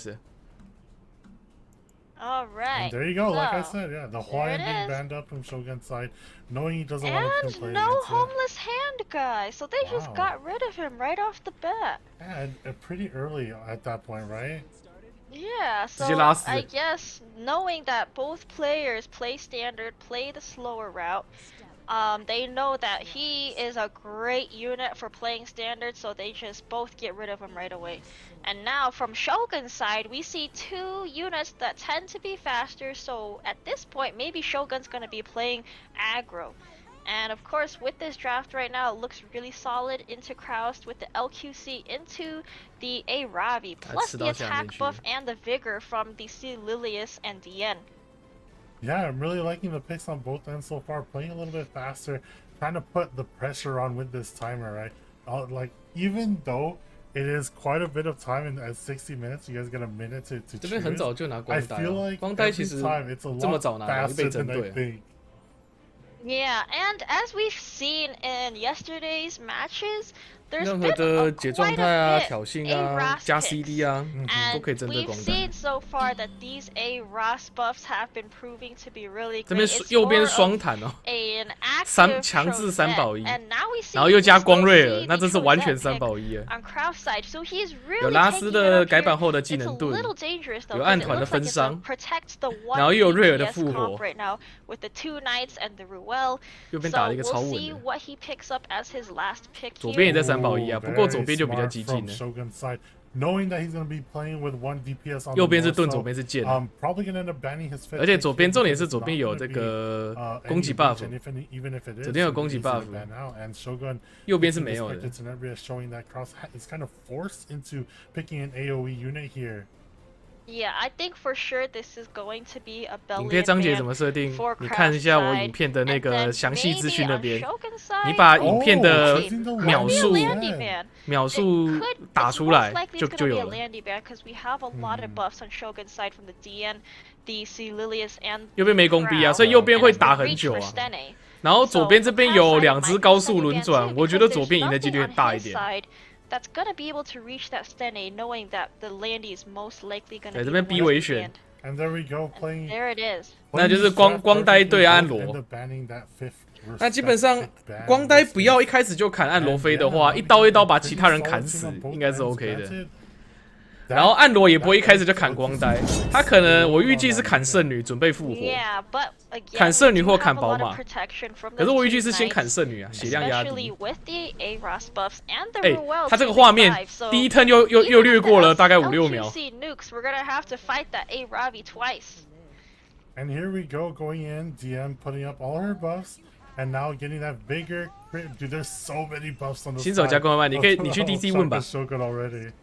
是。 All right. And there you go. So, like I said, yeah, the Hawaiian being banned up from Shogun's side, knowing he doesn't want to complain. And no homeless hand guy, so they just got rid of him right off the bat. Yeah, pretty early at that point, right? Yeah, so I guess knowing that both players play standard, play the slower route, they know that he is a great unit for playing standard, so they just both get rid of him right away. And now from Shogun's side, we see two units that tend to be faster, so at this point, maybe Shogun's going to be playing aggro. And of course, with this draft right now, it looks really solid into Kroustx with the LQC into the A Ravi, plus the attack buff and the vigor from the C Lilius and DN. Yeah, I'm really liking the picks on both ends so far, playing a little bit faster, trying to put the pressure on with this timer, right? Like, even though it is quite a bit of time, and at 60 minutes, you guys get a minute to choose. I feel like every time it's a lot faster than I think. Yeah, and as we've seen in yesterday's matches, there's 任何的解状态啊、挑衅 been 啊、加 CD 啊，都 and 可以针对 we've 光单。 seen so far that these A Ross buffs have been proving to be really 这 great. 边 It's 右边 more 双 of 弹哦， an active 强制 Kroustx, 3保1， and now we see 然后又加 we 光 still 瑞 see 尔，那 the 这是完全 Kroustx 3保1了。 on Kroustx side, so he's really 有拉丝的 taking it up 改版 here. 后的技 It's 能 a 盾， little dangerous though, 有 because 暗 it 团的 looks 分 like it's 伤， gonna protect the 然 one 后又有瑞尔的 DPS 复 comp 活， right now with the 2 knights and the Ruel. 右边 So 打了一个超 we'll 稳 see 的， what he picks up as his last pick 左边也 here. 在3保1啊，不过左边就比较 Very 激 smart 进 from 了。 Shogun's side, knowing that he's going to be playing with 1 DPS on 右 the 边是 north, 盾， so, 左边是剑， probably going to end up banning his fifth 而且左边 pick 重点是 because 左 it's 边 not 有 gonna 这 be, 个 any 攻击 buff， reach, and even if it is, 左边有攻击 it's easy buff， to ban out, and Shogun 右边是没 in 有 this 的。 expected scenario showing that Kroustx is kind of forced into picking an AoE unit here. Yeah, I think for sure this is going to be a 影 belly 片章节怎 ban 么设定？ for 你看一 Kroustx 下我 side, 影片的那 and 个 then 详细资讯 maybe 那 on 边， Shogun's side, 你把影片的 Oh, 秒数 maybe a landy ban. 秒 It 数 could, 打 it's 出 most 来 likely 就 it's 就 going to be 有 a 了。 landy ban because we have a lot of buffs on Shogun's side from the DN, the C Lilius, and 右边没攻逼啊， Kroustx, 所以右边 and 会 it's 打 the 很 reach 久 for 啊。 Stene. 然后左边 So 这边 Kroustx 有 side 2 might 只 be 高速 sending 轮 ban 转， too, 我觉得 because 左 there's 边赢的几 nothing 率 on 很大一 his 点。 side that's gonna be able to reach that Stene, knowing that the landy is most likely gonna 对， be 这 the 边 B one 为 to 选 ban.， And there we go, playing. There it is. 那就是光呆对暗罗。那基本上光呆不要一开始就砍暗罗飞的话，一刀一刀把其他人砍死，应该是 OK 的。然后暗罗也不会一开始就砍光呆，他可能我预计是砍圣女准备复活， Yeah, but again, 砍圣女 we 或 do 砍 have a 宝 lot of 马。 protection from 可 the 是我预计 two 是先砍 knights, 圣女啊，血量压 especially 低。 with the A Ross buffs and the 哎 Ruel 他这个 to 画面 revive, so 第一 turn 又略过了大概5-6秒。 LQC nukes, we're gonna have to fight that A Ravi twice. And here we go, going in, DM putting up all her buffs, and now getting that bigger crit. Dude, there's so many buffs on the 新手加工慢，你去 of DC 问吧。 Shogun already.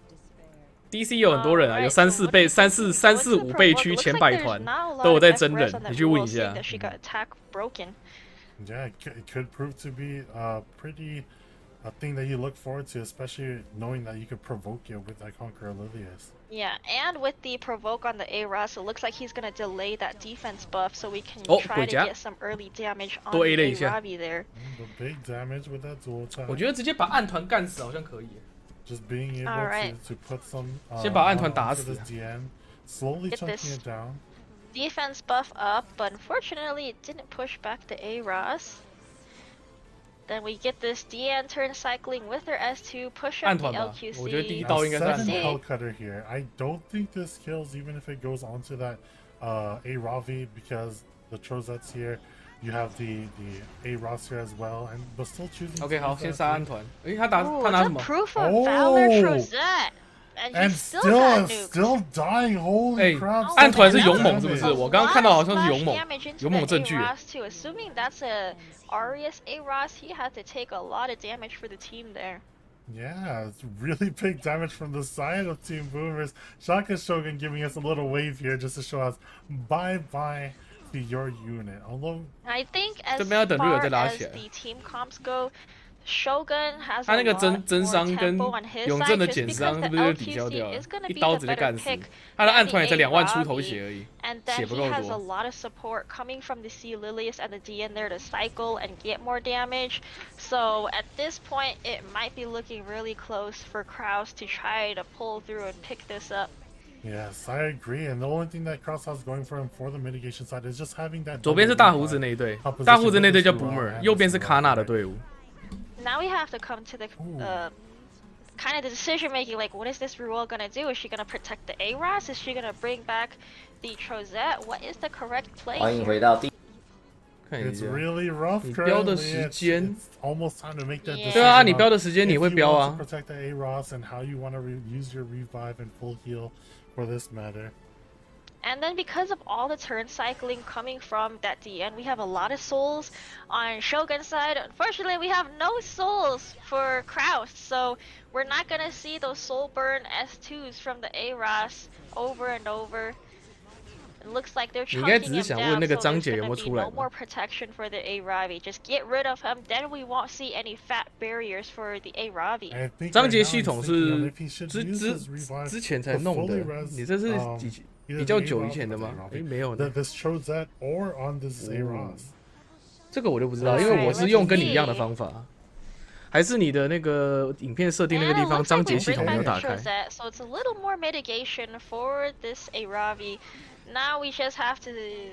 DC 有很多人啊，有3、4倍、3、4、5倍区前百团都有在真人，你去问一下。 Yeah, it could prove to be pretty a thing that you look forward to, especially knowing that you could provoke it with that Conqueror Lilius. Yeah, and with the provoke on the A Ross, it looks like he's gonna delay that defense buff so we can try to get some early damage on the A Ravi there. The big damage with that dual attack. 我觉得直接把暗团干死好像可以。 Just being able Alright. to put some 先把暗团打 onto 死。 this DM, slowly Get chunking this. it down. Defense buff up, but unfortunately it didn't push back the A Ross. Then we get this DN turn cycling with her S2, push up 暗 the 团吧，我觉得第一 LQC. 刀应该是暗 7 团。 hell cutter here. I don't think this kills even if it goes onto that A Ravi because the Trozet's here. You have the A Ross here as well, and but still choosing. OK， 好，先杀暗团。诶，他 Ooh, 拿 it's 什 a 么？ proof of valor Oh. Trozet. And he And still got nuked. still dying. Holy 哎 crap! 暗团是 so 勇 much 猛是不是？ damage. 我刚刚看到好像是勇猛 Splash damage into 勇猛 the 证据。 A Ross too. Assuming that's a Arius A Ross, he had to take a lot of damage for the team there. Yeah, it's really big damage from the side of Team Boomers. Shaka Shogun giving us a little wave here just to show us bye-bye to your unit. Although I think as 这边要等瑞尔 far 再拉 as 起来。 the team comps go, Shogun has 他 a 那个 lot 真 more 伤跟 tempo on his 永 side 正的 just 减 because 伤 the 是不是就抵消掉 LQC 了 is？ gonna 一 be 刀 the 直接 better 干死 pick. 他的 than 暗 the 团也才 A 2万出头 Ravi. 血而已， And 血 then 不 he 够 has a 多。 lot of support coming from the C Lilius and the DN there to cycle and get more damage. So at this point, it might be looking really close for Kroustx to try to pull through and pick this up. Yes, I agree. And the only thing that Kroustx is going for him for the mitigation side is just having that. 左边是大胡子那一队，大胡子那队叫 Boomer， 右边是 Cannaa 的队伍。Now we have to come to the kind of the decision making. Like, what is this Ruel gonna do? Is she gonna protect the A-Ras? Is she gonna bring back the Kroustx? What is the correct play? 欢迎回到第。 It's really rough. 你标的时间 almost time to make that decision. 对啊，你标的时间你会标啊。Protect the A-Ras and how you want to use your revive and full heal for this matter. And then because of all the turn cycling coming from that DN, we have a lot of souls on Shogun's side. Unfortunately, we have no souls for Kroustx, so we're not gonna see those soul burn S2s from the A-Ras over and over. It looks like they're chunking him down, so there's gonna be no more protection for the A-Ravi. Just get rid of him, then we won't see any fat barriers for the A-Ravi. 章节系统是之前才弄的，你这是比较久以前的吗？诶，没有呢。这个我就不知道，因为我是用跟你一样的方法。还是你的那个影片设定那个地方章节系统没有打开。So it's a little more mitigation for this A-Ravi. Now we just have to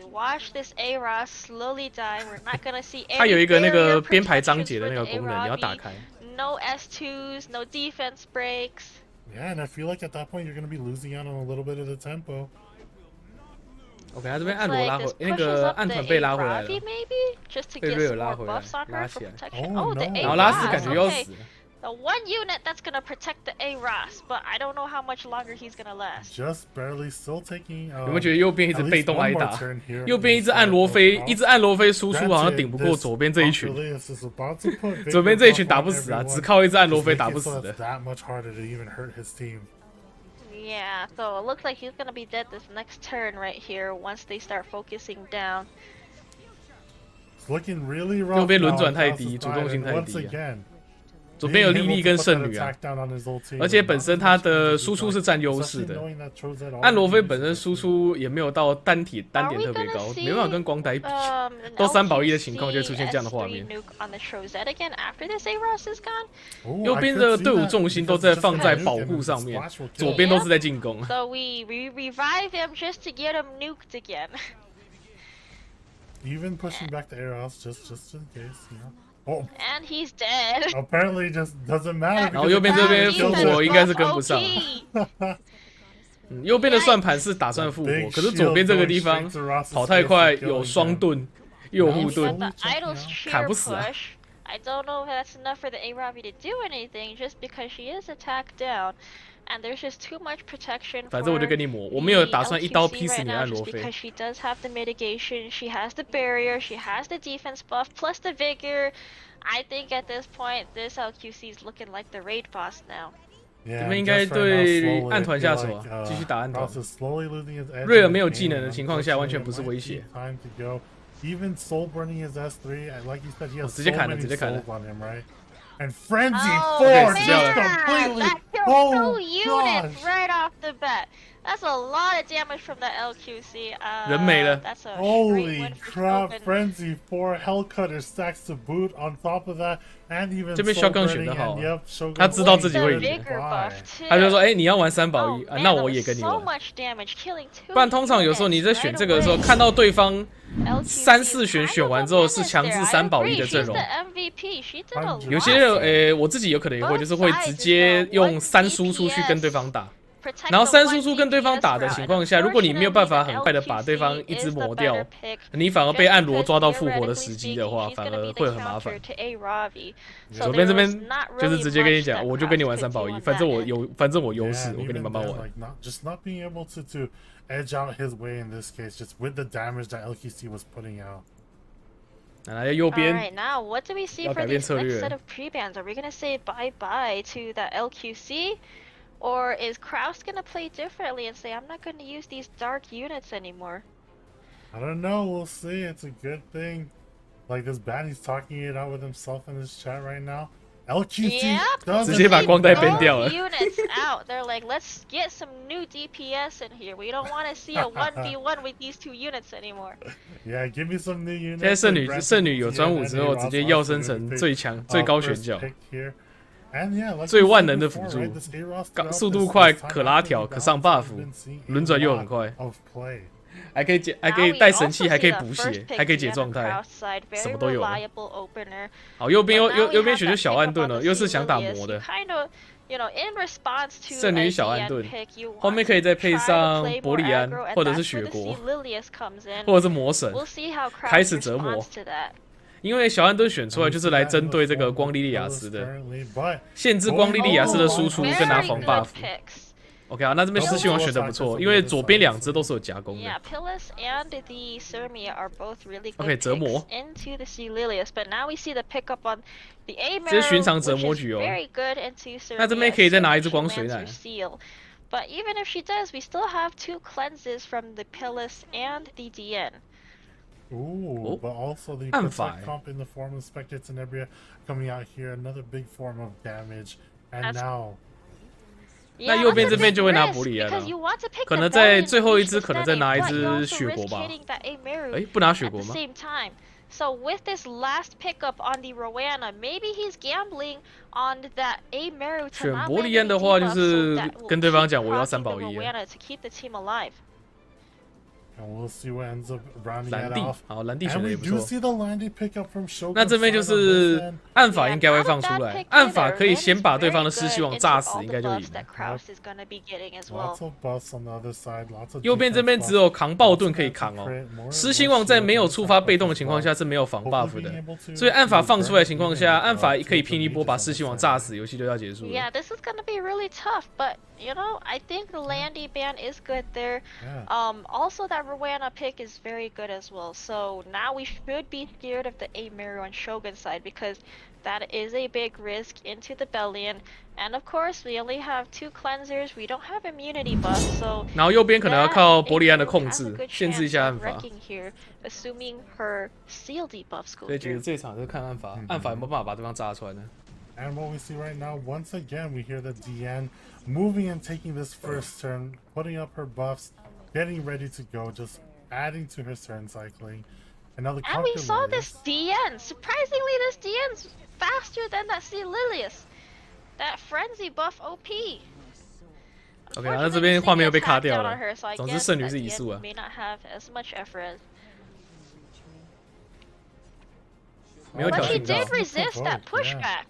watch this A-Ras slowly die. We're not gonna see any 它有一个那个编排章节的那个功能，你要打开。No S2s, no defense breaks. Yeah, and I feel like at that point you're gonna be losing out on a little bit of the tempo. OK， 他这边按罗拉回，那个按团被拉回来了，被瑞尔拉回来，拉起来。然后拉斯感觉要死了。 The one unit that's gonna protect the A-Ras, but I don't know how much longer he's gonna last. Just barely still taking. 有没有觉得右边一直被动挨打？右边一直按罗菲，一直按罗菲输出，好像顶不过左边这一群。左边这一群打不死啊，只靠一直按罗菲打不死的。Yeah, so it looks like he's gonna be dead this next turn right here once they start focusing down. 右边轮转太低，主动性太低啊。 左边有莉莉跟圣女啊，而且本身它的输出是占优势的。按罗菲本身输出也没有到单点特别高，没办法跟光呆比。都3保1的情况就会出现这样的画面。右边的队伍重心都在放在保护上面，左边都是在进攻。So we revive him just to get him nuked again. Even pushing back the arrows just in case, you know. Oh. And he's dead. Apparently, just doesn't matter. 然后右边这边复活应该是跟不上。右边的算盘是打算复活，可是左边这个地方跑太快，有双盾，又有护盾，砍不死啊。 I don't know if that's enough for the A-Ravi to do anything, just because she is attacked down, and there's just too much protection. 反正我就跟你磨，我没有打算一刀劈死你按罗菲。 Because she does have the mitigation, she has the barrier, she has the defense buff, plus the vigor. I think at this point, this LQC is looking like the raid boss now. 这边应该对暗团下手啊，继续打暗团。瑞尔没有技能的情况下，完全不是威胁。 Even soul burning his S3, like you said, he has so 直接砍了， many 直接砍了。 souls on him, right? And Frenzy 4 Okay, just completely. That killed 2 units right off the bat. That's a lot of damage from the LQC. 人没了。 That's a Holy crap! Frenzy 4 Hellcutter stacks to boot on top of that, and even 这边 soul Shogun 选 burning 得好 and yep, 他知道自己会赢，他就说：“哎，你要玩3保1，那我也跟你玩。”不然通常有时候你在选这个的时候，看到对方3、4选完之后是强制3保1的阵容，有些我自己有可能也会，就是会直接用3输出去跟对方打。 然后3输出跟对方打的情况下，如果你没有办法很快的把对方一直磨掉，你反而被暗罗抓到复活的时机的话，反而会很麻烦。左边这边就是直接跟你讲，我就跟你玩3保1，反正我优势，我跟你慢慢玩。 edge out his way in this case, just with the damage that LQC was putting out. 来右边， Alright, now what do we see for this next set of pre-bans? Are we gonna say bye-bye to the LQC? Or is Kroustx gonna play differently and say, I'm not gonna use these dark units anymore? I don't know, we'll see. It's a good thing. Like this Ban, he's talking it out with himself in his chat right now. LQC does 直接把光带 ban 掉了。 Units out. They're like, let's get some new DPS in here. We don't want to see a 1v1 with these 2 units anymore. Yeah, give me some new units. 现在圣女有专武之后，直接要升成最强最高选角。最万能的辅助，速度快，可拉条，可上 buff， 轮转又很快，还可以带神器，还可以补血，还可以解状态，什么都有了。好，右边选就小暗盾了，又是想打魔的。圣女小暗盾，后面可以再配上伯利安，或者是雪国，或者是魔神，开始折磨。因为小暗盾选出来就是来针对这个光莉莉亚斯的，限制光莉莉亚斯的输出跟拿防 buff。OK 啊，那这边狮心王选的不错，因为左边两只都是有夹攻的。OK， 折磨。这是寻常折磨局哦。那这边可以再拿一只光水奶。But even if she does, we still have 2 cleanses from the Pillis and the DN. Ooh, but also the protect comp in the form of Spectre Tenebria coming out here, another big form of damage. And now, 那右边这边就会拿伯利安了，可能在最后一只可能再拿一只雪国吧。哎，不拿雪国吗？ So with this last pickup on the Rowena, maybe he's gambling on that A Meru to 选伯利安的话，就是跟对方讲我要3保1。 to keep the team alive. And we'll see what ends up rounding 蓝 that 地， off. 好，蓝地选的也不错。那那这边就是暗法应该会放出来，暗法可以先把对方的狮心王炸死，应该就赢了。右边这边只有扛爆盾可以扛哦，狮心王在没有触发被动的情况下是没有防 buff 的，所以暗法放出来的情况下，暗法可以拼一波把狮心王炸死，游戏就要结束了。Yeah, this is gonna be really tough, but you know, I think the Landy ban is good there. Also that Rowena pick is very good as well. So now we should be scared of the A Meru on Shogun side because that is a big risk into the Bellion. And of course, we only have 2 cleansers. We don't have immunity buff, so 然后右边可能要靠伯利安的控制，限制一下暗法。assuming her seal debuffs go 所以觉得这场就看暗法，暗法有没有办法把对方炸出来呢？ And what we see right now, once again, we hear the DN moving and taking this first turn, putting up her buffs, getting ready to go, just adding to her turn cycling. And we saw this DN. Surprisingly, this DN's faster than that C Lilius. That frenzy buff OP. OK， 那这边画面又被卡掉了。总之，圣女是移速啊。没有挑衅到。 But he did resist that pushback.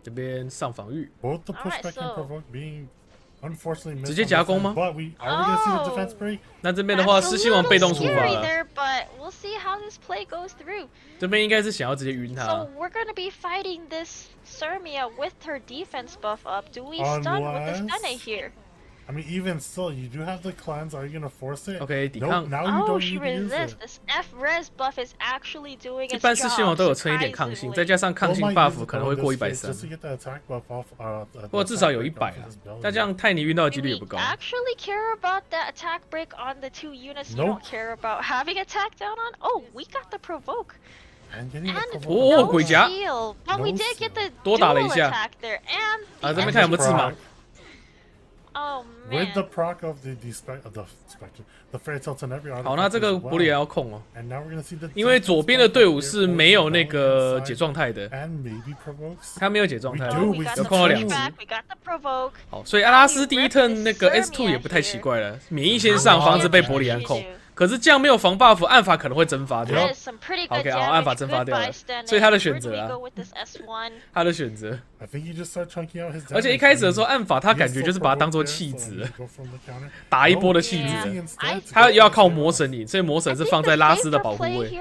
这边上防御。 Both the pushback and provoke being unfortunately 直接夹攻吗？ But we are we gonna see the defense break? 那这边的话，狮心王被动出发了。 But we'll see how this play goes through. 这边应该是想要直接晕他。 So we're gonna be fighting this Sermia with her defense buff up. Do we stun with the stun here? I mean, even still, you do have the cleanse. Are you gonna force it? OK， 抵抗。 Now you don't she need to use it. This F res buff is actually doing its job. 一般狮心王都有撑一点抗性，再加上抗性 buff 可能会过130，或者至少有100啦。但这样泰尼晕到的几率也不高。 Actually care about the attack break on the 2 units you don't care about having attack down on? Oh, we got the provoke. And 哦，鬼夹。 But we did get the 多打了一下。 attack there. And 啊，这边看有没有自盲。 Oh man. With the proc of the Spectre, the Fairy Tale Tenebria. 好，那这个伯利安要控哦， And now we're gonna see the 因为左边的队伍是没有那个解状态的， and maybe provokes. 他没有解状态， We got 要 the 控到2只。 pushback, we got the provoke. 好，所以阿拉斯第一 turn 那个 S2 也不太奇怪了，免疫先上，防止被伯利安控。可是这样没有防 buff， 暗法可能会蒸发掉。OK， 好，暗法蒸发掉了，所以他的选择啊，他的选择。而且一开始的时候，暗法他感觉就是把它当做弃子，打一波的弃子，他要靠魔神赢，所以魔神是放在拉斯的保护位。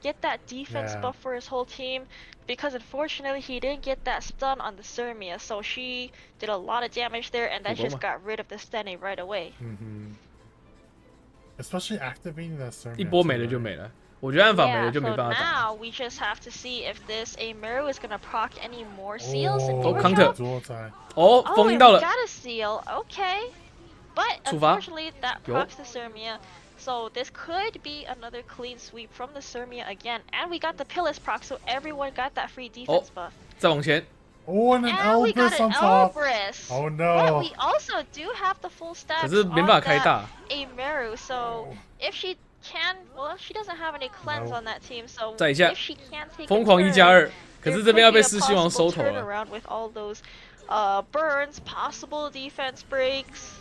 Get that defense buff for his whole team, because unfortunately he didn't get that stun on the Sermia, so she did a lot of damage there, and that just got rid of the stunning right away. Especially activating that Sermia. 一波没了就没了，我觉得暗法没了就没办法打。 Now we just have to see if this A Meru is gonna proc any more seals. counter. 哦，封印到了。 Got a seal, okay, but unfortunately that procs the Sermia. So this could be another clean sweep from the Sermia again. And we got the Pillis proc, so everyone got that free defense buff. 再往前。 Oh, and an Elbrus on top. Oh no. But we also do have the full stats 可是没办法开大。 A Meru, so if she Well, she doesn't have any cleanse on that team, so 再一下 if she can't take 疯狂 a 1加 2， turn, 可 there 是这边 could 要 be 被 a 狮心王 possible 收头了。 turnaround with all those burns, possible defense breaks.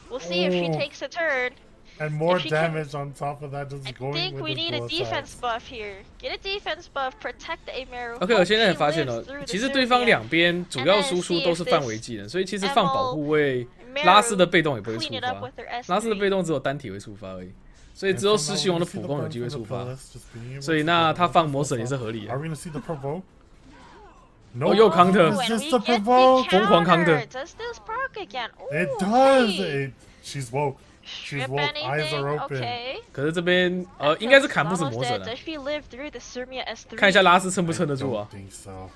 We'll see if she takes a turn. And more If she damage on top of that, just I going think with we the need a dual defense attacks. buff here. Get a defense buff, protect the Ameru. OK， 我 hope 现在 she 发现 lives 了， through the 其实对方 Serbia, 两边主要输出都是范围技能，所以其实放保护位，拉斯的被动也不会触 clean it up 发 with her S3. 拉斯的被动只有单体会触发而已，所以只有狮心王的普攻有机会触发，所以那他放魔神也是合理的。 Are we gonna see the provoke? 哦，又 counter， It's And just we the get the provoke. 疯狂 counter. counter. Does this proc again? It Ooh, does. hey. She's woke. She's Strip woke. Eyes anything? are open. Okay. 可是这边应该是砍不死魔神 Almost 的 dead. Does she live through the Serbia S3? 看一下拉斯撑不撑得住 I 啊 don't？ think so.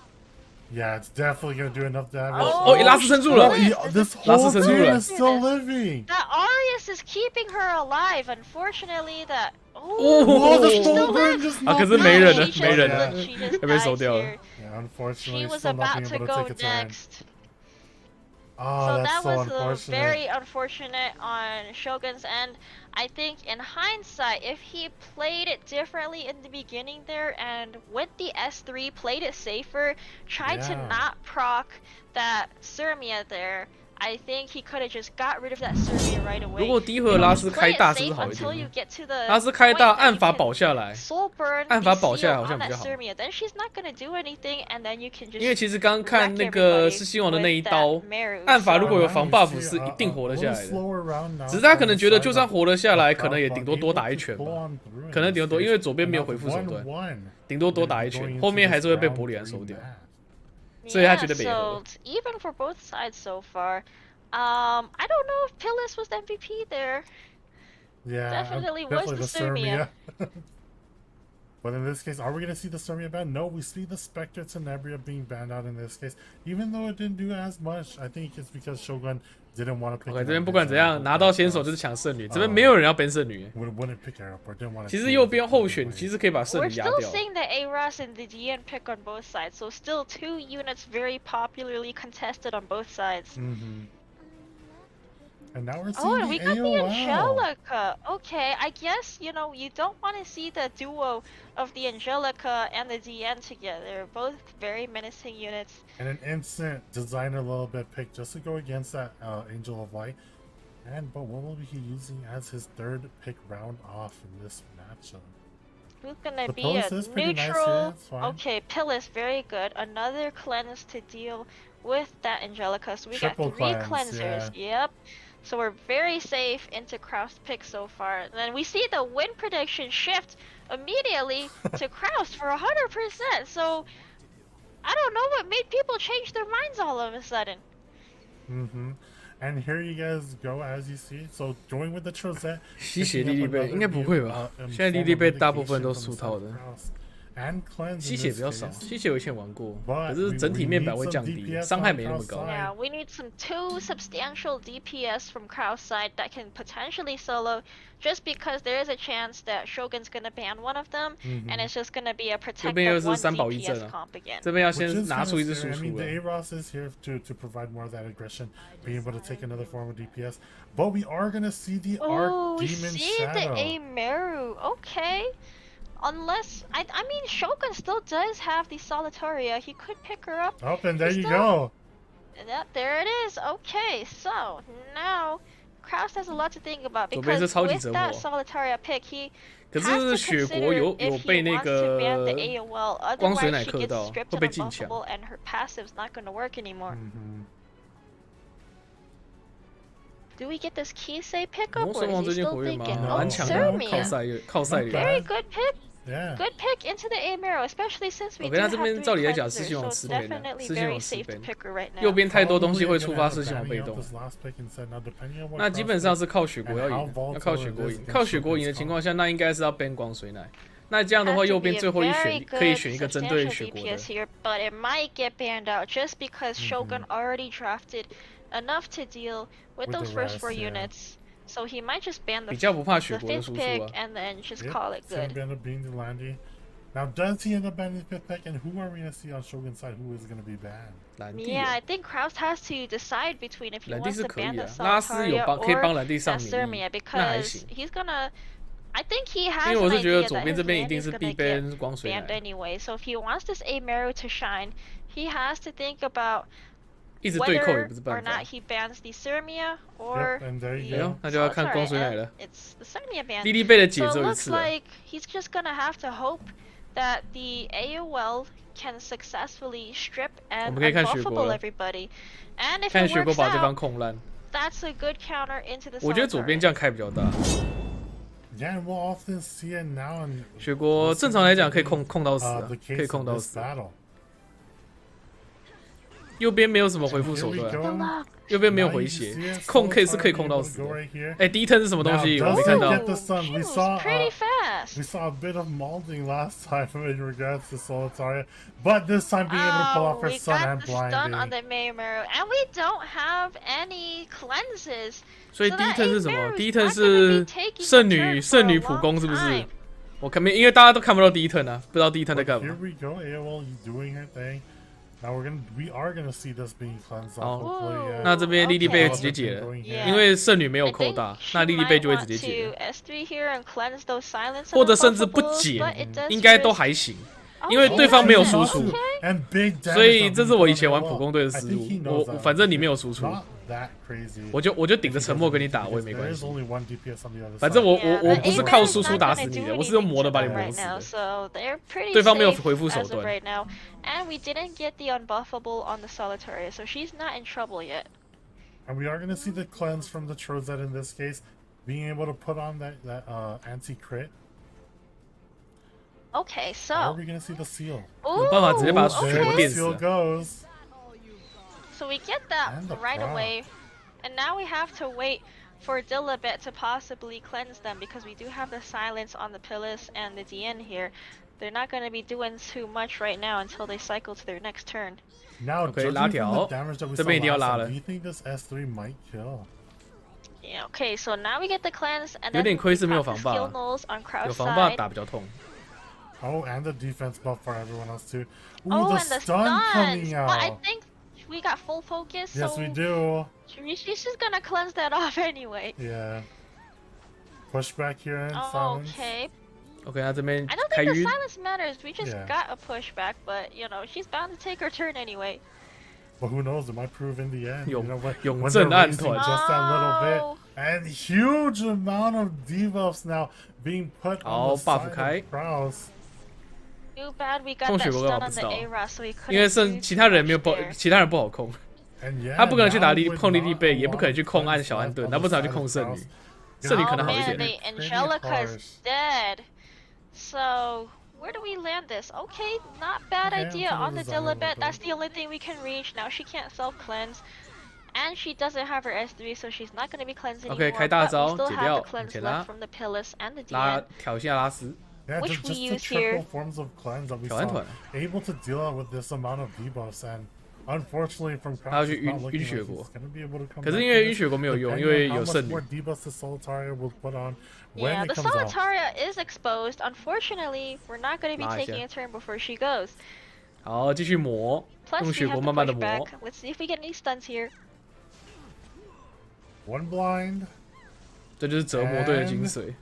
Yeah, it's definitely gonna do enough damage. 哦，拉斯撑住了 This 拉斯 whole 撑住 team 了 is still living. That Arius is keeping her alive. Unfortunately, that. Oh, the she still slow burn lives. just 啊，可 knocked 是没人 out. 了 She just 没人了 lives. She just 被被收 dies 掉了 here. Yeah, unfortunately, She was still not about being to able to go take a turn. next. Oh, So that's that so was unfortunate. very unfortunate on Shogun's end. I think in hindsight, if he played it differently in the beginning there and with the S3 played it safer, tried to Yeah. not proc that Surmia there, I think he could have just got rid of that Surmia right away. 如果第一回合拉斯开大是不是好一 Until 点 you 呢？ get to the 拉斯开大 point that 按 you 法 can 保下来， soul burn 按法保下来 the 好像 seal 比 on 较 that 好。 Surmia, then she's not gonna do anything, and then you can just 因为其实刚看那个狮心王的那一刀，按法如果有防 buff 是一定活得下来的。只是他可能觉得就算活得下来，可能也顶多多打一拳吧，可能顶多多，因为左边没有回复手段，顶多多打一拳，后面还是会被伯里安收掉，所以他觉得没合。 So even for both sides so far, I don't know if Pillis was the MVP there. Yeah, Definitely was the Surmia. But in this case, are we going to see the Surmia ban? No, we see the Spectre Tenebria being banned out in this case. Even though it didn't do as much, I think it's because Shogun didn't want to pick OK， it 这边 up. 不管怎样，拿到先手就是抢圣女，这边没有人要 ban 圣女。 Wouldn't pick her up or didn't want to. 其实右边候选其实可以把圣 We're 女压 still 掉。 seeing the ARAS and the DN pick on both sides, so still two units very popularly contested on both sides. And now we're seeing Oh, and the we got the AOL. Angelica. Okay, I guess, you know, you don't want to see the duo of the Angelica and the DN together. They're both very menacing units. And an instant designer a little bit pick just to go against that Angel of Light. But what will he be using as his third pick round off in this matchup? Who's gonna The be Pillis a is pretty nice neutral? here, it's fine. Okay, Pillis, very good. Another cleanse to deal with that Angelica. So we Triple got three cleanse, cleansers. Yep. So we're very safe into Kroustx pick so far. And then we see the win prediction shift immediately to Kroustx for 100%. So I don't know what made people change their minds all of a sudden. And here you guys go, as you see. So going with the Trozette. 吸血莉莉贝应该不会吧？现在莉莉贝大部分都是出套的。 And cleanse 吸血比较少， case. 吸血我以前玩过， But 可是整体面板会降低， we need some DPS 伤害没那么高。 on Yeah, we need some two substantial DPS from Kroustx side that can potentially solo, just because there is a chance that Shogun's gonna ban one of them, and it's just gonna be a 这边又 protected 是 one 三保一阵 DPS 啊 comp again. 这边要 Which 先 is 拿 kinda 出一只 scary. 输 I mean, 出 the 了。 AROS is here to provide more of that aggression, being able to take another form of DPS. But we are gonna see the Oh, Arc we Demon see Shadow. the Ameru. Okay. Unless I mean Shogun still does have the Solitaria. He could pick her up. Oh, and there He's you still- go. Yep, there it is. Okay, so now Kroustx has a lot to think about 左边是 because 超级 with 折 that 磨， Solitaria pick, he 可 has to 是雪国 consider 有 if 被 he 那 wants to ban 个 the AOL. 光水 Otherwise, 奶 she 克 gets 到， stripped 会被 and 禁抢。 unbuffable, and her passive's not going to work anymore. Do we get this Kisei pickup, 魔 or 神王 is 最 he 近 still 活跃吗？ thinking? 蛮 Oh, 强的，靠 Surmia. 赛靠赛 Not 里。 bad. Very good pick. Yeah. Good pick into the Ameru, especially since we OK， do 那 have 这边 three 照理来讲， cleansers, 狮心 so 王 it's 吃 ban 了， definitely 狮心 very 王吃 safe to ban。 pick her right 右 now. 边太多东西会 Probably 触发 gonna 狮 end 心 up 王被 banning 动 out。this last pick instead. Now, depending on what 那基本上 Kroustx 是靠雪国要赢，要靠雪国赢，靠雪国赢的情况下，那应该是要 ban 光水奶。那这样的话， Has to 右 be 边 a 最后一 very 选可以 good 选一个针对 substantial 雪国的 DPS。here, but it might get banned out just because Shogun already drafted enough to deal with With those the first rest, four yeah. units. So he might just ban 比较不怕雪 the 国的 fifth 输出 pick 啊。 and then just Yep, call it it's gonna good. end up being the Landy. Now, does he end up banning the fifth pick? And who are we gonna see on Shogun's side? Who is gonna be banned? 蓝地 Yeah, 哦 I think Kroustx has to decide between if he 蓝地 wants 是 to 可 ban 以 the 啊，拉斯有 Solitaria 帮可以帮 or 蓝地上 that 免疫 Surmia，那还 because 行。 he's gonna I think he has 因为 an 我是觉得 idea 左 that 边 his 这边一 land 定 is 是 gonna 必 get 被光水 banned 奶， anyway. So if he wants this A Meru to shine, he has to think about 一直对扣也 whether 不是 or 办法 not。he bans the Sermia or Yep, and there you 哎 go. 呦，那就要看光水奶 and 了。 it's the Sermia ban. 莉莉贝的姐 So 只 it 有一 looks 次了。 like he's just gonna have to hope that the AOL can successfully strip 我 and 们可以看雪国 unbuffable 了， everybody. And if 看 it 雪国 works 把对方 out, 控烂。 that's a good counter into the 我觉得左边 Solitary. 这样开比较大。 Yeah, and we'll often see it now. And 雪国正常来讲可以控到死啊， the 可以 case 控 of 到 this 死。 battle. 右边没有什么回复 Here 手 we 段， go. 右边没有 Now 回 you 血 see it, 控可以是 Solitary 可以控到 able 死 to 的 go。right here. 哎，第一 turn 是什么东 Now 西？我 does 没看 he 到。 get the stun? She We was saw pretty fast. we saw a bit of molding last time in regards to Solitaria, but this time being able to pull off her we stun got and the stun on blinding. the Maymeru, and we don't have any cleanses. 所以 So 第一 that turn 是什么？ Maymeru's 第一 turn not gonna 是 be taking 圣 the 女 turn 圣 for 女 a 普 long 攻是不是 time.？我看没，因为大家都看不到第一 turn 啊，不知道第一 turn 在 But 干 here 嘛。 we go, AOL doing her thing. Now we are gonna see this being cleansed off. 好 Hopefully, 那这边莉莉贝 Okay. 直接解了， Yeah. 因为圣女没有 I 扣 think 大， she 那莉莉贝 might 就会 want 直接解 to 了， S3 here and cleanse those silence 或者甚至不 unbuffables, 解 but it does 应该都 risk- 还行， Okay. 因为对方没有输出 Okay. and big damage 所以 of 这是我以前 AOL. 玩普攻队的 I 思 think 路 he。knows 我 that. 反正你没有输出， Not that crazy. 我就顶着沉默跟你打，我也没 There 关 is 系。 only one DPS on the other 反正 side. 我 Yeah, 我 but 不是 A 靠 Meru's 输出 not 打 gonna 死你 do 的，我是用 anything 魔的 to 把你 them 磨 right 死 now, 的。 so they're pretty 对方没有 safe 回复手 as of 段。 right now, and we didn't get the unbuffable on the Solitary, so she's not in trouble yet. And we are going to see the cleanse from the Trozet in this case, being able to put on that anti-crit. Okay, Or are so we going to see the seal? 有办法直接把雪 There 国 the 电死 seal 了。 goes. so we get that And the right proc. away, and now we have to wait for Dilibet to possibly cleanse them because we do have the silence on the Pillis and the DN here. They're not going to be doing too much right now until they cycle to their next turn. Now, Okay, judging 拉 from 条 the damage that we 这 saw 边一定要 last 拉 time, 了 do you think this S3 might kill? Yeah, okay, so now we get the cleanse, and 有 then 点 we 亏是没有 got the 防霸 skill nulls on 有 Kroustx 防霸 side. 打比较痛。 Oh, and the defense buff for everyone else too. Ooh, Oh, the and the stun stuns! coming But I out. think we got full focus, Yes, so we do. she's just gonna cleanse that off anyway. Yeah. Push back here in silence. Okay, OK，那这边 I don't 开 think the 晕， silence matters. We just Yeah. got a pushback, but you know she's bound to take her turn anyway. But who knows? It might prove in the end. You 永 know, when 永 they're 正暗 racing 团 just that little bit. Oh. And huge amount of debuffs now being put 好 on the buff side 开 of Kroustx. Too bad we got 控 that 雪国 stun 干嘛 on 不 the 知道？ A-Ra, so we couldn't 因为 do 剩其他人 too 没有 much 不， there. 其他人不好控， And yeah, 他不可能去打 now with 碰莉莉 not 贝， a 也不可能 lot 去 of 控暗 defense 小安 left 顿， on 那 the 不知道去 side 控 of 圣女 Kroustx.，圣女可 Oh 能好一 man, 点。 the Pretty Angelica's harsh. dead. So where do we land this? Okay, not bad Okay, idea I'm on gonna the design a little Dilibet. That's bit. the only thing we can reach. Now she can't self-cleanse. And she doesn't have her S3, so she's not going to be cleansing OK， anymore. 开大 But we 招 still 解 have 掉 the cleanse 前 left 拉 from the Pillis and the 拉 DN. 挑一下拉丝， Yeah, Which just we the use triple here. forms of cleanse that we 小安 saw 团， able to deal with this amount of debuffs, and unfortunately from 他要 Kroustx, 去 it's not 晕 looking 晕 like 雪 he's 国， gonna be able to come 可是 back 因 from 为 this, 晕雪国没有用， depending 因为 on how 有 much 圣女 more。debuffs the Solitaria will put on when Yeah, it the comes out. Solitaria is exposed. Unfortunately, we're not going to be 拉一下 taking a turn before she goes. 好，继续磨， Plus, 用 we 雪 have 国 to 慢慢的 push 磨 back.。Let's see if we get any stuns here. One blind. 这就是折磨队的精髓。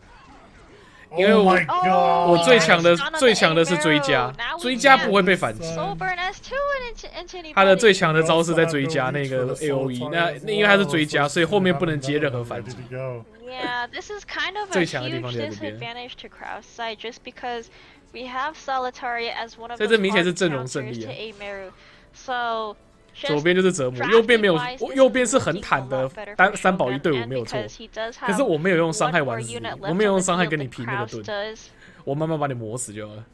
因 Oh 为我 my god! 我最 Oh, 强的 stun on the 最强的是 A-Meru. 追加 Now，we 追加 can 不会被反击。 Soul burn S2 into anybody. 他的最强的招是在追加那个 AOE，那因为他是追加，所以后面不能接任何反击。 Yeah, this is kind of a 最强的地方 huge 就在这边。 disadvantage to Kroustx side just because we have Solitaria as one of 所以 those 这明显是 hard 阵容 counters 胜利 to 啊。 A-Meru. So 左边就是折磨，右边没有，右边是很坦的三保一队伍没有错。可是我没有用伤害玩死你，我没有用伤害跟你拼那个盾，我慢慢把你磨死就好了。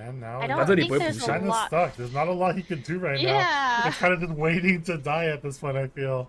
And now I 反 don't 正你 think 不会 there's 补 a 血。 kind of lot. stuck. There's not a lot he can do right now. Yeah. He's kind of just waiting to die at this point, I feel.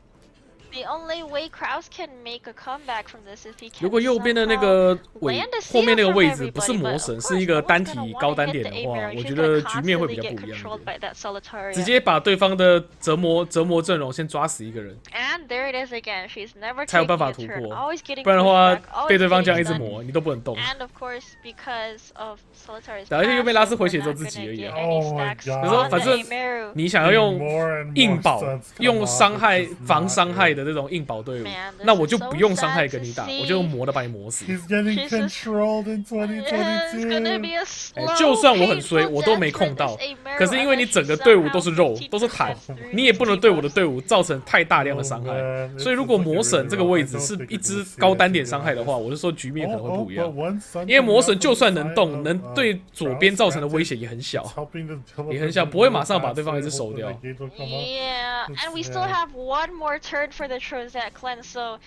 The only way Kroustx can make a comeback from this is if he can 如果右边的那个尾 land a 后面那个 seal 位 from 置不是 everybody, 魔 but 神， of 是一 course, 个 no 单 one's gonna 体 wanna 高单 hit 点 the 的话， A-Meru. 我 She's 觉 gonna 得局面会比 constantly 较 get 不一样 controlled 一点。 by that Solitaria. 直接把对方的折磨阵容先抓死一个人。 And And there it is again. She's never 才有 taking 办法 a 突 turn, 破， always getting 不然的话 pushed back, 被 always 对方这样 getting 一直 stunned. 磨，你都不能动。 And of course, because of Solitari's 而且右边拉丝 passive, 回 we're 血之后 not 自己 gonna 而已 get 啊。 any Oh my stacks god. 我说 on 反 the 正 Ameru. 你想要用 More and more 硬保 stunts come 用 off, 伤害 it's just 防 not 伤害 it. 的这种硬保队伍 Man,，那 this 我 is 就 so 不用伤害 sad 跟 to 你打， see. 我就用磨的把你磨死。 He's getting She's just- controlled in It's gonna be 2022. a slow, 就算我很衰， painful 我都没 death 控 for 到 this Ameru, 可是因为你 unless 整个 she 队伍 somehow 都是肉，都是 15% 坦， through 你也不能对我的 debuffs. 队伍造成太大量的伤害。 man, 所以 it's 如果 looking 魔神 really 这个 rough. 位 I 置 don't 是 think 一 we're 只 gonna see 高 it, 单 to 点 be 伤害的 honest. 话，我就说局面可能会不一样。 one stun 因为魔 coming 神 up 就 from 算 the 能 side 动， of, 能对左边造成的威胁也很 It's 小， helping the Teleportation 也很小，不会马上把对方一直手 faster, 掉。 hoping the gauge will come up. Yeah, It's- and we still yeah. have one more turn for the Kroustx cleanse, so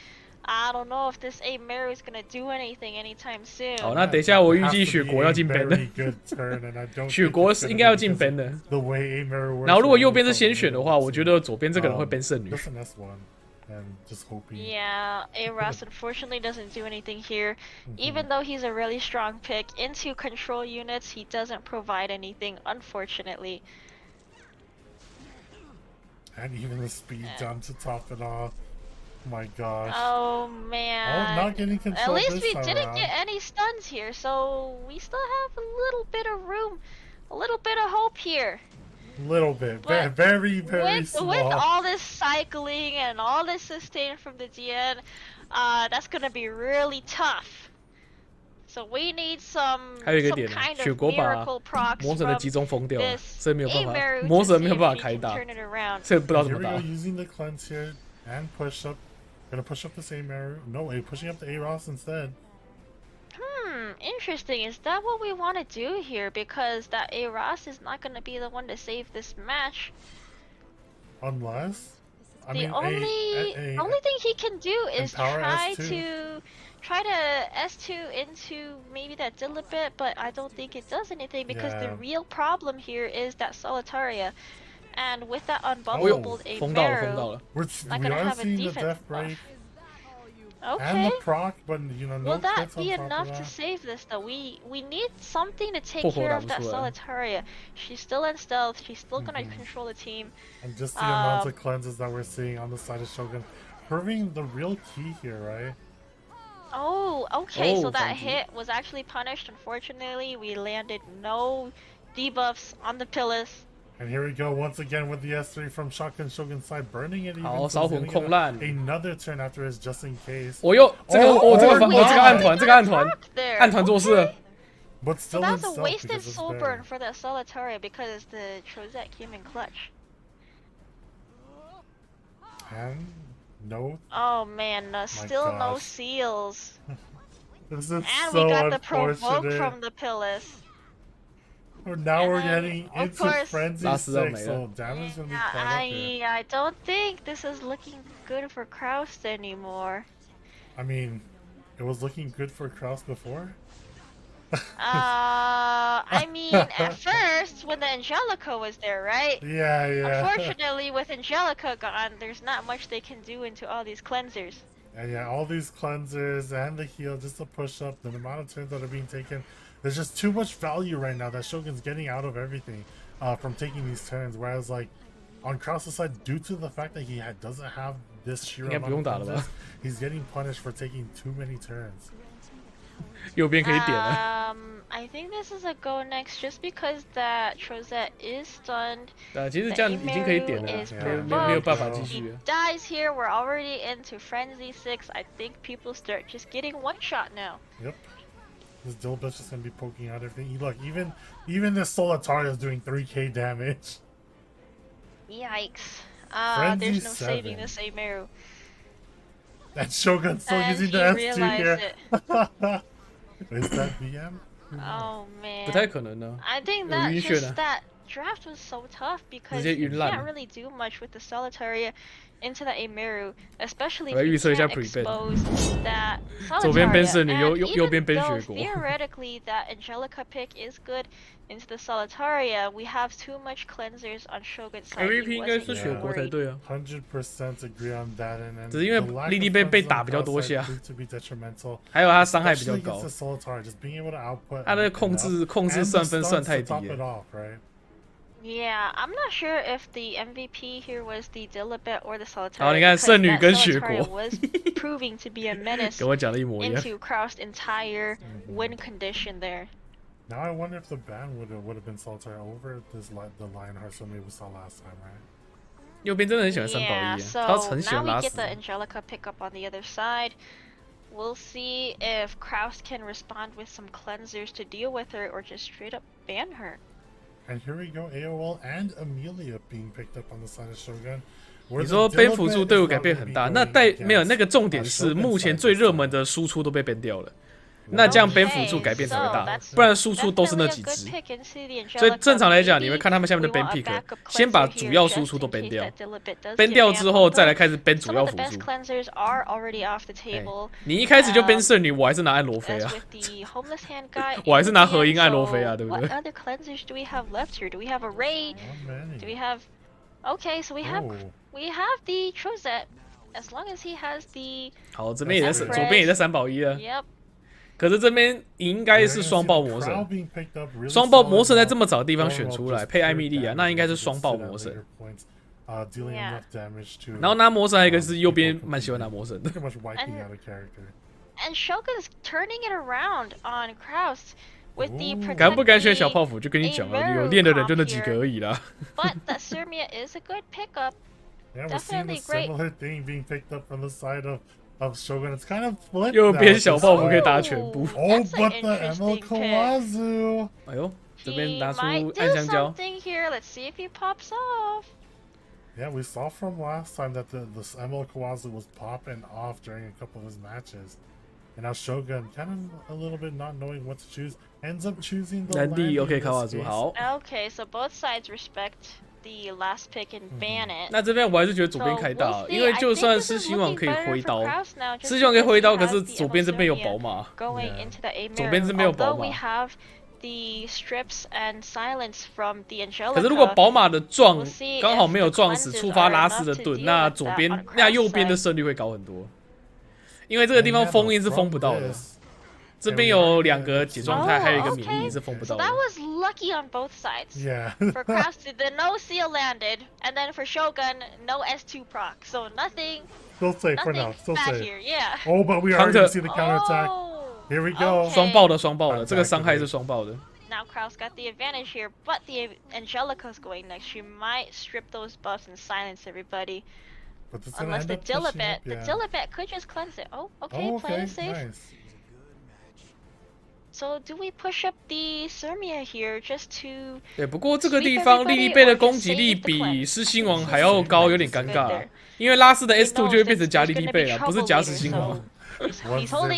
I don't know if this Ameru is gonna do anything anytime soon. 好，那等一下我 It 预 has 计 to 雪 be 国 a 要进 ban 的， very good turn, and I don't 雪 think 国 it's 是 gonna 应该要 be 进 because ban of 的。 the way Ameru works 然后如果右边是 with 先选的话，我觉得左边这个人会 ban 圣女。 Just an S1 and just hoping. Yeah, Aras unfortunately doesn't do anything here. Even though he's a really strong pick into control units, he doesn't provide anything, unfortunately. And even the speed jump to top it off. My gosh. Oh man. not getting At control least this we time didn't around. get any stuns here, so we still have a little bit of room, a little bit of hope here. Little bit. But Very, very small. With all this cycling and all this sustain from the DN, that's gonna be really tough. So we need some 还有一个点啊， kind 雪 of 国把 miracle procs 魔神的 from 集中封掉了， this 所以没有办法， Ameru 魔 to 神没有 see 办 if 法 he 开 can 大， turn it around. 所以不知道怎 Here 么 we 打 go,。using the cleanse here and push up. Gonna push up this Ameru. No, pushing up the Aros instead. Interesting. Is that what we want to do here? Because that Aras is not gonna be the one to save this match. Unless, I The mean, only thing he can do is Empower try to S2 into maybe that Dilla bit, but I don't think it does anything because the Yeah. real problem here is that Solitaria. And with that 哦 unbuffable 哟，封到了，封到 Ameru, 了。 not we gonna are have a seeing the defense death buff. break and Okay. the proc, but you know, no Will that crits on be top of enough to that. save this though? We need something to take 破口 care 打 of 不 that 出来。 Solitaria. She's still in stealth. She's still gonna control the team. And just the amount of cleanses that we're seeing on the side of Shogun, proving the real key here, right? Oh, okay. So Oh, that thank you. hit was actually punished. Unfortunately, we landed no debuffs on the pillars. And here we go once again with the S3 from Shogun's side, burning it even. 好， so 烧 he's 魂 gonna 控 get 烂。 another turn after his just in case. 我又这个哦这个哦这个暗团，这个暗团 There. 暗团做事了。 But So still in that's a stealth wasted because it's soul there. burn for that Solitaria because the Kroustx came in clutch. And no, Oh man, still no gosh. seals. this is And so we got the provoke unfortunate. from the pillars. Now we're And getting of into course- Frenzy Last is up, 6, mate, so damage gonna be Yeah, quite up here. I don't think this is looking good for Kroustx anymore. I mean, it was looking good for Kraus before. I mean, at first, when the Angelica was there, right? Yeah, yeah. Unfortunately, with Angelica gone, there's not much they can do into all these cleansers. And yeah, all these cleansers and the heal just to push up the amount of turns that are being taken. There's just too much value right now that Shogun's getting out of everything from taking these turns. Whereas like on Kraus' side, due to the fact that he doesn't have this sheer 应该不 amount 用 of 打了吧？ cleansers, he's getting punished for taking too many turns. 右边可以点了。 I think this is a go next just because that Kroustx is stunned. 其实这样已经可以点了， Is 没有办法 provoked. 继续 He 了。 dies here. We're already into Frenzy 6. I think people start just getting one shot now. Yep. This Dilbitch is gonna be poking out everything. Look, even this Solitaria is doing 3k damage. Yikes. Frenzy There's no saving 7. this Ameru. That Shogun's still And using he the S2 realized here. it. Is that VM? Oh 不太 man. 可能呢。 I think 有 that 晕眩 just 啊。 that draft was so tough because 直接 you 晕烂 can't 了。 really do much with the Solitaria into that Ameru, especially 我来 if 预 you 测一下 can't pre-ban expose that 左边 ban Solitaria. 圣女， And 右边 even ban though 雪国。 theoretically that Angelica pick is good into the Solitaria, we have too much cleansers on Shogun's side. MVP He 应该 wasn't 是雪 even 国才 worried. 对啊。 100% agree on that, and 只是因为 the lack 莉莉 of 被 cleanses 打 on 比较 Kraus 多 side 下， proved to be detrimental. 还有他伤害比 Especially 较 against 高 the。Solitaria, just being able to output 他的 enough 控制 and the 算分算 stuns 太 to top 低 it 了。 off, right? Yeah, I'm not sure if the MVP here was the Dilibet or the Solitaire. 好，你看圣女跟雪国 was proving to be a menace 跟我讲的一模一样。 into Kroust's entire win condition there. Now I wonder if the ban would have been Solitaire over the Lionheart Summit we saw last time, right? 右边真的很喜欢三宝 Yeah, 一， so 他很喜 now 欢 we 拉 get 死 the。Angelica pick up on the other side. We'll see if Kroust can respond with some cleansers to deal with her or just straight up ban her. And here we go, AOL and Amelia being picked up on the side of Shogun. 你说 ban 辅助队伍改变很大，那没有那个重点是目前最热门的输出都被 ban 掉了。 那这样 ban 辅助改变才会大，不然输出都是那几只。所以正常来讲，你会看他们下面的 ban+Pick+， 先把主要输出都 ban 掉 ，ban 掉之后再来开始 ban 主要辅助。你一开始就 ban 圣女，我还是拿按罗菲啊，我还是拿合音按罗菲啊，对不对？ Okay, so we have the Kroustx. As long as he has the 好，这边也在左边也在三保一了。 Yep. 可是这边应该是双爆魔神，双爆魔神在这么早的地方选出来，配艾米莉亚，那应该是双爆魔神。然后拿魔神还有一个是右边蛮喜欢拿魔神的。And Shogun's turning it around on Kroust with the 敢不敢选小泡芙就跟你讲了，有练的人就那几个而已啦。But that Sirmia is a good pickup. Yeah, we're seeing a similar thing being picked up from the side of Shogun. It's kind of flipped. 右边小泡芙可以打全部。 Oh, but the Emerald Kawazu. 哎呦，这边拿出 He might 暗 do 香蕉。 something here. Let's see if he pops off. Yeah, we saw from last time that the Emerald Kawazu was popping off during a couple of his matches. And now Shogun, kind of a little bit not knowing what to choose, ends up choosing the Landy. OK， 卡瓦族好。 Okay, so both sides respect the last pick and ban it. 那这边我还是觉得左边开大，因为就算狮心王可以挥刀，狮心王可以挥刀，可是左边这边有宝马，左边是没有宝马。 The strips and silence from the Angelica. 可是如果宝马的撞刚好没有撞死，触发拉斯的盾，那左边那右边的胜率会高很多，因为这个地方封印是封不到的。这边有两个解状态，还有一个免疫是封不到的。 So that was lucky on both sides. Yeah. For Kroust, the no seal landed, and then for Shogun, no S2 proc. So nothing. Still safe for now. Still bad safe. here, yeah. Oh, but we already see the counterattack. Here we go. 双爆的，双爆的，这个伤害是双爆的。 Now Kroust got the advantage here, but the Angelica's going next. She might strip those buffs and silence everybody. Unless the Dilibet. The Dilibet could just cleanse it. Oh, okay, playing it safe. Nice. So do we push up the Sirmia here just to? 对，不过这个地方莉莉贝的攻击力比狮心王还要高，有点尴尬。因为拉斯的 S2 就会变成夹莉莉贝了，不是夹狮心王。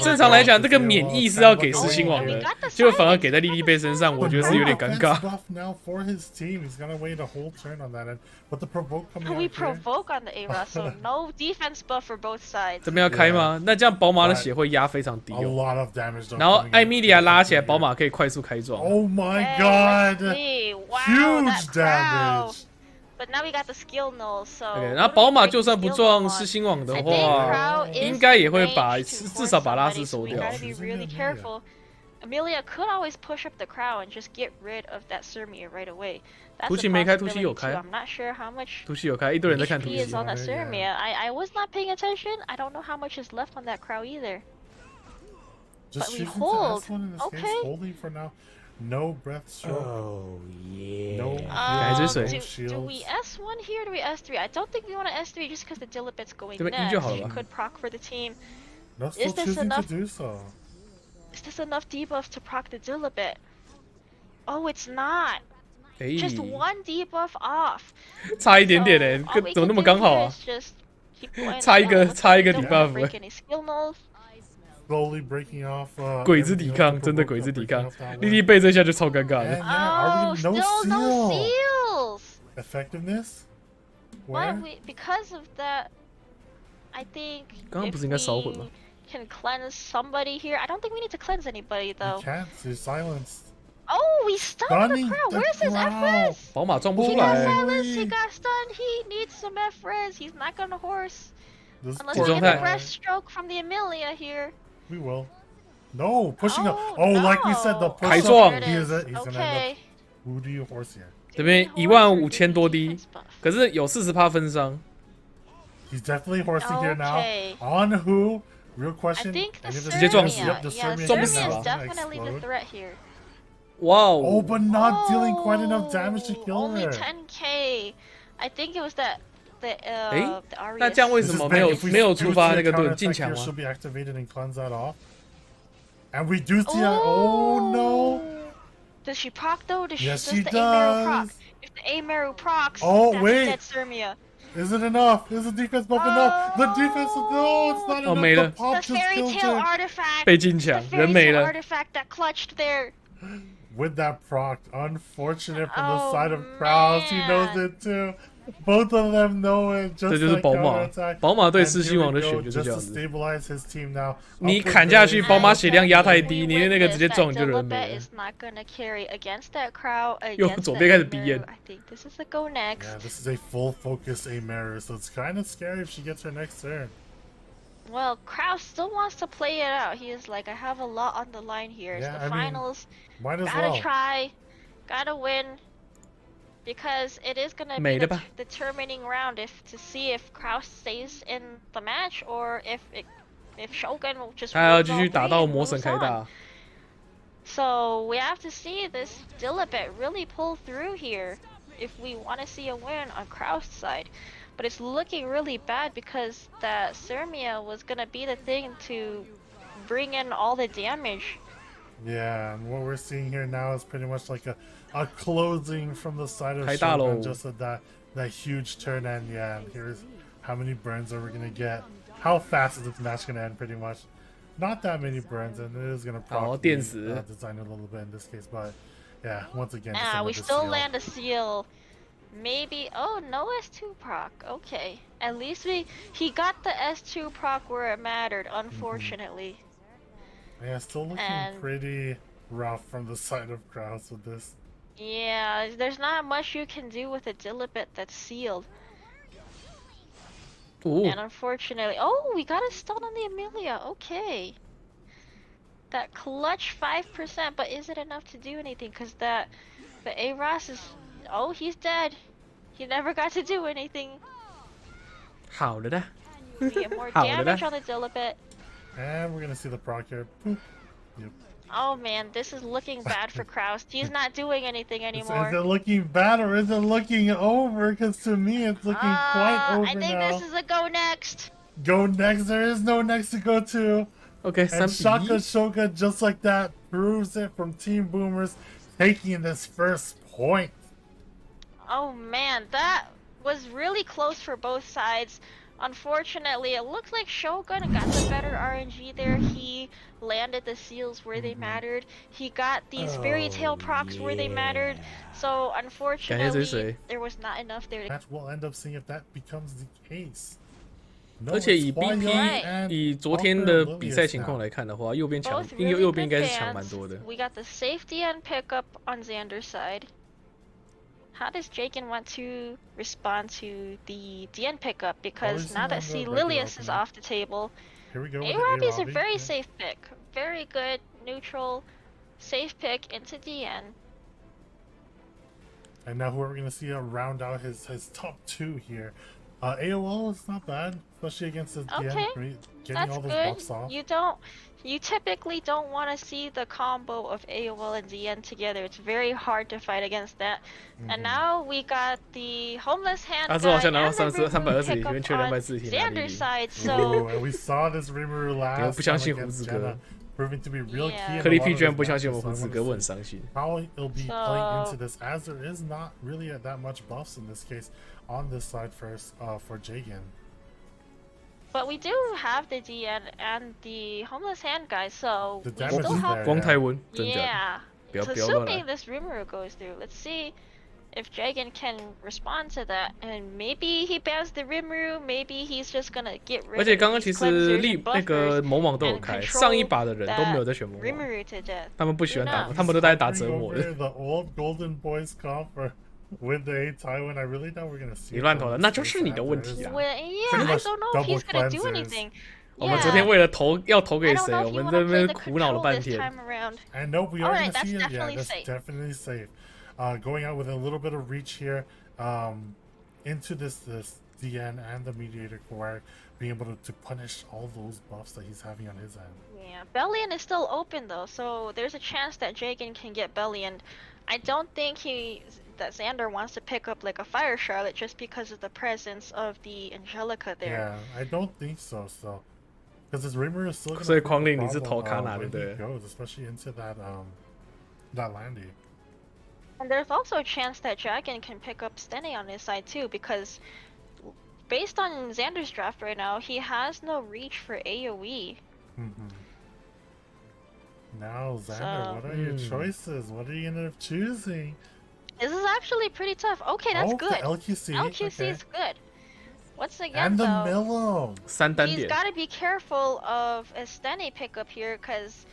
正常来讲，这个免疫是要给狮心王的，就反而给在莉莉贝身上，我觉得是有点尴尬。We provoke on the A-Rod, so no defense buff for both sides. 这边要开吗？那这样宝马的血会压非常低哦。然后艾米莉亚拉起来，宝马可以快速开撞。 Oh my god! Huge damage. But now we got the skill null, so. OK， 然后宝马就算不撞狮心王的话，应该也会把至少把拉斯收掉。 Amelia could always push up the crow and just get rid of that Sirmia right away. 突袭没开，突袭有开。 I'm not sure how much. 突袭有开，一堆人在看突袭。 is on that Sirmia. I was not paying attention. I don't know how much is left on that crow either. Just but we hold. Okay. Holding for now. No breath stroke. Oh yeah. No. Do we S1 here? Do we S3? I don't think we want to S3 just because the Dilibet's going next. It could proc for the team. No, still choosing to do so. Is this enough debuff to proc the Dilibet? Oh, it's not. Just one debuff off. 差一点点嘞，怎么那么刚好啊？差一个 debuff。 Slowly breaking off. 鬼子抵抗，真的鬼子抵抗。莉莉贝这下就超尴尬的。Oh, still no seals. Effectiveness? Why? Because of that, I think. 刚刚不是应该烧魂吗？ Can cleanse somebody here. I don't think we need to cleanse anybody though. You can't. You're silenced. Oh, we stunned the crowd. Where's his FS? 宝马撞不出 He 来。 got silenced. He got stunned. He needs some FRes. He's not gonna horse. Unless we get a breast stroke from the Amelia here. We will. No, pushing up. Oh, no. like we said, the push up. He's gonna end up. Who do you horse here? 这边15000多滴，可是有40%分伤。He's definitely horsing here now. On who? Real question.直接撞死，撞不死吧 definitely the threat here. 哇哦 Oh, but not dealing quite enough damage to kill Only her. 10k. I think it was that the 那这样为什么没有触发那个盾进墙吗 she'll be activated and cleanse that off. And we do see that. Oh no. Does she proc though? Yes, does she the Amaru proc? does. If the Amaru procs, Oh, that's wait. dead Sirmia. Is it enough? Is the defense buff enough? The defense, no, it's not enough. 没 The 了 pop The just fairy killed tale her. artifact. 被进墙， The 人 fairy 没 tale 了。 artifact that clutched there. With that proc, unfortunate from the side of Kroustx. He knows it too. Both of them know it. 这 Just 就是 like 宝马 counterattack. 宝马对 And 狮 here 心 we 王的 go, 选就是 just 这 to 样子。 stabilize his team now. 你 Upward 砍下去， variation. 宝马血量压太低， We 你 win 那个 this, 直接 that 撞就人 Dilibet 没了。 is not gonna carry against that crowd. 又 Against 左 that 边开始鼻炎。 Amaru. I think this is a go next. Yeah, this is a full focus Amaru, so it's kind of scary if she gets her next turn. Well, Kroustx still wants to play it out. He is like, I have a lot on the line here. It's Yeah, the I mean, finals. Might as Gotta well. try. Gotta win. Because it is gonna be 没了 the 吧 determining round to see if Kroustx stays in the match or if Shogun will just 他要 wins 继 all 续打 three 到 and 魔神 moves 开 on. 大。 So we have to see this Dilibet really pull through here if we want to see a win on Kroust's side. But it's looking really bad because that Sirmia was gonna be the thing to bring in all the damage. Yeah, and what we're seeing here now is pretty much like a closing from the side of 开大喽 Shogun, just at that huge turn end. Yeah, and here's how many burns are we gonna get? How fast is this match gonna end? Pretty much, not that many burns, and it is gonna probably 电死 design a little bit in this case. But yeah, once again, just Ah, we another still seal. land a seal. Maybe. Oh, no S2 proc. Okay. At least he got the S2 proc where it mattered, unfortunately. Yeah, still looking And- pretty rough from the side of Kroustx with this. Yeah, there's not much you can do with a Dilibet that's sealed. 哦 And unfortunately, oh, we got a stun on the Amelia. Okay. That clutch 5%, but is it enough to do anything? Because the A-Ross is, oh, he's dead. He never got to do anything. 好了的。 We get more 好了的。 damage on the Dilibet. And we're gonna see the proc here. Boop. Yep. Oh man, this is looking bad for Kroustx. He's not doing anything Is it anymore. looking bad or is it looking over? Because to me, it's looking quite over I think now. this is a go next. Go next. There is no next to go to. OK， And 3比 Shaka 1。 Shoka, just like that, proves it from Team Boomers, taking this first point. Oh man, that was really close for both sides. Unfortunately, it looks like Shogun got the better RNG there. He landed the seals where they mattered. He got these fairy tale procs where they mattered. So unfortunately, there was not enough there to. Match we'll end up seeing if that becomes the case. No, 而且以 it's Huayan BP and 以昨天的 Upper 比赛 Lilius 情况 now. 来看的话，右边强， Both 右 really 边应 good 该是强蛮 fans. 多的。 We got the safety and pickup on Xander's side. How does Jagan want to respond to the DN pickup? Because now that C Lilius is off the table, Here we go. with the A-Robbie is a A-Robbie. very Yeah. safe pick. Very good, neutral, safe pick into DN. And now who are we going to see round out his top two here? AOL is not bad, especially against the Okay, DN. Getting That's all those good. buffs off. You typically don't want to see the combo of AOL and DN together. It's very hard to fight against that. And now we got the homeless hand 阿 guy 志好像拿到 and the 320 Rimuru 里面 pickup 缺 on 240体哪里 Xander's side. Ooh, So and we saw this Rimuru 我 last 不相 time 信胡 against 子 Cannaa, 哥， proving to be real key. Yeah. in 克 a 里 lot 皮 of 居然 his 不相信 matches, 我 so 胡 I 子 wanna 哥，我很 see 伤心。 how he'll be So- playing into this, as there is not really that much buffs in this case on this side first for Jagan. but we do have the DN and the homeless hand guy, so The we damage still is have there. 光太温，真假的？ Yeah. 不要 So 不要乱 assuming 来。 this Rimuru goes through, let's see if Jagan can respond to that. And maybe he bans the Rimuru, maybe he's just gonna get rid 而且 of 刚刚其 these 实 cleansers 力 and 那个 buffers 魔网都有 and 开， control 上一把的人都没有 that 在选魔网， Rimuru to death. 他们不喜欢打 Who knows？他们都在打折 Suffering 磨 over 的。 the old Golden Boys comp for with the A Taiwan. I really thought we're gonna see. 你乱投的，那就是你的问题啊。 Well, yeah, Pretty I much don't know if he's gonna do double anything. 我们昨天 Yeah. 为了要投 I 给 don't 谁， know 我 if 们 you wanna 在那 play 边 the 苦恼了 control 半 this 天。 time around. And no, we are Alright, gonna see that's it. Yeah, definitely that's safe. definitely safe. going out with a little bit of reach here into this DN and the mediator core, being able to punish all those buffs that he's having on his end. Yeah, Bellion is still open though, so there's a chance that Jagan can get Bellion. I don't think that Xander wants to pick up like a Fire Charlotte just because of the presence of the Angelica there. Yeah, I don't think so. Because his Rimmer is still going to be a problem when he goes, especially into that Landy. And there's also a chance that Jagan can pick up Stene on his side too, because based on Xander's draft right now, he has no reach for AoE. Now, Xander, what are your choices? What are you gonna end up choosing? This is actually pretty tough. Okay, that's good. LQC. LQC is good. Once again, and the though, Millo. He's got to be careful of a Stene pickup here, because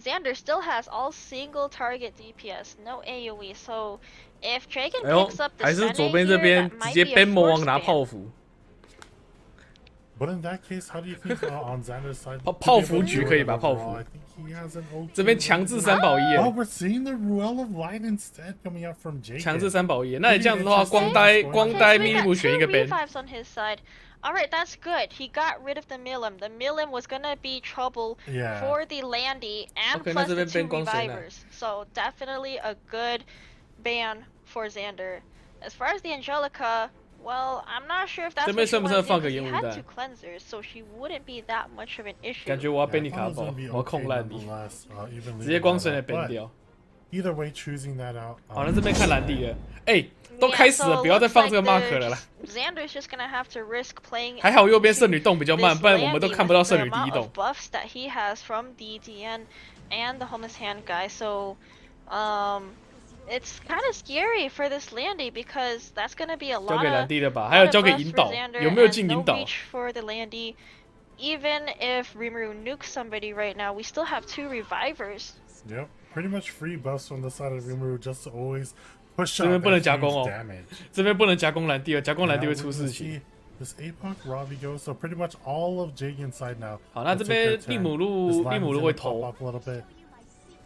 Xander still has all single target DPS, no AoE. So if Jagan picks up the Stene here, that might be a force ban. But in that case, how do you think on Xander's side? 泡芙局可以吧？泡芙。 I think he has an OK. 这边强制3保1。Oh, we're seeing the Ruel of Light instead coming out from Jagan. 强制3保1。那你这样子的话，光呆咪姆选一个 ban。 on his side. All right, that's good. He got rid of the Milim. The Milim was gonna be trouble for the Landy and plus the 2 revivers. So definitely a good ban for Xander. As far as the Angelica, well, I'm not sure if that's what she wanted to do. She had 2 cleansers, so she wouldn't be that much of an issue. 感觉我要被你卡爆，我要控烂你，直接光神来 ban 掉。 Either way, choosing that out. 好，那这边看蓝地了，哎，都开始了，不要再放这个 mark 了啦。 Xander's just gonna have to risk playing. 还好右边圣女动比较慢，不然我们都看不到圣女第一动。 Buffs that he has from the DN and the homeless hand guy, so it's kind of scary for this Landy because that's gonna be a lot of. 交给蓝地了吧？还有交给引导，有没有进引导 for the Landy, even if Rimuru nukes somebody right now, we still have 2 revivers. Yep, pretty much free buffs from the side of Rimuru just to always push out 这边不能夹攻 huge 哦 damage. 这边不能夹攻蓝地了，夹攻蓝地会出事情。 This APOC Robbie goes, so pretty much all of Jagan's side now. 好，那这边利姆路会投。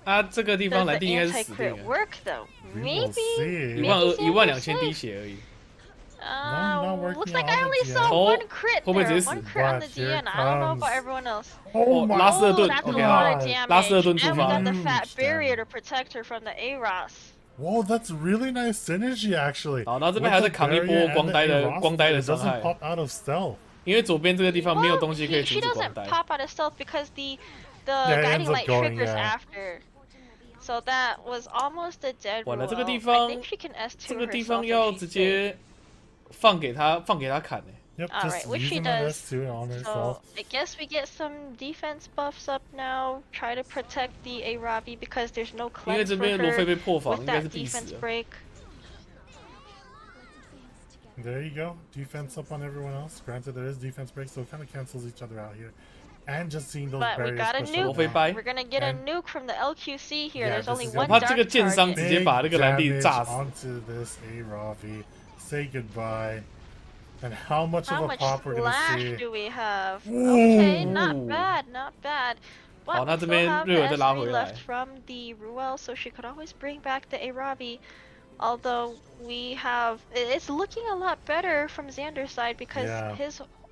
啊，这个地方蓝地应该是死定了。 12000滴血而已。 looks like I only saw 1 crit there. 1 crit on the DN. I don't know about everyone else. 拉斯顿 ，OK 啊，拉斯顿出 And we 发。 got the fat barrier to protect her from the AROS. Whoa, that's really nice synergy actually. 好，然后这边还是扛一波光呆的伤害。 pop out of stealth. 因为左边这个地方没有东西可以阻止 She 光 doesn't 呆。 pop out of stealth because the guiding light triggers after. So that was almost a dead roll. 完了，这个地 I 方 think she can S2 这个地 herself 方 if 要 she's 直接放给他砍呢。 Yep, All just right, which she using does. S2 on herself. So I guess we get some defense buffs up now. Try to protect the Arabi because there's no 因为 cleanse 这 for 边罗非 her 被破防， with 应该 that 是必死 defense 了。 break. There you go. Defense up on everyone else. Granted, there is defense break, so it kind of cancels each other out here. And just seeing those But we barriers got a push nuke. up. We're gonna get a nuke from the LQC here. Yeah, There's only this is one 他 dark 这个剑伤 target. 直接把那个蓝地炸死。 Onto this Aravi. Say goodbye. And how much How of a much pop we're gonna slash see? do we have? Okay, not bad, not bad. 好， But 那 we 这 still 边 have 瑞尔再 the 拉 S3 回来 left。 from the Ruel, so she could always bring back the Arabi. Although we have, it's looking a lot better from Xander's side because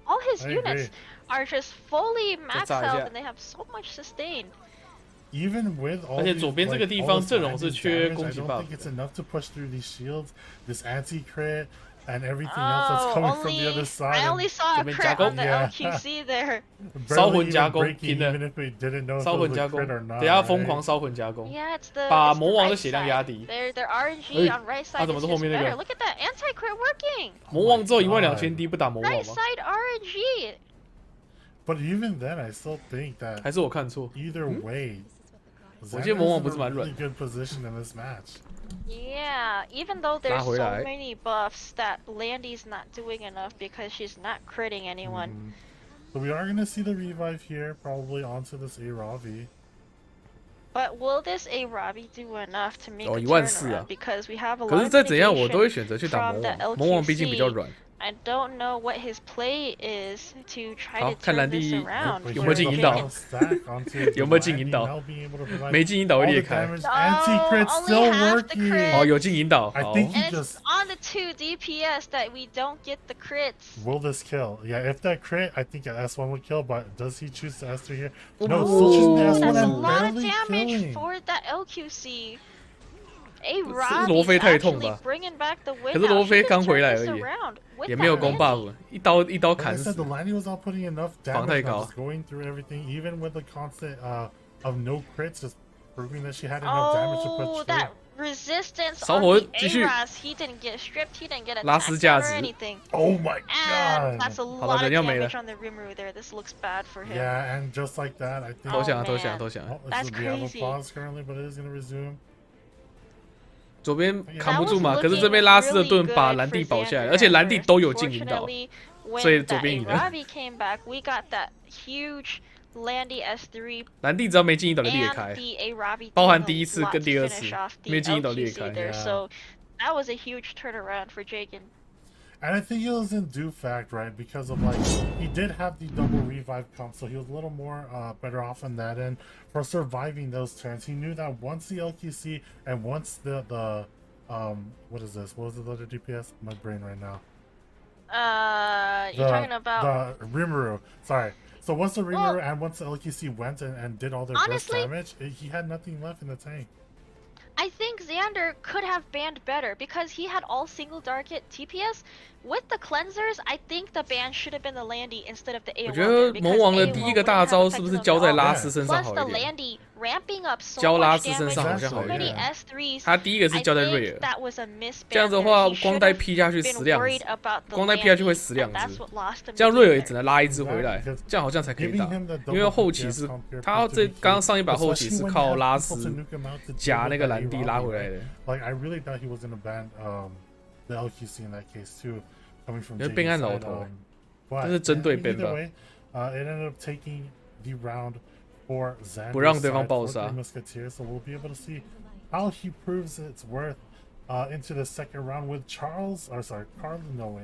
all his units are just fully maxed out and they have so much sustained. Even with all 而且 these, 左边这个 like, 地 all 方 this 阵容是 damage, 缺 I 攻击 don't buff think it's enough to push through these shields, this anti-crit, and everything else that's coming from the other side. I only saw a crit on the LQC there. 烧魂加攻，拼的。 even if we didn't know if 烧 it 魂 was 加 a 攻， crit or 等 not. 下疯狂烧魂加攻， Yeah, it's the 把 it's the 魔王的 right 血量压 side. 低。 Their RNG on right side 怎么 is 是后 just 面那个 better. Look at that anti-crit working. 魔王只有12000滴，不打魔王 Right 吗？ side RNG. But even then, I still think that 还是我看错？ either way, 我记得魔王不 Xander's 是 in a 蛮软 really。good position in this match. Yeah, even though there's 拉回 so 来。 many buffs that Landy's not doing enough because she's not critting anyone. So we are gonna see the revive here, probably onto this Aravi. But will this Arabi do enough to make 哦 a 14000啊 turnaround? Because we have a 可 lot 是 of 再怎样，我都会 mitigation 选择去打 from 魔 the 王。魔王毕竟比较 LQC. 软。I don't know what his play is to try 好， to 看 turn 蓝 this 地 around. 有没有进引导？有没有进引导？没进引导会裂开。Anti-crit still working. 哦，有进引导。 I 好， think he And it's just on the 2 DPS that we don't get the crits. will this kill. Yeah, if that crit, I think an S1 would kill, but does he choose the S3 here? No, still choosing the S1 That's a and lot of barely damage killing. for that LQC. A 是罗非 Robbie's 太痛 actually 吧？ bringing back the win 可是罗 now. 非 She 刚 just 回 turned 来 this 而已， around with 也没有 that 攻 Landy. buff，一刀 Like 砍 I 死 said, the。Landy was not putting enough 防太 damage, 高 now, just going through everything, even with the constant of no crits, just proving that she had enough damage to Oh, put that through. resistance 扫 on 火 the 继续 Aras. He didn't get stripped. He didn't get 拉 attacked 丝 down 价 or 值。 anything. Oh my And god! that's a 好了， lot of 人要没了。 damage on the Rimuru there. This looks bad for him. Yeah, and just like that, I think. 投降 Oh, 投降 man. 投降。 Oh, That's we have a crazy. pause currently, but it is going to resume. 左边 That 扛不 was 住嘛，可是 looking 这边拉斯的 really 盾 good 把蓝 for 地保下来， Xander 而且 at 蓝地 first. 都有进引导， Unfortunately, 所以 when 左 that 边赢了。 Robbie came back, we got that huge Landy S3蓝地只要没进引导就裂 and 开， the A Robbie 包含 doing 第 a 一次 lot 跟 to 第二次 finish off 没 the 进引导裂 LQC 开。 there. Yeah. So that was a huge turnaround for Jagan. And I think it was in due fact, right? Because of like he did have the double revive comp, so he was a little more better off on that end for surviving those turns. He knew that once the LQC and once the what is this? What was the other DPS? My brain right now. You're talking about the Rimuru. Sorry. So once the Rimuru and once the LQC went and did all their burst honestly, damage, he had nothing left in the tank. I think Xander could have banned better because he had all single target TPS. With the cleansers, I think the ban should have been the Landy instead of the 我 AOL. 觉得 ban 魔 because 王的 AOL 第一个 wouldn't 大 have 招是不 affected 是 them 交 at 在 all. 拉斯身上 Plus 好 the 一点？ Landy ramping up so 交拉 much 斯身 damage 上好 with 像好 so 一 many 点。 S3s. 他第一个是 I 交在瑞 think 尔， that was a misban 这样子的 there. 话， He 光 should 带 have 劈下去死 been 量 worried 子， about the 光带劈下去会 Landy, 死量 and that's 子。 what lost him 这样 the 瑞 game 尔也 there. 只能拉一只回来，这样好像才可以打。因为后期是他这刚刚上一把后期是靠拉斯夹那个蓝地拉回来的。 Like I really thought he was gonna ban the LQC in that case too, coming from 因为变 Jagan's 暗老 side. 头， But 这是针对 Ben either 吧？ way, it ended up taking the round for Xander's 不让对方 side 爆 for 杀。 the Musketeers, so we'll be able to see how he proves its worth into the second round with Charles, or sorry, Carl Noe.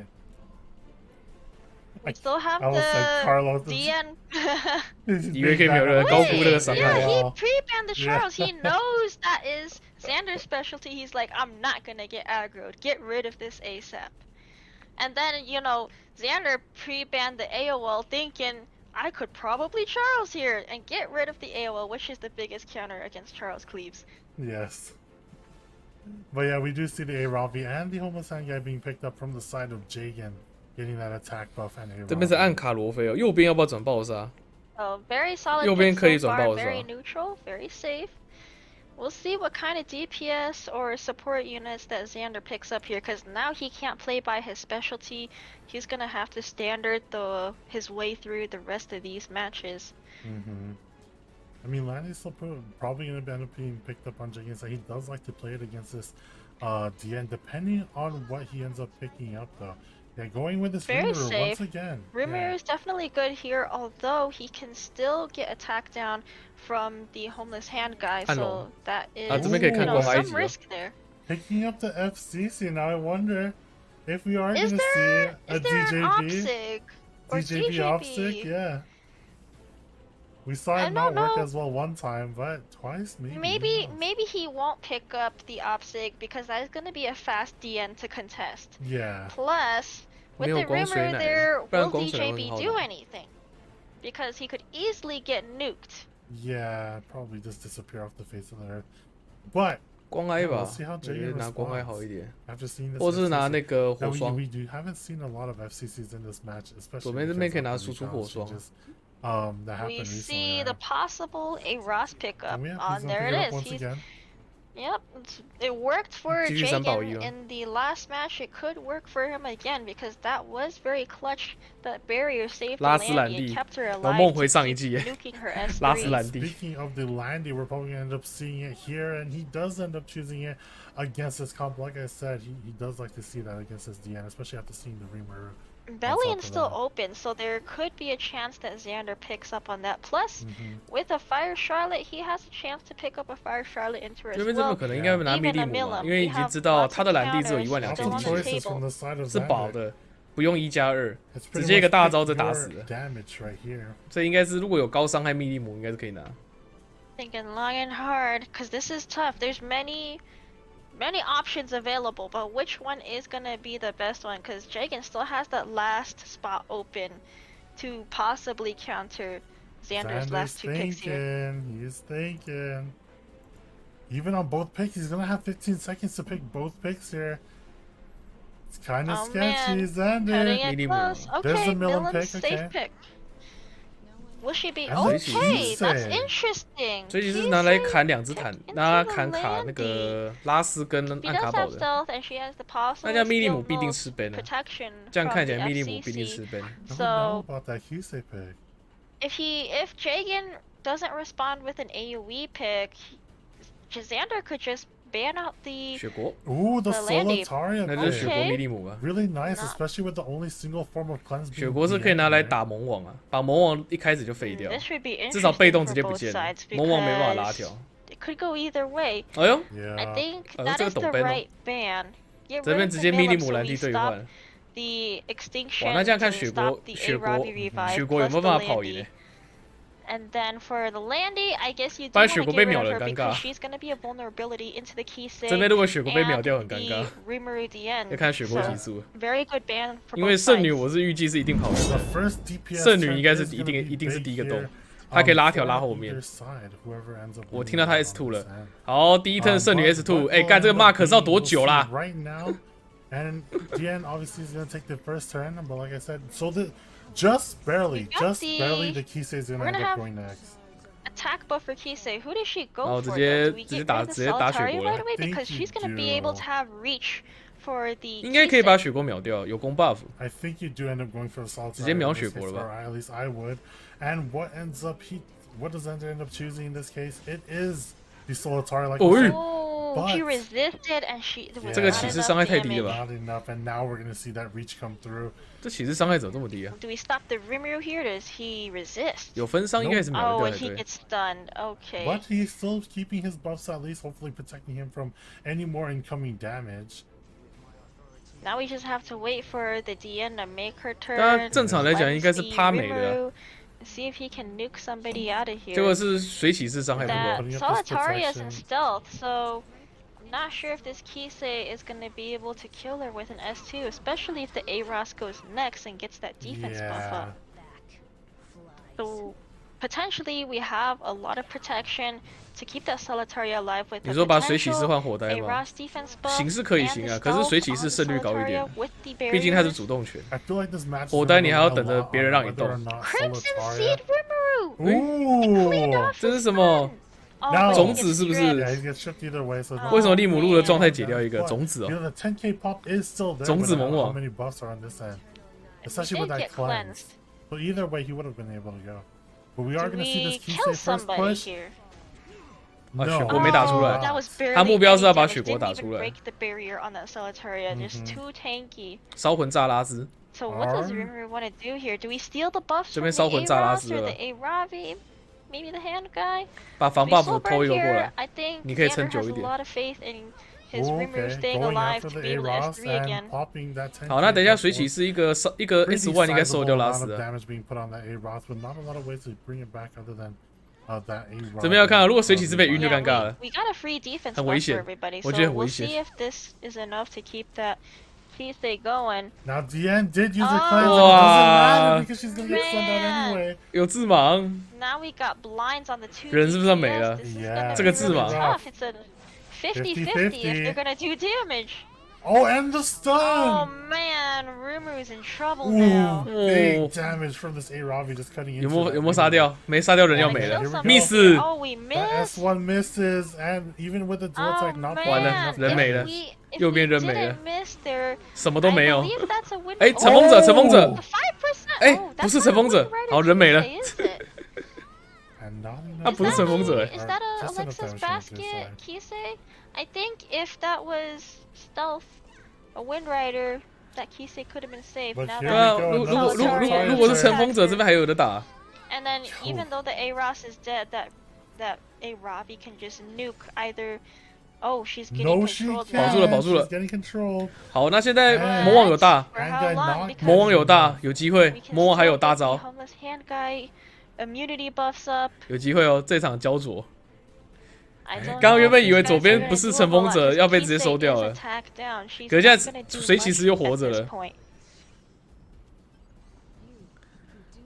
We still have I was like, Carlos. the DN. 以为可以秒人高估这个伤 Yeah, 害。 he pre-banned the Yeah. Charles. He knows that is Xander's specialty. He's like, I'm not gonna get aggroed. Get rid of this ASAP. And then, you know, Xander pre-banned the AOL thinking, I could probably Charles here and get rid of the AOL, which is the biggest counter against Charles Cleaves. Yes. But yeah, we do see the A-Robbie and the Homosan guy being picked up from the side of Jagan, getting that attack buff and A-Robbie. 这边是暗卡罗菲哦，右边要不要转爆杀？ So very solid 右边 pick 可以 so 转 far, 爆杀。 very neutral, very safe. We'll see what kind of DPS or support units that Xander picks up here, because now he can't play by his specialty. He's gonna have to standard his way through the rest of these matches. I mean, Landy's still probably going to end up being picked up on Jagan, so he does like to play it against this DN, depending on what he ends up picking up, though. Yeah, going with this Very Rimuru safe. once again. Rimuru is definitely good here, although he can still get attacked down from the homeless hand guy, so that is Ah, 这边可以看 you 光 know, 埃 some 及哦。 risk there. Picking up the FCC, now I wonder if we are going Is to see there a an DJB. OPSIG or DJB OPSIC, yeah. We saw I it not don't work know. as well one time, but twice maybe. Maybe who knows? maybe he won't pick up the OPSIG because that is going to be a fast DN to contest. Yeah. Plus, with 没有 the 光水 Rimmer 奶 there, 不然 will 光水会很 DJB 好 do 打。 anything? Because he could easily get nuked. Yeah, probably just disappear off the face of the earth. But 光埃吧， We'll see how 我觉 Jagan 得拿光埃 responds. 好一点， after seeing this, 或是拿 FCC 那个 Now 火 we 霜。 haven't seen a lot of FCCs in this match, especially 左边这边可以 because 拿 of the 输出火 rebalance 霜。 changes, that happened We recently. see the possible a Ross pickup. And we have On there it is. once He's, again. yep, it worked for 继续3保1 Jagan 了。 in the last match. It could work for him again because that was very clutch. That barrier saved the 拉斯兰 Landy 蒂 and kept her 然后 alive 梦回 to 上一 keep 季耶， nuking her 拉斯 S3. 兰蒂。 Speaking of the Landy, we're probably gonna end up seeing it here, and he does end up choosing it against his comp. Like I said, he does like to see that against his DN, especially after seeing the Rimuru. Bellion's of still that. open, so there could be a chance that Xander picks up on that. Plus, with a Fire Charlotte, he has a chance to pick up a Fire Charlotte into her 这 as 边这边 well. 可能应该会拿 Even 密利 a 姆嘛， Milam, 因为已 we 经 have 知道 lots 他 of 的蓝地只有 counters 12000 still on ，Lots of the choices from table. the side of 是保 Xander. 的，不用1+2，直接一个大招就打死了。这应该是如果有高伤害密利姆，应该是可以拿。Thinking long and hard, cause this is tough. There's many options available, but which one is gonna be the best one? Cause Jagan still has that last spot open to possibly counter Xander's last 2 picks here. He's thinking. Even on both picks, he's gonna have 15 seconds to pick both picks here. It's kind of sketchy, Xander. Okay, Millen's safe pick. Will she be okay? That's interesting. 所以是拿来砍2只坦，拿它砍卡那个拉斯跟暗卡宝的。那这样密利姆必定吃 ban 啊！这样看起来密利姆必定吃 ban。So if Jagan doesn't respond with an AoE pick, Xander could just ban out the 雪国。Ooh, the Solitaria. 那就是雪国密利姆吧。Really nice, especially with the only single form of cleanse. 雪国是可以拿来打魔王啊，把魔王一开始就废掉，至少被动直接不见了，魔王没办法拉条。It could go either way. 哎呦 I think that is the right ban. 这边直接密利姆蓝地兑换。The extinction. 哇，那这样看雪国有没有办法跑赢呢？ And then for the Landy, I guess you do 不然 want 雪 to 国 get 被 rid 秒 of 了 her 很尴尬 because she's going to be a vulnerability into the Kisei 这边如果雪国被秒掉很尴 and 尬 the Rimuru DN. 要看雪国 So, 级数， very good ban for 因为 both 圣女 sides. 我是预计是一定跑赢 The 的， first DPS 圣女应该是 turn is 一 gonna 定 be 一定是 big 第一个 here. 洞，她可以拉条拉后 On 面 either。side, whoever ends up 我 winning 听到她 that S2 了 100%. 好，第一 turn 圣女 S2， 哎，干这个 mark 是要多久啦？ Right now, and DN obviously is gonna take the first turn, but like I said, so just barely the Kisei is gonna end up going next. Attack buff for Kisei. Who does she go 哦 for? 直 though? 接 Do we 直接 get 打 rid of the 直接打雪 Solitaria 国 right 了， away? think Because you she's going to be able to have reach for the 应该可以 Kisei. 把雪国秒掉，有攻 buff。 I think you do end up going for the Solitaria. 直接秒 in this 雪 case, 国了吧？ or at least I would. And what does Xander end up choosing in this case? It is the Solitaria, like we said. Oh, she resisted and she. 这个起势伤害太低了吧？ Not enough, and now we're gonna see that reach come through. 这起势伤害怎么这么低啊？ Do we stop the Rimuru here? Does he resist? 有分伤应该也是秒 Oh, 掉 and 才 he 对。 gets stunned. Okay. But he's still keeping his buffs, at least hopefully protecting him from any more incoming damage. Now we just have to wait for the DN to make her 当然 turn. 正常来讲应该是趴美的啊， Rimuru, see if he can nuke somebody out of 结果 here. 是水起势伤害不 That 够。 Solitaria is in stealth, so I'm not sure if this Kisei is going to be able to kill her with an S2, especially if the A-Ross goes next and gets that defense buff up. So potentially we have a lot of protection to keep that Solitaria alive with 你 the 说把水起势 potential 换火呆吗？ A-Ross defense buff 形式可以 and 行 the 啊，可是水起 stealth 势 on 胜率高一 Solitaria 点， with the 毕竟它是 barriers. 主动权。 I feel like this match is 火呆你还要 gonna 等着 rely 别人让你 on 动 whether or not Crimson Solitaria- Seed Rimuru! Ooh! 这是什么？ Oh, Now- but 种 he 子 gets 是不是 stripped. Yeah, he gets shipped either way, so 为什么利姆路的状态 But 解掉一个种子 you 哦？ know, the 10k pop is still there. 种子 but I don't 猛 know 网 how many buffs are on this end, especially He with did that get cleanse. cleansed. So either way, he would have been able to go. But we are Do going to see we this kill Kisei first somebody push. here? 啊，雪 No. 国没打出 Oh, 来 that，was barely 他目标是要 any 把 damage. 雪国 Didn't 打 even 出来， break the barrier on that Solitaria, just too tanky. 烧魂炸拉兹。 So what does Rimuru want to do here? Do we steal the buffs 这 from 边 the 烧魂炸拉 A-Ross 兹 or 了 the A-Ravi? Maybe the hand guy? 把防 We buff slow 偷 burn 一个过 here. 来， I think 你可以 Xander 撑久 has 一 a 点。 lot of faith in his Ooh, Rimuru okay, staying going alive after to the be able to A-Ross S3 and again. popping that 10k 好，那等一下 buff 水起 for 是一个 pretty S1 应该收 sizable 掉拉 amount 斯 of 的。 damage being put on that A-Ross, but not a lot of ways to bring it back other than that A-Ross. 这边要看啊，如果水起是被晕就 Yeah, 尴尬了。 we got a free defense 很 buff 危 for 险， everybody, 我 so 觉得很 we'll 危险。 see if this is enough to keep that Kisei going. Now DN did use her Oh. cleanse, and it Wow. doesn't matter because she's gonna get stunned out Man. anyway. 有字盲， Now we got blinds on the two 人是不是要没 DPS. 了？ This is Yeah. gonna 这 be 个字盲。 really tough. It's a 50-50 if they're gonna do damage. Oh, and the Oh stun! man, Rimuru's in trouble Ooh, now. big damage from this A-Ravi just cutting into 有没有杀掉？没杀掉人要 Gotta 没 kill 了 somebody ，miss。 here. Oh, we That missed. S1 misses, and even with the dual Oh attack not man, 完了 enough 人没了 if 右 we 边人没了 didn't miss there, 什么都没 I 有。 believe that's a win. 哎，乘风者，乘风者 Oh.， 5%. 哎 Oh, 不是 that's 乘 not 风 a 者 win right 好 of 人没了 Kisei, is it? And not enough 他不是乘风者， Is that a Just enough Alexa's damage from this basket, side. Kisei? I think if that was stealth, a Wind Rider, that Kisei could have been safe. But Now here 对啊， that we go, 如果是乘风者，这边还有的打。 and then even though the A-Ross is dead, that A-Ravi can just nuke either Oh, she's getting No, she controlled. can't. 保住了，保住了 She's getting controlled. 好，那现在魔王有大， For how long? 魔王 Because 有大，有机会 we。can 魔王还有 still 大 get 招 the，homeless hand guy immunity buffs up. 有机会哦。这场焦灼， I don't 刚刚 know 原本 if 以为 these 左 guys 边 are 不 gonna 是 do 乘 a 风 lot, 者 'cause 要被直接 Kisei 收掉 is 了， attacked down. She's 可是现 not 在 gonna do 谁其 much 实又 at 活着 this 了。 point.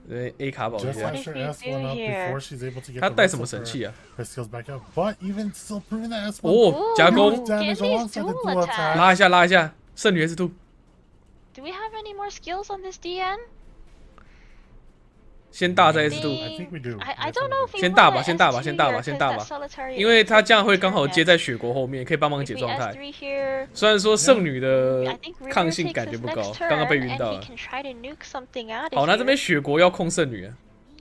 对 A 卡保一 Just 下 as，her S went up before she's able to get 他 the 带 rest 什么 of 神器啊？ her skills back up. But even still proving that S1 哦，加攻 Ooh, damage Candy's alongside the dual dual attack. attack. 拉一下，拉一下，圣女 S2， Do we have any more skills on this DN? 先大再 I S2， think we do. I don't know if we 先大吧 want 先大吧 S2 先大吧 here, 先 'cause 大 that 吧 Solitaria 因为他这样会 is 刚好 turn 接在 next. 雪国后面，可以帮忙 If 解 we 状态。 S3 here, 虽然说圣女 I 的 think River 抗性 takes 感觉 his 不高， next 刚刚被 turn 晕到 and 了 he。can try to nuke something out of 好，那这边 here. 雪国要控圣女，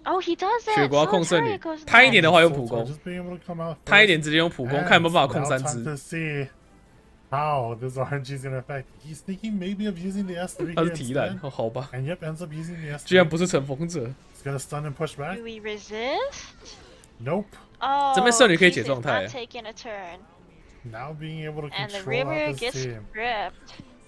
Oh, he does that. 雪国要控圣女 Solitaria goes，贪一点的 next. 话用普攻， Just being able to come out 贪一 first. 点直接用普攻， And 看有没有办法控 now 3 time 只。 to see how this RNG is gonna affect. He's thinking maybe of using the S3 他 here 是提篮， instead. 哦，好吧， And yep, ends up using the 居然 S3. 不是乘风者。 He's gonna stun and push back. Do we resist? Nope. Oh, 这边圣女可以 Kisei's 解状态 not taking a turn. Now being able to And the control River out this gets team. gripped.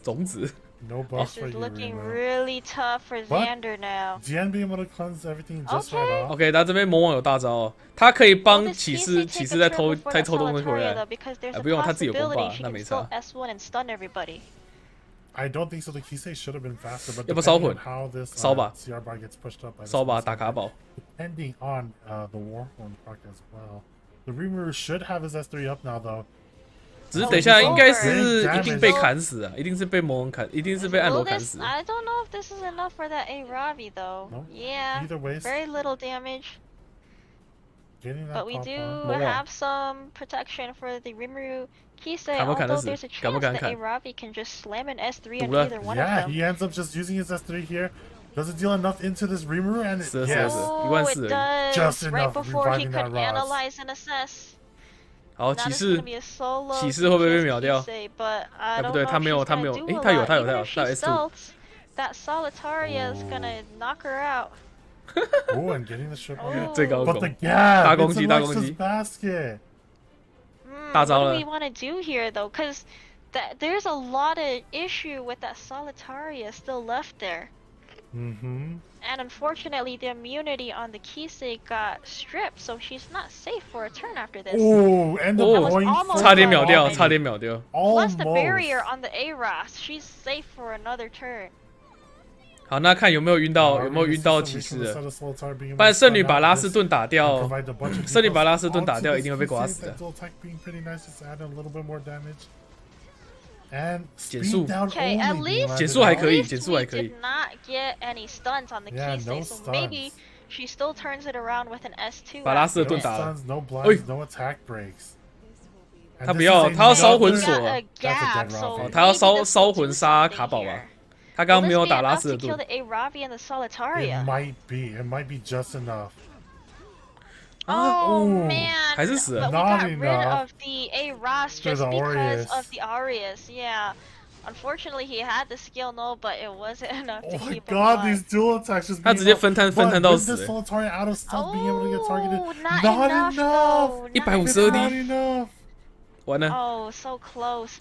种子， No buff This for is you, looking Remo. really tough for But- Xander now. Jian being able to cleanse everything just Okay. right off. OK，他这边魔王有大招哦，他可以 Will 帮 this 骑 Kisei 士 take 骑 a 士再 turn 偷 before 再 that 偷东西回 Solitaria 来 though? Because there's 啊 a 不用他自己有攻 possibility 吧 she 那 can 没 still 差 S1 and stun everybody. I don't think so. The Kisei should have been faster, but 要不烧 depending 混 on how this 烧吧 CR bar gets pushed up by this 烧吧 one 打卡 Solitaria, 宝， depending on the Warhorn proc as well. The Rimuru should have his S3 up now though. 只是等一下应该是 Damage 一定被砍死啊，一定是被魔王砍，一定是被暗 Will 罗砍 this? 死。 I don't know if this is enough for that A Ravi though. No. Yeah. Either way, Very little damage. getting that But we pop do on. More. have some protection for the Rimuru Kisei, 敢不敢 although 死 there's a 敢不 chance 敢 that 砍 A Ravi can just slam an S3 on 赌了 either one Yeah, of them. he ends up just using his S3 here. Doesn't deal enough into this Rimuru, and it, 是的 yes. 是的 Oh, 14000 it does. Just Right enough before he reviving could that Ross. analyze and assess. 好， Now 骑 this is 士 gonna be a solo 骑士会不会被秒掉？ Kisei, but I 哎 don't 不对 know 他 if 没有 she's 他没 gonna 有 do 诶 a 他有 lot. 他有 Even 他有 if 他有 she S2 stealths, that Solitaria is gonna knock her out. Oh, and getting the strip on it. 最高 But the 攻， gap! 大攻 It's 击 a 大攻 Lexus 击 basket! What 招 do 了 we want to do here though? Because there's a lot of issue with that Solitaria still left there. Mm-hmm. And unfortunately, the immunity on the Kisei got stripped, so she's not safe for a turn after this. Oh, and the Oh. point Almost 差点秒掉， Almost. 差点秒掉。 Plus the Almost. barrier on the A-Ras, she's safe for another turn. 好，那看有没有晕到，有没有晕到骑士的。不然圣女把拉斯顿打掉，圣女把拉斯顿打掉，一定会被刮死的。减速 Okay, at least 减速还可以 at least 减速还 we 可以 did not get any stuns on the Yeah, Kisei, no so stuns. maybe she still turns it around with an S2. 把拉斯 after 顿 this. 打了。 No Oi. blinds, no attack breaks. 他不要，他要烧魂锁 Got a gap, dead so Ravi. 他要 maybe 烧 this 烧 will 魂 do 杀 something 卡宝吧 here.？他刚刚 Will 没 this 有 be 打拉 enough 斯 to 的 kill 盾 the A-Ravi and the It Solitaria? might be. It might be just enough. Oh Ooh. man! 还是死了 But we Not got rid enough. of the A-Ras For just the because Aureus. of the Aureus, yeah. Unfortunately, he had the skill, no, but it wasn't enough to Oh my keep him god, alive. these dual attacks just 他 being 直接 enough. 分摊 But 到 with 死 this 欸。 Solitaria out of stealth being able to get targeted. Oh, not Not enough, enough. though. Not 152 Not D enough. 完了， Oh, so close.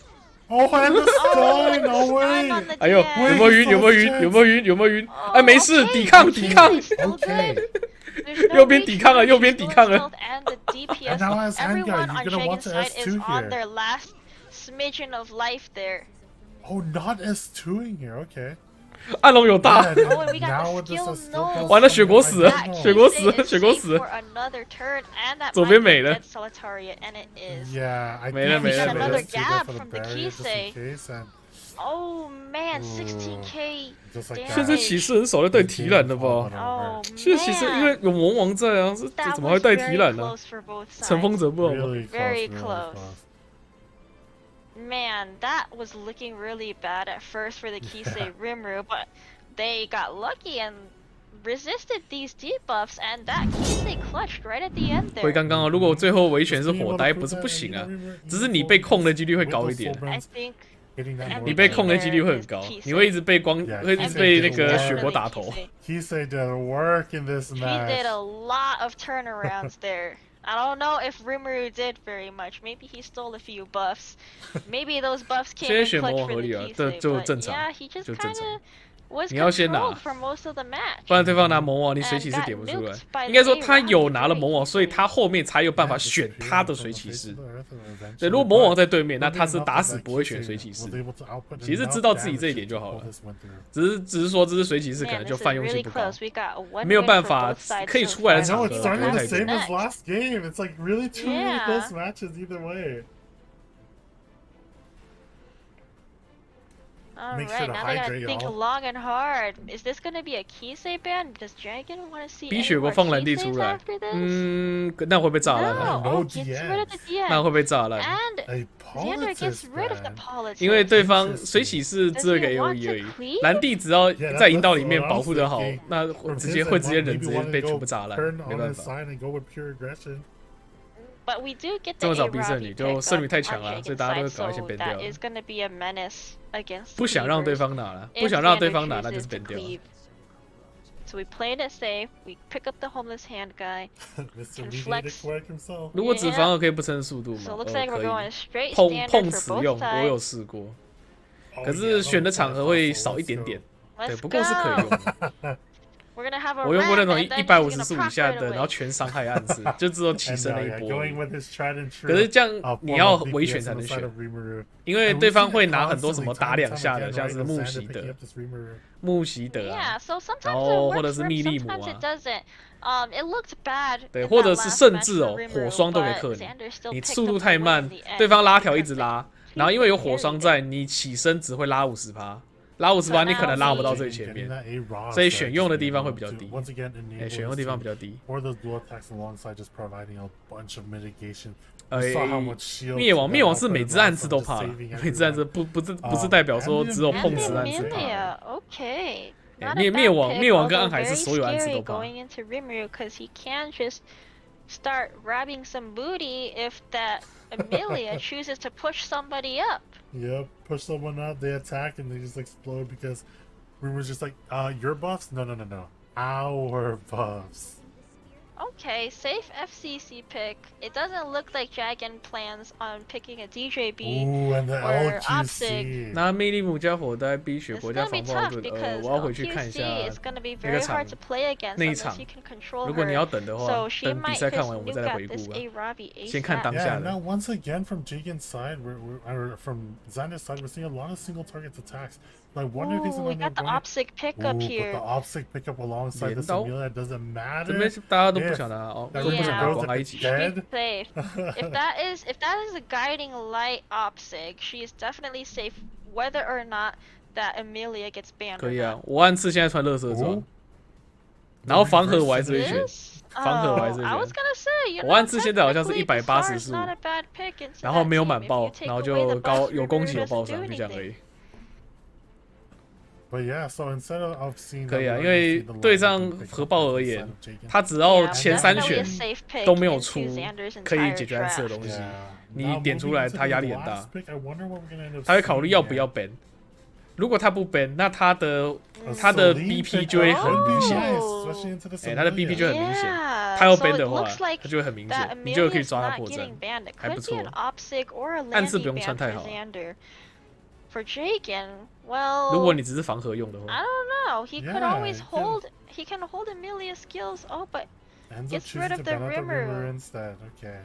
Oh, and the stun. No Stun way. on the 哎呦， DN. 有没有晕？有没有晕？有没有晕？有没有晕？哎，没事， Okay, 抵抗， okay, 抵抗。 still Okay. good. There's no 右边 reach 抵抗了， for 右边 she's 抵 dual 抗了。 stealth and the DPS. And now as Hanga, Everyone you're on gonna want Jagan's to side is S2 on here. their last smidgen of life there. Oh, not S2ing here. Okay. 暗龙有大 Yeah,， Oh, and we got now the with this skill still no. 完了，雪国死了 That，雪国 Kisei 死了， is 雪国 safe 死 for 了。 another turn, and that 左 might 边 be 没了 dead Solitaria, and it is. Yeah, I Made it, think we made should it, have made it. S2 there Gap for the from the barrier just in Kisei. case, and Oh man, 16k. just like Damn. 现在 that. 骑士很少在带提篮的吧？ Oh 现在骑士因为 man. 有魔王在啊，这 That 怎么会 was 带 very 提篮呢？ close for both 乘风 sides. 者不好吗？ Really Very really close. Man, that was looking really bad at first for the Kisei Rimuru, but they got lucky and resisted these debuffs, and that Kisei clutched right at the end 回 there. 刚刚啊，如果最后维权是火呆，不是不行啊，只是你被控的几率会高一点。 I think hitting that. 你被控的几率会很高，你会一直被会一直被那个血锅打头。Kisei did work in this She match. did a lot of turnarounds there. I don't know if Rimuru did very much. Maybe he stole a few buffs. Maybe those buffs came in clutch for the Kisei. But yeah, he just kind of was controlled for most of the match. 不然对方拿魔王，你水骑士点不出来。应该说他有拿了魔王，所以他后面才有办法选他的水骑士。对，如果魔王在对面，那他是打死不会选水骑士。其实知道自己这一点就好了。只是说这只水骑士可能就泛用性不高，没有办法可以出来的场合不会太多。Last game, it's like really two really close matches either way. Alright, now they gotta think long and hard. Is this gonna be a Kisei ban? Does Dragon want to see any more Kiseis after this? 那会被炸烂。 No, gets rid of the DX. 那会被炸烂。 And Xander gets rid of the politics. 因为对方水骑士只有一个 AOE 而已，蓝地只要在引导里面保护得好，那直接人直接被全部炸烂，没办法。 But we do get 这 the 么早逼 A 圣 Ravi 女，就 pick 圣女 up 太 on 强了， Jagan's 所以大家都 side, 赶快先 so ban 掉 that 了。 is gonna be a menace against 不想让对 Cleavers 方拿了， if 不想让对 Xander 方拿，那就 chooses 是 to ban 掉了。 cleave. So we played it safe. We pick up the homeless hand guy. Can flex. 如果只反而可以不撑速度 So 嘛， looks like we're 可以 going straight 碰 standard 此 for 用， both 我有 sides. 试过，可是选的场合会少一点点，对， Let's 不过是可以 go. 用的。 We're gonna have a 我用过那 ram 种 and then 150 he's 速 gonna 以下 proc 的， right 然后 away. 全伤害暗示，就只有起身那一波而已。 Going with his tried and true. 可是这样你要维选才能选，因为对方会拿很多什么打2下的，像是木袭德啊， Yeah, so sometimes 然 it 后或 works 者是 for 密 him, 利姆 sometimes it 啊， doesn't. It looked bad. 对， in 或 that 者是 last 甚 match 至 for 哦， Rimuru, 火霜都可以 but 克你， Xander still 你 picked 速 up 度 the 太 win 慢 in the， end. 对方拉条一直 He 拉，然后因为有火霜在，你起身只会拉50%。 拉50%，你可能拉不到最前面，所以选用的地方会比较低。选用的地方比较低。灭亡是每只暗刺都怕了，每只暗刺不是代表说只有碰瓷暗刺怕。灭亡跟暗海是所有暗刺都怕。 Start grabbing some booty if that Amelia chooses to push somebody up. Yep, push someone up, they attack and they just explode because Rumor's just like, your buffs? No. Our buffs. Okay, safe FCC pick. It doesn't look like Jagan plans on picking a DJB Ooh, and the or LQC. Opsig. 那魅力姆加火带逼血 It's 国加 gonna be 防爆 tough 盾， because 我要回去看一 LQC 下 is gonna be 那 very 个场 hard to play against 那一 unless 场 you can control 如果你要 her. 等的话， So she 等比 might 赛看 just 完我再 nuke 来 out 回 this 顾吧。 A Ravi 先看当 ASAP. 下 Yeah, 的。 now once again from Jagan's side, or from Xander's side, we're seeing a lot of single targets attacks. I wonder if he's Ooh, we gonna got the Opsig pickup But here. the Opsig pickup alongside this 镰刀 Amelia doesn't 这 matter. 边大家都不想拿哦，都不想拿 Yeah. 光他一起。 Dead. She's safe. if that is a guiding light Opsig, she is definitely safe whether or not that Amelia gets banned. 可 or 以啊 not.，我暗刺现在穿垃圾装，然后防核我还是会选， This? 防核我还是 I 会 was 选。 gonna say, you know, 我暗刺现在好像是 technically, Bizarre is 185 not a bad pick into 然后 that 没有 team. 满 If 爆 you，take 然后 away 就 the buff, 有攻击有 Rimuru 爆 doesn't 伤， do 就这样而 anything. 已。 But yeah, so instead of seeing 可以啊， that, 因为对上核爆而言，他只要前3 Definitely 选 a safe pick 都没有 into 出 Xander's 可以 entire 解决暗刺的 draft. 东西， Yeah. 你点出来他压力很大 Last，pick, I wonder what we're gonna end up 他会考虑 seeing 要不要 here. ban。如果他不 ban， 那他的 Celine BP pick 就会 up 很 would be 明显。 nice, especially into this 他的 BP 就 Amelia. 很明显， Yeah, 他要 so ban it 的话， looks like 他就会很明 that 显，你就可以 Amelia's 抓他 not 破绽 getting。banned. It 还不 could be 错 an Opsig or a 暗刺 Landy 不用 ban 穿 for 太好。 Xander. For Jagan, well, 如果你只是防核用的 I 话， don't know. He could Yeah, always he hold. He can hold Amelia's skills. Oh, but Ends up gets choosing rid to of the ban out the Rimmer Rimmer. instead. Okay.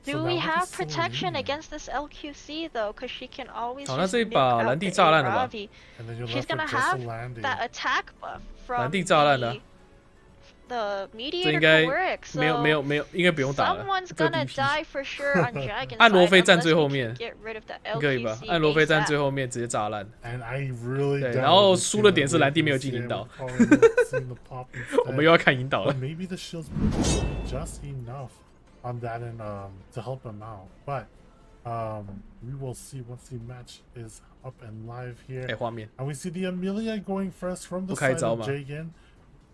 Do So we now have with the protection Celine. against this LQC though? Because she can always 好，那 just 这一 nuke 把 out 蓝地 the 炸烂了吧？ Ravi. And then you're She's left with gonna just a have landing. that attack buff from 蓝地炸烂了， the 这 mediator 应该 Kroustx. 没有，应该不用打了。 Someone's 这 gonna DP die for sure on Jagan's 按罗 side 非站 unless 最 we 后 can 面 get rid of the 可以吧？ LQC 按罗非站 ASAP. 最后面直接炸烂。 And I really 对， doubt 然后 this 输的 team 点是 will 蓝地没有 lose 进 here 引导 with Colin seeing the pop 我 instead. 们又要看引导 But 了。 maybe the shields will be just enough on that and to help him out. But we will see once the match is up and live here. 哎，画面 And we see the Amelia going first from the 不开 side 招 of 吗？ Jagan.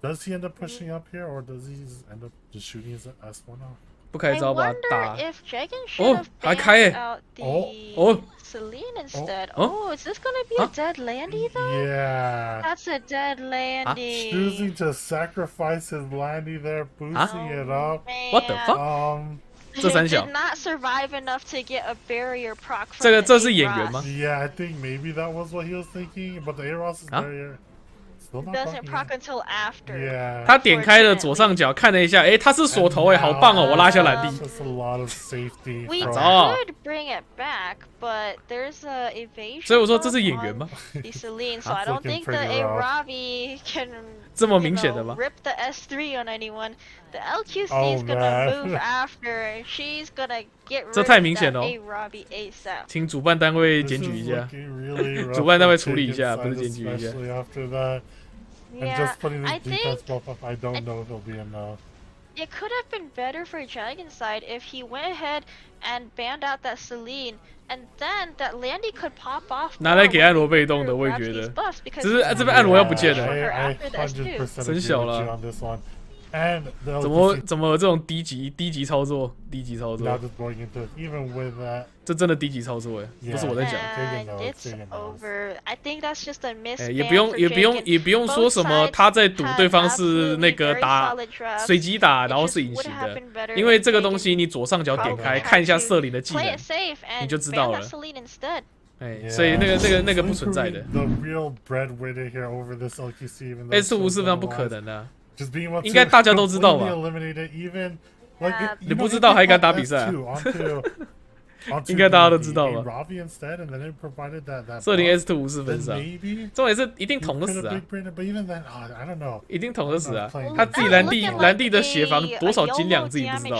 Does he end up pushing up here, or does he end up just shooting his S1 off? 不开招把他打。 if Jagan should have 还开 banned out the 哦 Celine instead. Oh, is this gonna be a dead Landy though? Yeah. That's a dead Landy. Choosing to sacrifice his Landy there, boosting it up. What the fuck? He 这三小 did not survive enough to get a barrier proc from 这个 the 这是演员 A-Ross. 吗？ Yeah, I think maybe that was what he was thinking, but the A-Ross is barrier. Still It not doesn't proccing proc until after. Yeah. 他点开了左上角看了一下，他是锁头好棒哦，我拉下兰蒂。 Just a lot of safety. We from- could bring it back, but there's a evasion. 所以我说这是 buff 演员吗？ on the Celine, so I don't Looking think the pretty rough. A-Ravi can 这么 you 明显的 know, 吗？ rip the S3 on anyone. The LQC Oh, is gonna man. move after. She's gonna get rid 这 of 太明显 that 了哦 A-Ravi ASAP. 请主办单位 This 检 is 举一下。 looking really rough 主办单位 for 处理一 Jagan's 下， side, 不是检举一下。 especially after that. And Yeah, just putting the I defense think buff up, I don't know if it'll be enough. it could have been better for Jagan's side if he went ahead and banned out that Celine, and then that Landy could pop off. 拿来给暗罗被动的，我也觉得。只是这边暗罗要不见了。 I 100% agree 真小了。 with you on this one. And the 怎么有这种低级操作？低级操 now 作， just going into it, even with that. 这真的低级操作哎，不是我在讲。 And Jagan knows, it's Jagan knows. over. I think that's just a miss. 也不用说什么他在赌对方是那个打随机打，然后是隐形的，因为这个东西你左上角点开看一下瑟琳的技能，你就知道了。哎，所以那个不存在的。 The real breadwinner here over this LQC, even though S54非常不可能的。 just being able to 应该大家都知道吧？ eliminate it, even like it, 你不知道还敢打比赛？ 应该大家都知道吧？ Ravi instead, and then it provided that 瑟琳 S2 无视分上， maybe 重点是一定捅得 could 死 have 啊！ big brain, but even then, I don't know. 一定捅得死啊！ Playing 他自己兰蒂的血防多少斤两自己不知道，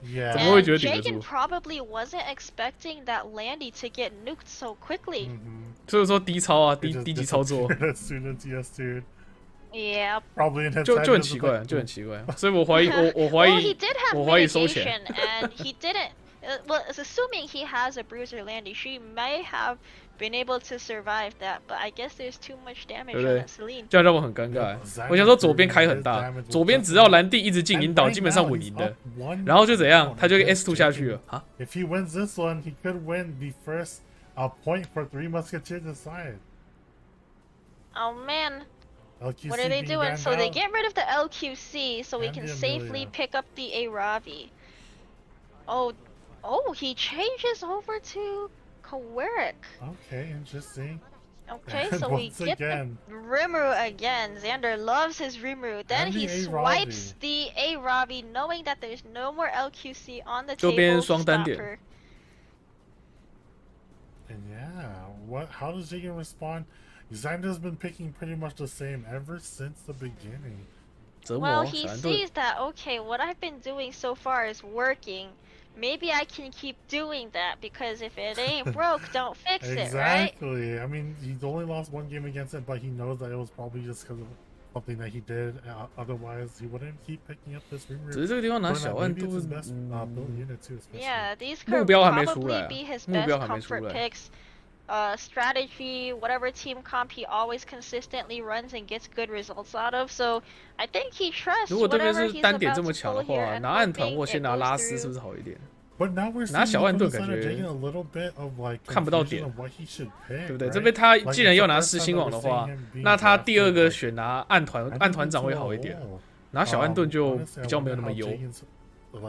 Yeah. 怎么会觉得顶得 Jagan 住？ probably wasn't expecting that Landy to get nuked so quickly. 所以说低操啊， It just 低级操作， disappeared as soon as yes, dude. Yeah. Probably in his 就 head, 很 just 奇怪， like, 就很奇怪。所以我怀疑，我怀 Well, 疑 he did have 我怀疑收钱。 mitigation, and he didn't. Well, assuming he has a bruiser Landy, she may have been able to survive that, but I guess there's too much damage 对不 on 对 that Celine.？这样让我很尴尬。我想说左边开很大，左边只要兰蒂一直进引导，基本上稳赢的。然后就怎样，他就 S2 下去了啊！ If he wins this one, he could win the first point for Three Musketeers aside. Oh man. LQC What are they being doing? banned So they out. get rid of the LQC so we And can the safely Amelia. pick up the A-Ravi. Oh, he changes over to Kroustx. Okay, interesting. Okay, And so we once get again. the Rimuru again. Xander loves his Rimuru. Then And he the swipes the A-Ravi knowing that there's no more LQC on the 就变 table 双 to 单 stop 点。 her. And yeah, how does Jagan respond? Xander's been picking pretty much the same ever since the beginning. 折 Well, 磨 he 小兰顿 sees that, okay, what I've been doing so far is working. Maybe I can keep doing that because if it ain't broke, don't fix it, right? Exactly. I mean, he's only lost one game against it, but he knows that it was probably just because of something that he did. Otherwise, he wouldn't keep picking up this Rimuru. 只是这个地方拿 But 小万 maybe 度 it's his best build unit too, especially. Yeah, these 目 could 标还没出 probably 来 be his 目 best 标还没出 comfort 来 picks. Strategy, whatever team comp he always consistently runs and gets good results out of. So I think he trusts 如果对面 whatever 是 he's 单点 about 这 to 么强 pull 的 here 话， and 拿暗团 hoping 或先 it 拿 goes 拉丝是 through. 不是好一点？ But now we're 拿 seeing 小万 from 盾 the 感 side of 觉 Jagan a little bit of like 看不到 confusion 点 of what he should pick, 对不对？ right? 这边他 Like, 既然 it's 要 the 拿 first 狮 time 心 that 王 we're 的 seeing 话， him being 那他 drafted, 第二个 like, 选拿暗团 I think 暗团 he 长 did 会 well. 好一点， Honestly, 拿小暗盾就 I 比较没 wonder 有那么 how 油。 Jagan's,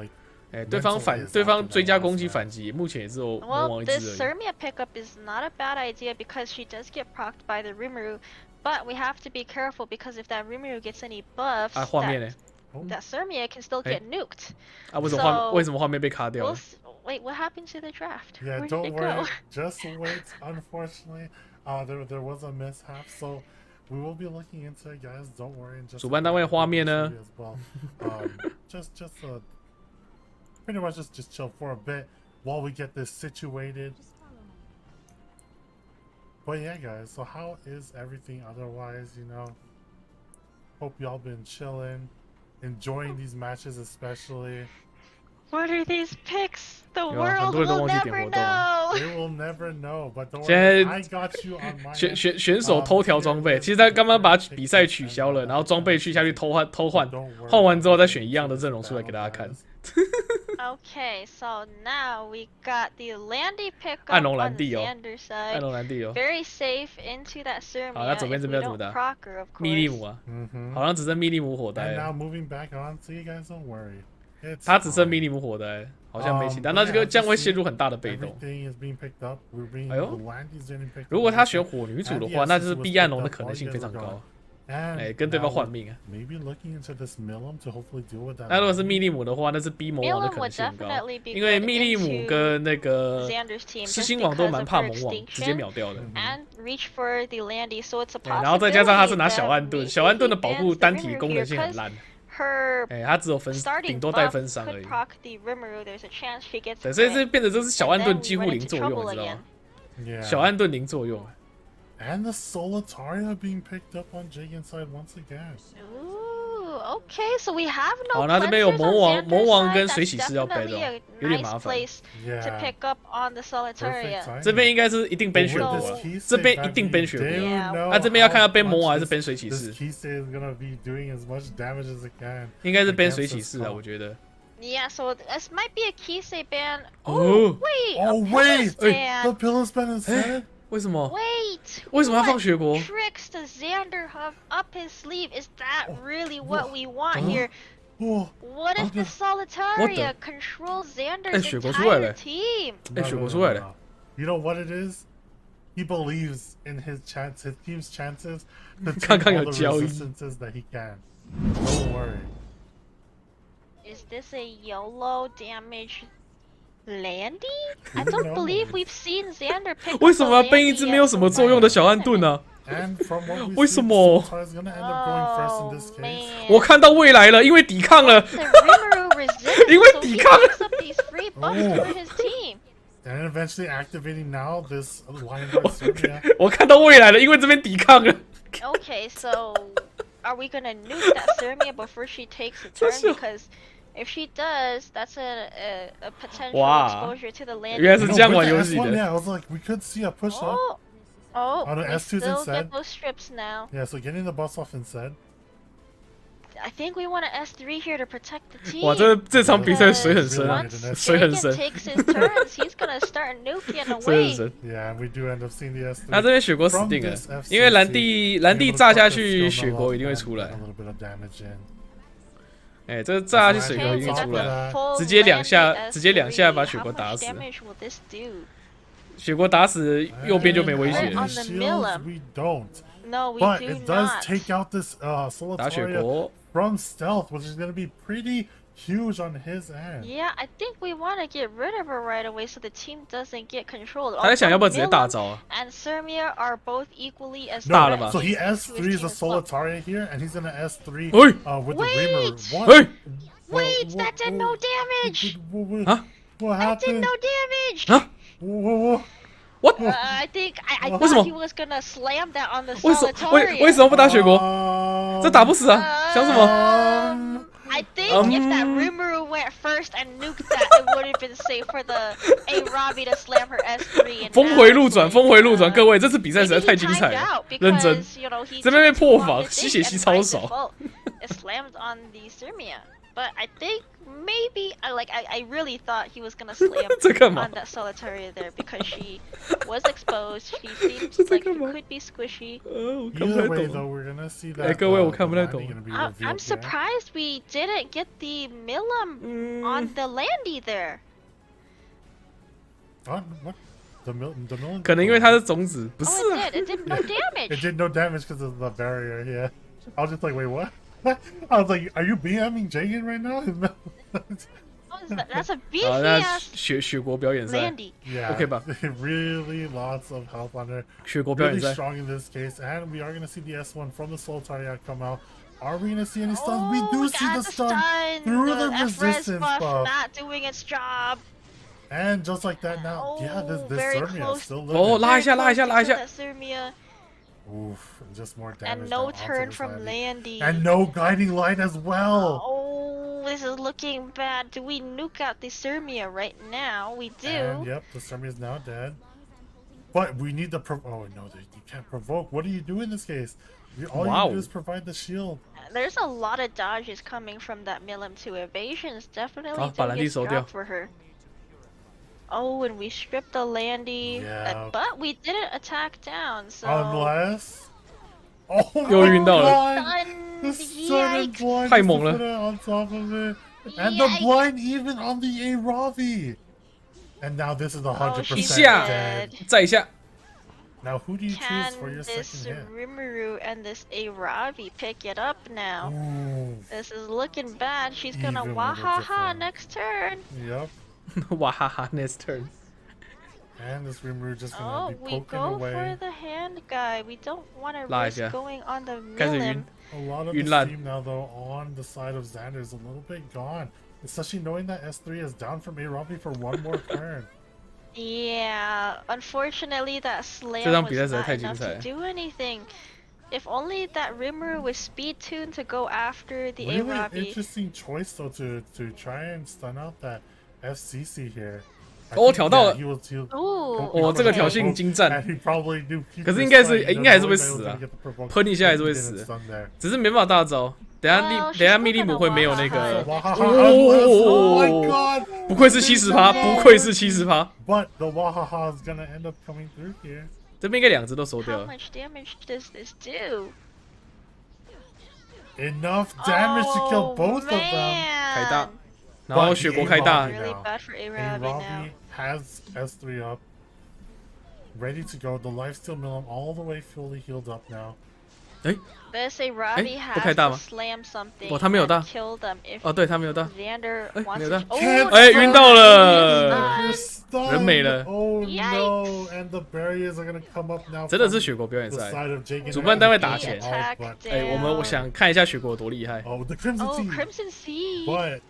like, 哎，对方 mentally is 对方 after 追 that 加 last 攻击 match. 反击，目前也只有魔 Well, 王一 this 只而已。 Sermia pickup is not a bad idea because she does get procced by the Rimuru, but we have to be careful because if that Rimuru gets any buffs, 啊，画面呢？ that Sermia can still get nuked. 啊，So- 为什么画面被卡掉 We'll 了？ wait, what happened to the draft? Yeah, Where did don't it worry. go? Just wait. Unfortunately, there was a mishap, so we will be looking into it, guys. Don't worry. And just 主办单位画面呢？ as well. Just pretty much just chill for a bit while we get this situated. But yeah, guys. So how is everything otherwise? You know, hope y'all been chilling, enjoying these matches, especially. What are these picks? The 有啊，很 world 多人都 will 忘记点 never 活动了。 know. They will never know. But don't 现 worry, 在 I got you on my 选手偷调装备，其实他刚刚把比赛取消了，然后装备去下去偷换，换完之后再选一样的阵容出来给大家看。Okay, so now we got the Landy pickup 暗龙 on 蓝 the 地哦， Xander 暗 side. 龙蓝地哦。 Very safe into that 好，那 Surmia 左边 if 这 we 边要怎么 don't 打？ proc her, of 密利 course. 姆啊， Mhm. 好像只剩密利姆火 And 呆 now 了。 moving back on, so you guys don't worry. It's 他只剩 fine. 密利姆火呆，好像没其他。 But 那这 yeah, 个 as 这 you 样会 see, 陷入很大的被动。 everything is being picked up. We're being 哎呦， the Landy's getting picked up. 如果他选火女主的话，那就是 B 暗龙的可能性非常高。 And 哎，跟对方 now 换命啊。 maybe looking into this Millum to hopefully deal with that. 那如果是密利姆的话，那是 B 魔王的 Millum 可能 would 性很高， definitely be 因为 good 密利姆 into 跟那个 Xander's team 狮 just 心王都 because 蛮 of 怕 her 魔王，直接 extinction 秒掉的。 and reach for the Landy, so it's a 对，然后再加上他是拿 possibility 小 that 暗盾， maybe 小暗盾的 he 保护 bans the 单体 Rimuru 功 here 能性很 'cause 烂。 her 哎，他只有分顶 starting 多带 buff 分伤而 could 已。 proc the Rimuru. There's a chance she gets 对， a 所以这 crit, 变成就是小 and 暗 then 盾 we 几乎 run 零 into 作用， trouble 你知道 again. 吗？ Yeah. 小暗盾零作用。 And the Solitaria being picked up on Jagan's side once again. Ooh, okay, so we have no 好，那这边有 cleansers 魔 on 王， Xander's 魔王 side. 跟 That's 水骑士要 battle， definitely a 有点 nice 麻烦。 place to Yeah. pick up on the Perfect Solitaria. timing. 这边应该是一定 ban 雪 But 国 with 了 this key，这 save 边 back, 一定 we ban 雪国。 Yeah. don't know 啊，这边要看要 ban how 魔王还 much 是 ban 水骑 this 士， key save is gonna be doing as much damage as it can. 应该是 ban against 水 this 骑士啊， comp. 我觉得。 Yeah, so this might be a Kisei ban. Oh. Oh, wait. Oh a wait, Pillars the ban. Pillars ban instead. 为什么？ Wait. 为什么要放 what 雪国？ tricks does Xander have up his sleeve? Is that really what we want Oh. here? Oh, What if the Solitaria controls Xander's 雪国出来了 entire team? 哎，雪国出来了。 You know what it is? He believes in his team's chances to 刚 take 刚 all 有 the 交易。 resistances that he can. Don't worry. Is this a YOLO damage Landy? I Who don't believe knows? we've seen Xander pick up 为什么要 a ban 一 Landy 只 yet, 没有什么 so 作用的小暗 why 盾呢？ And from what we 为 see, 什 the 么？ Solitaria is gonna end up going first in this Oh, case. 我 man. 看到未来了，因为抵抗了。 The Rimuru resists, 因为 so 抵 he 抗。 picks up these free buffs Oh. for his team. And eventually activating now this line by Serbia. 我看到未来了，因为这边抵抗了。 Okay, so are we gonna nuke that Surmia before she takes a turn? 这是- Because if she does, that's a potential 哇 exposure to the land. 原来是 No, 这样 with 玩 the 游戏 S1, 的。 yeah, I was like, we could see a push up. Oh, On the we S2s still instead. get those strips now. Yeah, so getting the bus off instead. I think we want an S3 here to protect the team. 哇，这场比赛水很深啊， Once 水很 Jagan 深， takes his turns, he's gonna start nuking 水很 away. 深。 Yeah, we do end up seeing the S3. 那这边雪国死定了，因为蓝地炸下去，雪国一定会出来。 A little bit of damage in. 哎，这炸下去，水国一定会出来，直接两下把雪国打死。 How much damage will this do? 雪国打死右边就没威胁 And 了 on。 the the shields, Millum. we don't. No, we But do it does not. take out this 打雪 Solitaria 国， from stealth, which is going to be pretty huge on his end. Yeah, I think we want to get rid of her right away so the team doesn't get control. 他在想要不要直接 Although 大 Millum 招啊？ and Surmia are both equally as Nah, threatening nah. So he to S3s his a team as well. Solitaria here, and he's going to S3 Oi! with Wait! the Rimmer. What? 嘿， Wait, that did no damage! Huh? What That did happened? no damage! 啊 Whoa.，what？ I think I 为 什 thought 么 he was gonna slam that on the 为什 Solitaria. 为什么不打雪国？这打不死啊！想什么？ I think if that Rimuru went first and nuked that, it would have been safe for the Robbie to slam her S3. And 峰回路转， now, 峰回路转， uh, 各位，这次比赛实在 maybe 太 he 精彩 timed 了 out，认真。 because, you know, he 这边被 took 破 too long 防， to 吸血 think, 吸 and 超 by 少。 default, it slammed on the Surmia. But I think maybe I really thought he was gonna slam 这干嘛 on that Solitaria there because she was exposed. She seems 这在 like she 干嘛 could be squishy. 我看不太 Either way, 懂 though,。we're gonna see 哎， that 各位，我 the 看不太 landing 懂。 gonna be I'm revealed here. surprised we didn't get the Millum on the Landy there. What? The Millum? 可能因为它是种子，不是 Oh, 啊 it did. It did no It damage. did no damage because of the barrier, yeah. I was just like, wait, what? I was like, are you BMing Jagan right now? Oh, that's a 好， beefy 那 ass 雪国表演赛， Landy. Yeah. Okay, but- really lots of health on her. 雪国表 Really 演赛。 strong in this case. And we are going to see the S1 from the Solitaria come out. Are we going to see any stuns? We do Oh, see the got stun through the F-res resistance buff buff. not doing its job. And just like that now, yeah, this Oh, very Surmia is close. still Oh, living. 拉一下，拉一下， Very 拉一 close 下。 to that Surmia. Oof, just more damage. And now no onto turn this from Landy. Landy. And no guiding light as well. Oh, this is looking bad. Do we nuke out the Surmia right now? We do. And yep, the Surmia is now dead. But we need the oh no, you can't provoke. What do you do in this case? All you Wow. do is provide the shield. there's a lot of dodges coming from that Milim 2 evasions. Definitely把蓝地 take 收 a 掉 drop for her. Oh, and we stripped the Landy, but we didn't attack down, so... Unless... Oh my 又晕到了， god! The sudden blind 太猛了 just put it on top of it. And the blind even on the A-Ravi! And now this is 100% 一下 dead. 再一下， Now who do you choose for Can your this second hit? Rimuru and this A-Ravi pick it up now? Ooh, This is looking bad. She's gonna Even with a wahaha different- next turn. yep. 哇哈哈 ，next turn， And this Rimuru just gonna Oh, be we poking go for away. the hand guy. We don't want to 拉一下 risk going on the 开始晕 Milim.，A lot of the 晕烂 steam now though on the side of Xander is a little bit gone. Especially knowing that S3 is down from A-Ravi for one more turn. Yeah, unfortunately that slam 这场 was 比赛实在 not 太精 enough 彩 to do anything. If only that Rimuru was speed tuned to go after the Really A-Ravi. interesting choice though to try and stun out that FCC here. I 哦 think, 挑到 yeah, 了 he was- he was- Ooh, 哦这个 okay. 挑衅精湛 And he probably knew he 可是 was 应该是 playing, 应该还是 knowing 会 that he was 死啊 gonna get the provoke, 喷一下还是 but 会 he 死 didn't stun there. 只是没办法大招。等下 Well, 等下 she's 密利姆 still 会没有 gonna 那个， Wahaha 哦 unless- oh my god! 不愧是70%，不愧是70%。 But the Wahaha is gonna end up coming through here. 这边应该两只都收掉 How 了。 much damage does this do? Enough damage to kill both of them. 开大 Man.，然后雪国开大 But， Really bad for A-Ravi now. A-Ravi has S3 up. Ready to go. The lifesteal Milim all the way fully healed up now. 哎， This A-Ravi 不开 has 大 to 吗？ slam something 哦他没有大 and kill them if 哦，对他没有大， Xander 哎 wants 没有 to... 大 Oh, 哎晕到了 You're stunned. 人没了 Oh no! Yikes. And the barriers are gonna come up now. 真的 from 是雪国表演 the 赛。 side of JaganX. 主办单位打 He 钱 attacked but- 哎，我 down. 想看一下雪国有多厉害。 Oh, the Crimson Oh, Sea. Crimson Sea. But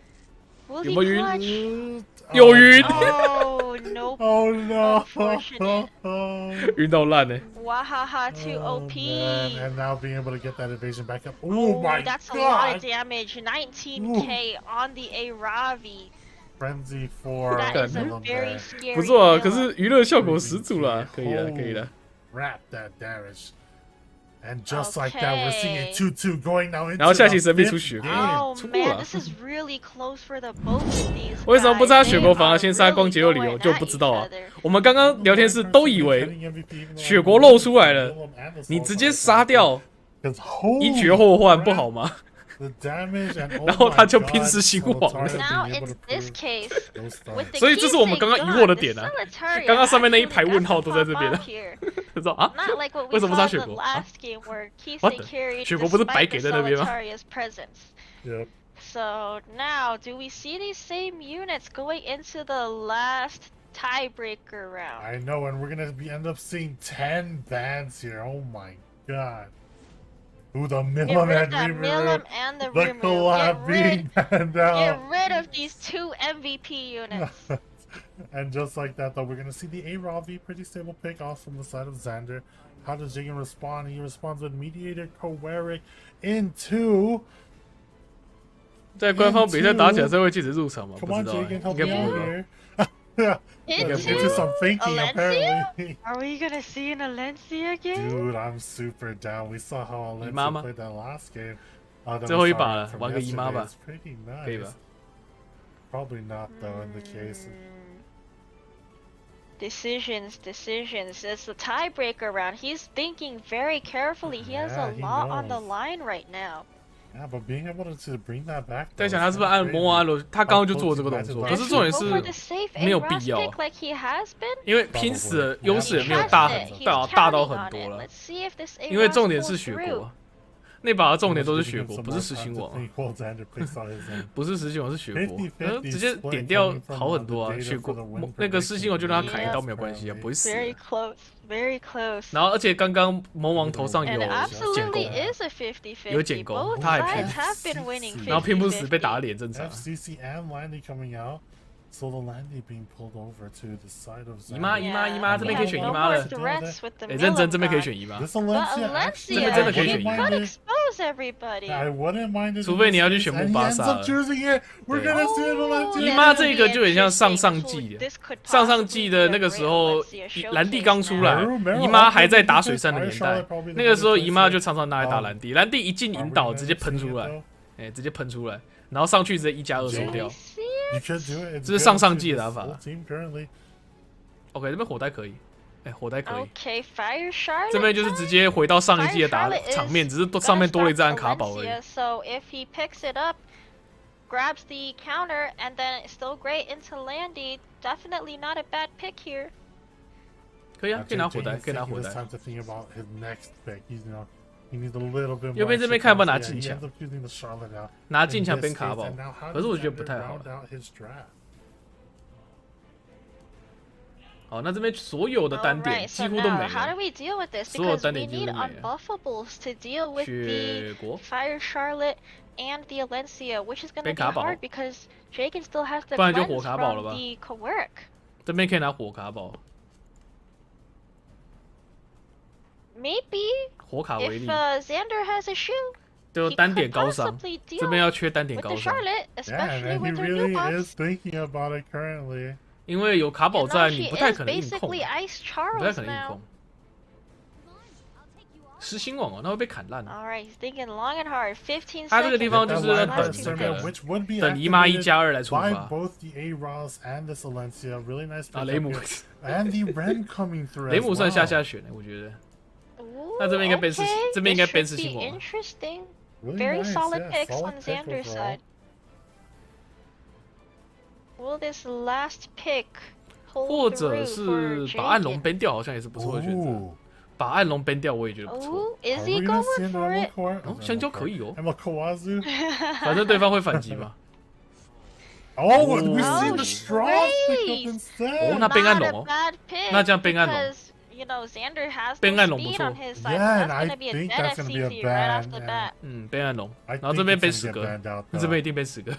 Will 有 he 没有晕 clutch? 有晕 Oh, nope. Oh no! Unfortunate. 晕到烂呢。 Wahaha too Oh, OP. man. And now being able to get that evasion back up. Oh, Oh, my that's a lot of god! damage. 19k on the A-Ravi. Frenzy for That is a Milim very there. scary 不错啊，可 Milim. 是娱乐效果十足啦，可以了，可以了。 Wrap that damage. And just like that, we're seeing a 2-2 going now into 然后下期 the 神秘出 fifth 血 game. Oh 出过 man, 了 this is really close for the both of these 为什么不杀 guys. 雪 They 国反而 are 先杀光 really 杰洛里欧 going 就 at 不知道 each 啊 other.？我们刚刚聊天室都以为雪国露出来了，你直接杀掉，一绝后患不好吗？ The damage and 然后他就拼死刑王了 Now it's this case with the 所以这是我们刚刚疑惑的点啊 Solitaria 刚刚上面那一 actually 排问号都在这 doesn't 边 pop up here. 他说啊， Not like what 为 we 什么 saw 杀 in 雪 the 国啊？ last game where What Kisei the- carried 雪国不是白 despite 给 the 在那边吗？ Solitaria's presence. Yep. So now, do we see these same units going into the last tiebreaker round? I know, and we're gonna end up seeing 10 bans here. Oh my god. Ooh, the Get Milim rid of and that Milim Rimuru. and the The Rimuru. collab being banned Get out. rid of these two MVP units. And just like that, though, we're gonna see the A-Ravi pretty stable pick off from the side of Xander. How does Jagan respond? He responds with Mediator Kowerik into. 在官方比赛打起来，这会禁止入场吗？ Come 不 on, 知道， Jagan, 应 help 该 me 不 out 会吧。 here. Into Into some thinking, Alencia? apparently. Are we gonna see an Alencia again? Dude, I'm super down. We saw how Alencia Imama. played that last game. That we 最后一 saw 把了， from 玩个 yesterday. 姨妈吧 It's pretty 可以吧 nice. Probably not, though, in the case. Decisions. It's the tiebreaker round. He's thinking very carefully. He has Yeah, a he lot on the knows. line right now. Yeah, but being able to bring that back. 在 though, 想他 is 是不是按 kinda 魔王 crazy. 罗？他刚刚就做了这个动作， How 可 close 是 he 重点 was ，Go for 是 the safe 没有 A 必要 pick like he has been. 因为拼死的 Probably. 优势也 He 没有 has 大 it. 很 He's 大到 counting 很 on 多 it. 了 Let's，see if this 因为 A 重点 pulls 是雪 through. 国，那把的重点都是 Giving 雪 him 国， some 不 more 是实 time 心 to 王， think while Xander picks on his own. 不是实心王是雪国， 50-50直接 split 点掉 coming from 好很多啊。 the data 雪国 for the win 那个实心王就让他砍一刀 prediction. 没有关系啊，不会死 Very 的。 close. Very close. 然后而且刚刚魔王头上有 And it 建 absolutely 功， is a 50-50. 有减攻 Both 他还 sides 拼 have been winning 50-50. 然后拼不死被打脸正常。 FCC and Landy coming out. So the Landy being pulled over to the side of 姨妈这边可以选姨 no 妈 more 了。 threats with the 认真 Milan 这边可以 guy. 选姨妈。 This But Alencia Alencia,真的可以 he 选姨妈 could expose everybody. I wouldn't mind it. 除非你要去选木巴萨 And he ends up choosing it. We're gonna see an Alencia. 姨妈这个就很像上季的，上季的那个时候，兰蒂刚出来，姨妈还在打水山的年代，那个时候姨妈就常常拿来打兰蒂，兰蒂一进引导直接喷出来，直接喷出来，然后上去直接1+2收掉。这是上季的打法。OK， 这边火呆可以，火呆可以。Okay, Fire Charlotte. 这边就是直接回到上一季的打场面，只是上面多了一只安卡宝而已。 So if he picks it up, grabs the counter, and then it's still great into Landy, definitely not a bad pick here. 可以啊，可以拿火呆，可以拿火呆。右边这边看要不要拿近抢，拿近抢边卡宝，可是我觉得不太好了。好，那这边所有的单点几乎都没了，所有单点几乎都没了。雪国 Fire Charlotte and the Alencia, which is gonna be hard because Jagan still has the 不然就 cleanse 火卡宝了 from 吧 the Kawerk. 这边可以拿火卡宝， Maybe 火卡为 if 例， Xander has a shoe, 就 he 单 could 点高伤， possibly 这 deal 边要缺单点 with 高 the 伤， Charlotte, Yeah, especially and he with their new really buffs. is thinking about it currently. 因为有卡宝 You 在， know, 你 she 不太 is 可能硬控， basically Ice 不太 Charles 可能硬 now. 控。失心网哦，那会被砍烂。 Alright, he's thinking long and hard. 15他这个地 seconds. 方就是要 That 等 Landy 那个 which would be 等姨妈 activated 1+2来出 by 发。 both the A-Ross and this Alencia. Really nice 啊， pick 雷 up 姆， here. And the Ren coming through 雷 as 姆算 well. 下选的，我觉得。 Ooh, 那这边应该被 okay, 这边应该 this 被 should 失 be 心网。 interesting. Really Very nice, solid yeah, picks solid on pick Xander's overall. side. Will this last pick 或 hold 者 through 是 for 把暗龙 Jagan? ban 掉，好像也是不错的选择。 Ooh. 把暗龙 ban 掉，我也觉得不错。 Ooh, is Are he we gonna see going an for it? Core? 哦，香蕉可以哦， I'm a Kawazu. 反正对方会反击嘛。 Oh, we Oh, see the straws pick up great. instead. 哦，那 ban 暗 Not a 龙哦， bad pick 那这样 ban 暗龙。 because, you know, Xander has ban no 暗龙不 speed 错。 on his side. Yeah, So and that's I gonna be a think dead that's gonna be a FCC right off the ban, bat. ban 暗龙， I 然后这 think 边 it's 被 gonna 10 get 个 banned out,，这边一定被10个。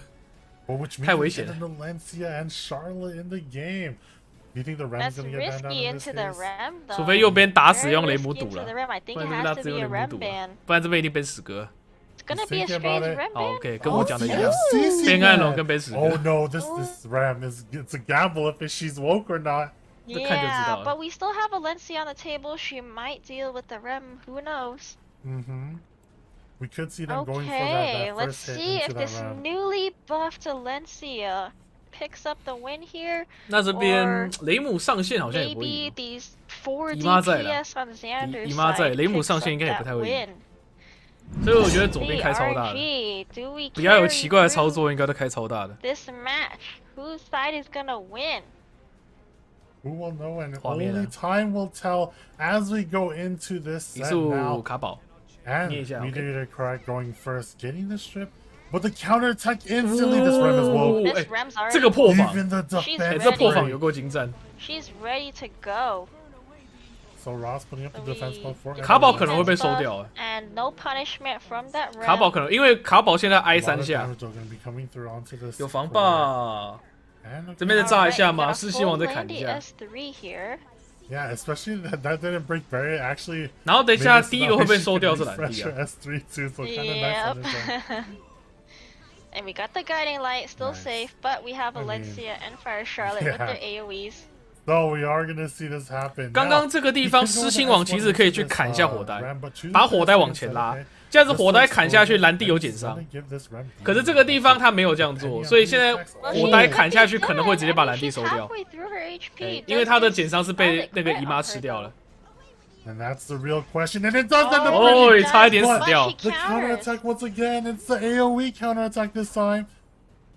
Well, which 太 means 危 we 险 get 了。 an Alencia and Charlotte in the game. Do you think the That's Rem's gonna get banned out risky in this into the case? Rem, though. 除非右边打死 Very 用雷 risky 姆堵 into 了， the Rem. I 不 think 然 it 这边他 has to 只有 be 雷 a 姆 Rem 堵 ban. 了，不然这边一定被10个。 It's gonna He's be a thinking about strange it. Rem 好 ban. ，OK，跟我讲的一 Oh, 样， CC 边暗龙 ban. 跟被10 Oh 个。 no, this Ram it's a gamble if she's woke or not. 这看就知 Yeah, 道了。 but we still have Alencia on the table. She might deal with the Rem. Who knows? We could see them going for Okay, that let's first hit see into if that this Ram. newly buffed Alencia picks up the win here. 那这边雷姆上线好像也不会 Maybe 赢。 these 4 姨妈在啦。 DPS on Xander's 姨妈在， side 雷姆 picks 上 up 线应该也不 that 太会赢。 win. 所以我觉得左边开超大的， RNG, do we 比较有 carry 奇怪的操 through 作，应该都开超大的。 this match? Whose side is gonna win? Who will know? And 画面啊。 only time will tell as we go into this 移 set 速 now. 卡宝， And 念一下， Meydz correct going first, getting the strip. But the counter attack instantly, this Rem is woke. ，This 哎 Rem's already 这个破防， Even the She's 哎， defense. 这破 ready. 防有够精湛。 She's ready to go. So Ross putting up the defense call for 卡宝可能会被收掉哎。 And no punishment from that Rem. 卡宝可能因为卡宝现在挨 A lot 3 of 下， damage are gonna be coming through onto this 有防 core. 吧？ And 这边再炸一下 Alright, 嘛， got a 失心王 full 再砍一 Landy 下。 S3 here. Yeah, especially that didn't break barrier. Actually, 然后等一下 made it 第一个会 so 被 she 收掉 could 是兰蒂 refresh 啊 her。S3 too, so kind of nice on his end. Yep. And we got the guiding light, still Nice. safe, but we have I mean, Alencia and Fire Charlotte with yeah. their AoEs. So we are gonna see this happen. 刚刚这个地方失心王其实可以去砍一下火呆，把火呆往前拉，这样子火呆砍下去，兰蒂有减伤。可是这个地方他没有这样做，所以现在火呆砍下去可能会直接把兰蒂收掉， Halfway through her HP, 因为他的减伤是被那个姨妈吃掉了。 And that's the real question, and it does end up 哦， bringing 差一点死掉。 the counter attack once again. It's the AoE counter attack this time.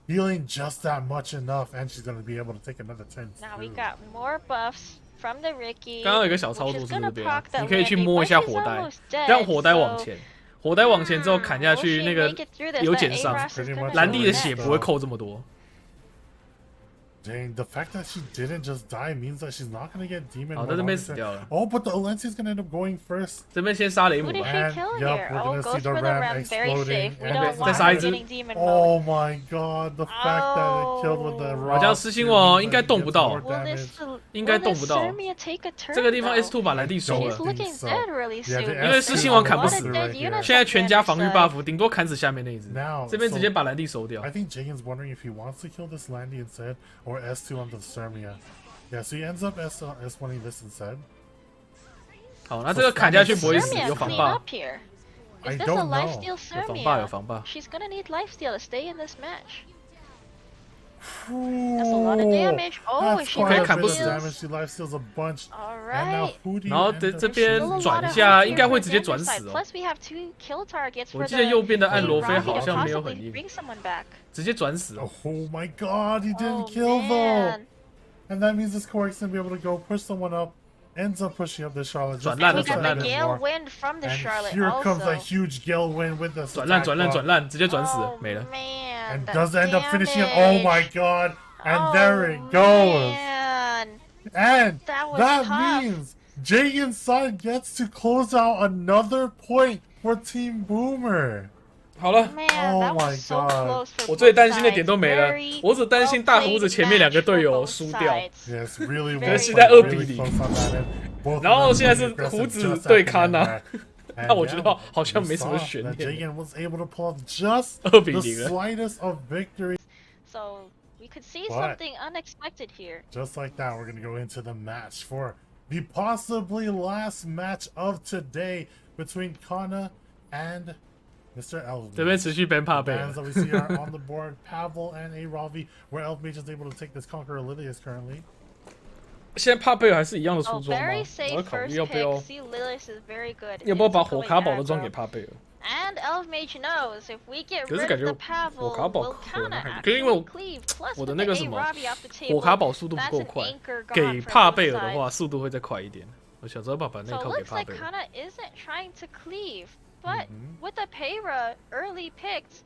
Healing just that much enough, and she's gonna be able to take another turn. Now we through. got more buffs from the Ricky. 刚刚有一个小操 which 作 is 是 gonna 这边啊 proc，that 你可以去 Landy, 摸一 but 下 she's 火呆 almost，dead, 让火呆往 so- 前，火呆往前之后砍下 Will 去， she 那 make 个 it through this? 有 That 减伤 A-Ross is gonna 兰蒂的 be 血 dead. 不会扣这么多。Dang, the fact that she didn't just die means that she's not gonna get demon. 好，在这边死掉了。Oh, but the Alencia's gonna end up going first. 这边先杀雷姆 Who did 吧。 she kill Yup, here? we're Oh, gonna goes see the for the ram ram. Very exploding. safe. We And don't then- want再杀一 her 只。 getting demon mode. Oh my god, the fact that it killed with the 好像 rock. 狮心王应该动不到 Will this 应该动不到 Sirmia take a turn? 这个地方 though? S2 把蓝地收 She's 了， looking so. dead really Yeah, soon. the 因为狮心王砍不死 A lot of dead units 现在 on 全家防御 Banner's buff，顶多砍死下面那一只。 Now, 这边直接 so 把蓝地收掉 I。think Jagan's wondering if he wants to kill this Landy instead or S2 on the Sirmia. Yeah, so he ends up S1ing this instead. 好，那这个砍下去不会死， Sirmia 有防 clean 霸 up，here. I Is this a don't lifesteal know. 有防霸，有 Sirmia? 防霸。 She's gonna need lifesteal to stay in this match. That's a lot of damage. Oh, That's she quite a砍 bit 不 of 死 damage. She lifesteals a bunch. And now Alright. who do you 然后 end 这 up 这边 Still a 转 lot 一 of 下， health 应该 here 会 for 直接 Banner's 转死 side. 哦。 Plus we have 2 kill targets 我 for 记得 the 右边的暗罗菲 Robbie 好 to 像没有 possibly 很硬， bring someone back. 直接转死了。 Oh my god, he didn't Oh, kill though. man. And that means this Kroustx gonna be able to go push someone up. Ends up pushing up the Charlotte. Just 转烂 And 了 we a 转 got 烂 the 了 gale more. wind from the And Charlotte here comes a also. huge gale wind with this 转烂 attack 转烂 buff. 转烂，直接转死了， Oh, 没了。 man, And that does end up finishing it. Oh my damage. god. And Oh, there it goes. Man. And That was that tough. means Jagan's side gets to close out another point for Team Boomer. 好了， Man, Oh that my was so god. close for 我最 both 担心的点都 sides. 没了 Very，我只担心大胡子 well-played 前面两个 match 队友 for both 输掉。 sides. Yes, really Very well 现在 played, 2比 really 0 close on that end. Both of 然后 them 现在是 really aggressive 胡子 just 对 at the Cannaa end there. 那我觉 And 得 yeah, 好像 we 没什么 saw 悬 that 念。 Jagan was able to pull off just 2比 the 0了。 slightest of victory. So we could see But- something unexpected here. Just like that, we're going to go into the match for the possibly last match of today between Cannaa and Mr. 这边 Elvmage. 持续 ban 怕 The 背 bands 了 that we see are on the board, Pavel and a Ravi, where Elvmage is able to take this Conqueror Lilius currently. 现在怕背还是一样的 Oh, 出装吗？ very 我 safe 要考 first 虑要不 pick. 要 See, Lilius is very good. 要不要把 into 火 going 卡宝的装 aggro. 给怕背了？ And Elvmage knows if we get 可是 rid 感 of 觉 the Pavel, 火卡宝 we'll 可能 Cannaa 可是因为 actually 我 cleave. Plus 我的 with 那 the 个 A 什么 Robbie off the 火 table, 卡宝速度不 that's 够 an 快 anchor，给 gone 帕 for 贝 both 尔的话 sides. 速度会再快一点。我想说把那 So 一 it 套给 looks 帕 like 贝尔。 Cannaa isn't trying to cleave, but Mhm. with the Payra early picked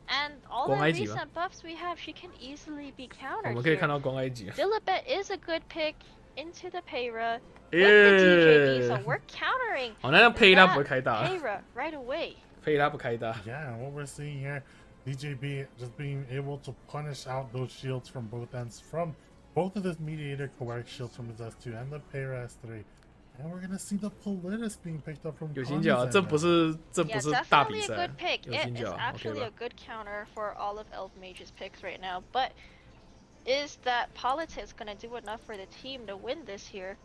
and all 光 the 埃及吧 recent buffs we have, she can easily be 我 countered 们可以 here. 看到光埃及。 Dilibet is a good pick into the Payra with the DJB, so 耶！ we're countering 好，那配他不会 that 开大， Payra right away. 配他不开大。 Yeah, and what we're seeing here, DJB just being able to punish out those shields from both ends, from both of this mediator coax shields from his S2 and the Payra S3. And we're gonna see the Politis being picked up from 有心角， Cannaa's 这 end 不 now. 是这 Yeah, 不是大比 definitely a 赛 good，pick. 有 It 心 is 角 OK actually 吧 a？good counter for all of Elvmage's picks right now, but is that Politics gonna do enough for the team to win this here?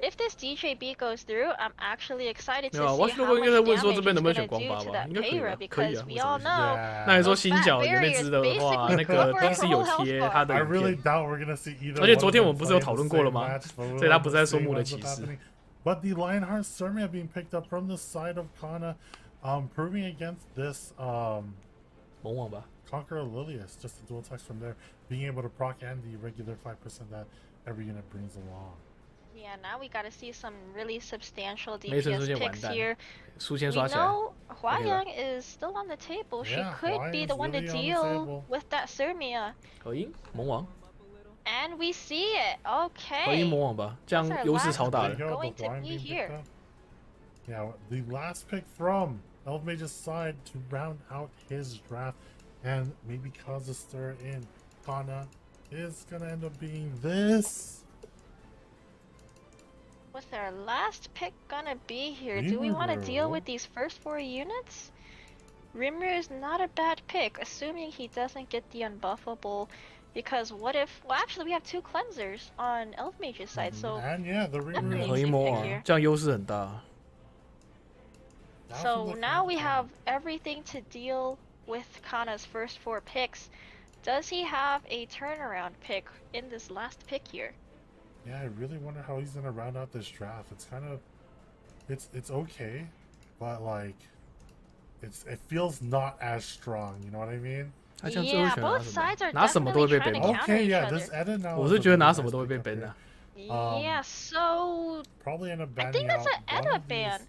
If this DJB goes through, I'm actually excited 没 to 有啊，我 see 如 how 果 much 应该在问说 damage 这边 it's 能不能 gonna 选光 do 八 to 吧？ that 应该可以 Payra 吧？可以 because 啊， we 为什么 all 不行？ know 那你说 those 新 fat 角有那 barriers 只的话， basically 那个 cover 第四有 her whole 贴 health 他的 I 影 really 片， doubt we're gonna see either 而且 one 昨 of 天 them 我们不是有 play 讨 the 论过了 same 吗？ match, but we'll 所以他 have 不 to 是在说 see 木的 what's 骑士。 happening. But the Lionheart Sirmia being picked up from the side of Cannaa, proving against this 猛网吧。 Conqueror Lilius, just the dual text from there, being able to proc and the regular 5% that every unit brings along. Yeah, now we gotta see some really substantial 梅森出 DPS 现完 picks 蛋 here. 书先 We 刷起来。 know Huayang is still on the table. She Yeah, could be Huayang's the one to really on the deal table. with that Sirmia. 合音猛网， And we see it. 合音猛 Okay. 网吧，这样 What's our 优势 last 超大 There you 的。 go, Going the to blind be being picked here. up. Yeah, the last pick from Elvmage's side to round out his draft and maybe cause a stir in Cannaa is gonna end up being this. What's our last pick gonna be here? Do we want to deal Rimuru. with these first 4 units? Rimuru is not a bad pick, assuming he doesn't get the unbuffable. Because what if... Well, actually, we have 2 cleansers on Elfmage's side, so... And yeah, the Definitely. Rimuru. 合音魔王，这样优势很大。 So now we have everything to deal with Cannaa's first 4 picks. Does he have a turnaround pick in this last pick here? Yeah, I really wonder how he's gonna round out this draft. It's kind of, it's okay, but like, it feels not as strong. You know what I mean? 他这样最后 Yeah, 选拿 both 什么 sides？are 拿什么都会 definitely 被 ban trying 的 to。counter Okay, each yeah, other. this edit now. 我 is 是 a 觉得 really 拿 nice 什么都会被 pick up ban here. 的。 Yeah, so... Probably end up I banning think that's out an one edit of these. ban.